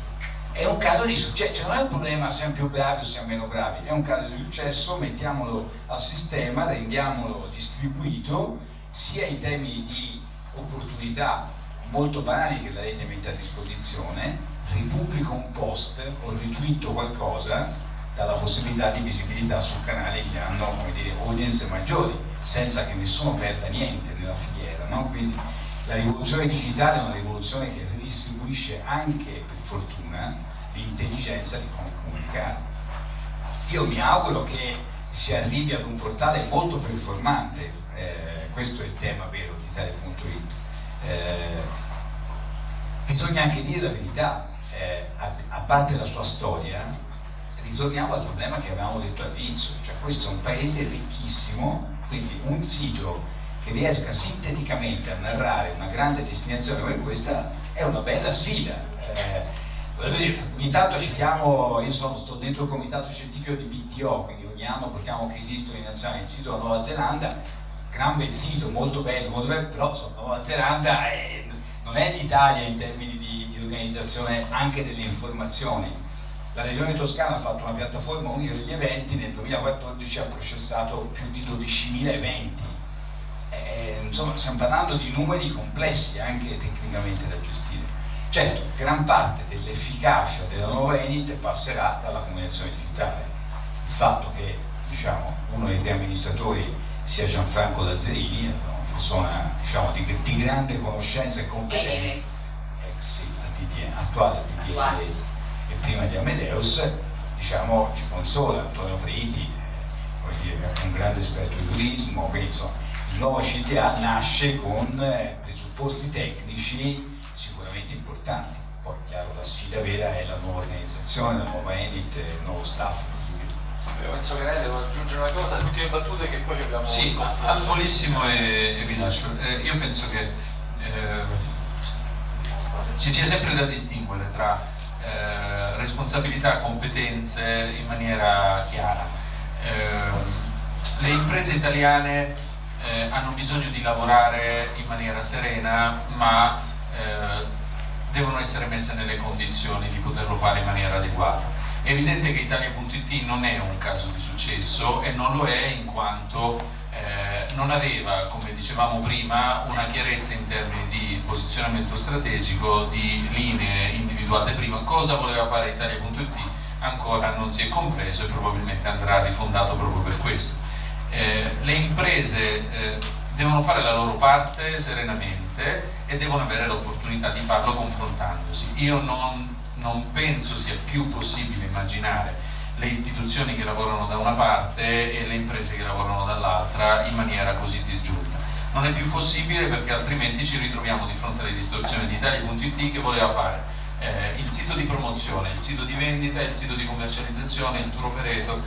È un caso di successo, non è un problema se siamo più bravi o siamo meno bravi, è un caso di successo, mettiamolo a sistema, rendiamolo distribuito, sia in termini di opportunità molto banali che la rete mette a disposizione, ripubblico un post o ritwitto qualcosa, dà la possibilità di visibilità su canali che hanno, come dire, audience maggiori, senza che nessuno perda niente nella filiera, no? Quindi la rivoluzione digitale è una rivoluzione che ridistribuisce anche, per fortuna, l'intelligenza di come comunicare. Io mi auguro che si arrivi ad un portale molto performante, questo è il tema vero di Italia.it. Bisogna anche dire la verità, a parte la sua storia, ritorniamo al problema che avevamo detto all'inizio, cioè questo è un paese ricchissimo, quindi un sito che riesca sinteticamente a narrare una grande destinazione come questa è una bella sfida. Ogni tanto citiamo, io sto dentro il comitato scientifico di BTO, quindi ogni anno votiamo che esistono in nazionale il sito della Nuova Zelanda, gran bel sito, molto bello, però insomma, Nuova Zelanda non è l'Italia in termini di organizzazione anche delle informazioni. La Regione Toscana ha fatto una piattaforma unica degli eventi, nel 2014 ha processato più di 12.000 eventi. Insomma, stiamo parlando di numeri complessi anche tecnicamente da gestire. Certo, gran parte dell'efficacia della nuova Enit passerà dalla comunicazione digitale. Il fatto che, diciamo, uno dei tre amministratori sia Gianfranco Lazzarini, una persona, diciamo, di grande conoscenza e competenza, sì, attuale PDL e prima di Amadeus, diciamo, ci consola. Antonio Priti è un grande esperto di turismo, quindi insomma, il nuovo CTA nasce con presupposti tecnici sicuramente importanti. Poi chiaro, la sfida vera è la nuova organizzazione, la nuova Enit, il nuovo staff. Penso che lei deve aggiungere una cosa, le ultime battute che poi abbiamo... Sì, al volissimo e vi lascio. Io penso che ci sia sempre da distinguere tra responsabilità e competenze in maniera chiara. Le imprese italiane hanno bisogno di lavorare in maniera serena, ma devono essere messe nelle condizioni di poterlo fare in maniera adeguata. È evidente che Italia.it non è un caso di successo e non lo è in quanto non aveva, come dicevamo prima, una chiarezza in termini di posizionamento strategico, di linee individuate prima. Cosa voleva fare Italia.it ancora non si è compreso e probabilmente andrà rifondato proprio per questo. Le imprese devono fare la loro parte serenamente e devono avere l'opportunità di farlo confrontandosi. Io non penso sia più possibile immaginare le istituzioni che lavorano da una parte e le imprese che lavorano dall'altra in maniera così disgiunta. Non è più possibile, perché altrimenti ci ritroviamo di fronte alle distorsioni di Italia.it, che voleva fare il sito di promozione, il sito di vendita, il sito di commercializzazione, il tour operator,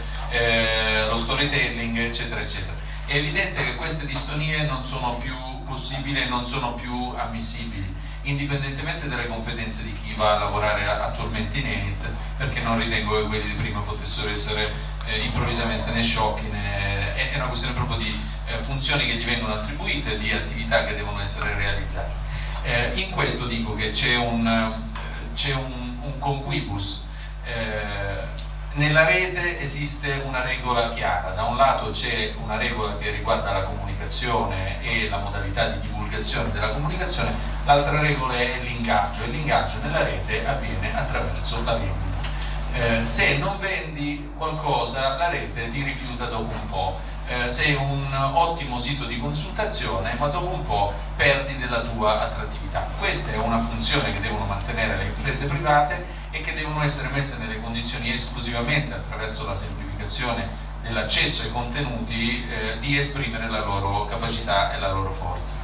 lo storytelling, eccetera eccetera. È evidente che queste distonie non sono più possibili e non sono più ammissibili, indipendentemente dalle competenze di chi va a lavorare attualmente in Enit, perché non ritengo che quelli di prima potessero essere improvvisamente né sciocchi, è una questione proprio di funzioni che gli vengono attribuite, di attività che devono essere realizzate. In questo dico che c'è un conquibus. Nella rete esiste una regola chiara: da un lato c'è una regola che riguarda la comunicazione e la modalità di divulgazione della comunicazione, l'altra regola è l'ingaggio, e l'ingaggio nella rete avviene attraverso la vendita. Se non vendi qualcosa, la rete ti rifiuta dopo un po'. Sei un ottimo sito di consultazione, ma dopo un po' perdi della tua attrattività. Questa è una funzione che devono mantenere le imprese private e che devono essere messe nelle condizioni, esclusivamente attraverso la semplificazione dell'accesso ai contenuti, di esprimere la loro capacità e la loro forza.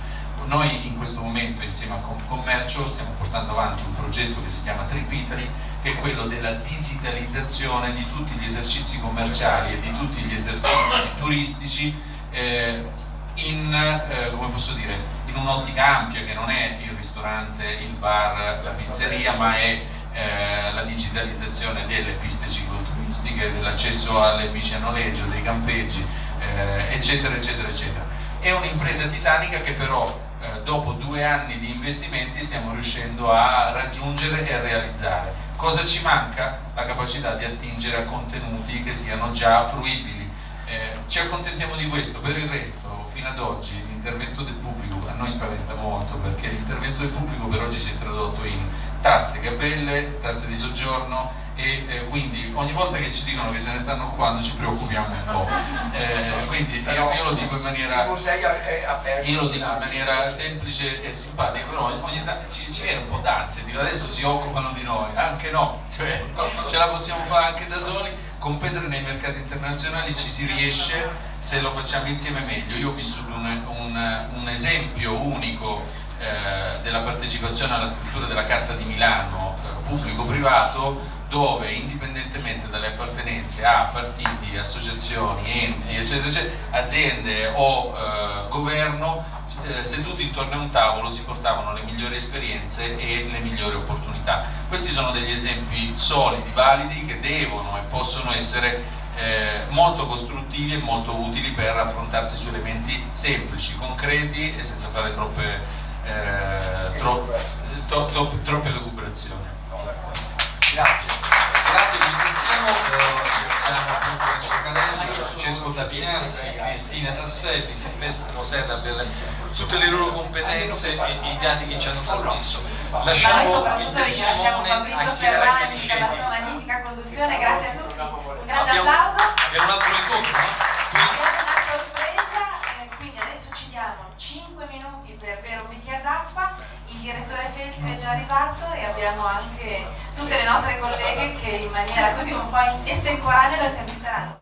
Noi in questo momento, insieme a Confcommercio, stiamo portando avanti un progetto che si chiama Trip Italy, che è quello della digitalizzazione di tutti gli esercizi commerciali e di tutti gli esercizi turistici come posso dire, in un'ottica ampia, che non è il ristorante, il bar, la pizzeria, ma è la digitalizzazione delle piste cicloturistiche, dell'accesso alle bici a noleggio, dei campeggi, eccetera eccetera eccetera. È un'impresa titanica che però dopo 2 anni di investimenti stiamo riuscendo a raggiungere e a realizzare. Cosa ci manca? La capacità di attingere a contenuti che siano già fruibili. Ci accontentiamo di questo. Per il resto, fino ad oggi, l'intervento del pubblico a noi spaventa molto, perché l'intervento del pubblico per oggi si è tradotto in tasse, gabelle, tasse di soggiorno, e quindi ogni volta che ci dicono che se ne stanno occupando ci preoccupiamo un po'. Quindi io lo dico in maniera, semplice e simpatica, però ogni tanto ci viene un po' d'ansia, dico adesso si occupano di noi, anche no, cioè ce la possiamo fare anche da soli. Competere nei mercati internazionali ci si riesce se lo facciamo insieme meglio. Io ho vissuto un esempio unico della partecipazione alla scrittura della Carta di Milano, pubblico-privato, dove indipendentemente dalle appartenenze a partiti, associazioni, enti, eccetera, eccetera, aziende o governo, seduti intorno a un tavolo si portavano le migliori esperienze e le migliori opportunità. Questi sono degli esempi solidi, validi, che devono e possono essere molto costruttivi e molto utili per affrontarsi su elementi semplici, concreti e senza fare troppe lucubrazioni. Grazie, vi ringraziamo, siamo appunto Enzo Canelli, Francesco Tapinassi, Cristina Tasselli, Silvestro Serra per tutte le loro competenze e i dati che ci hanno trasmesso. Lasciamo il testimone a chi era per la sua magnifica conduzione, grazie a tutti, un grande applauso. Abbiamo un altro incontro, no? Abbiamo una sorpresa, quindi adesso ci diamo 5 minuti per bere un bicchiere d'acqua, il direttore Feltri è già arrivato e abbiamo anche tutte le nostre colleghe che in maniera così un po' estemporanea lo intervisteranno.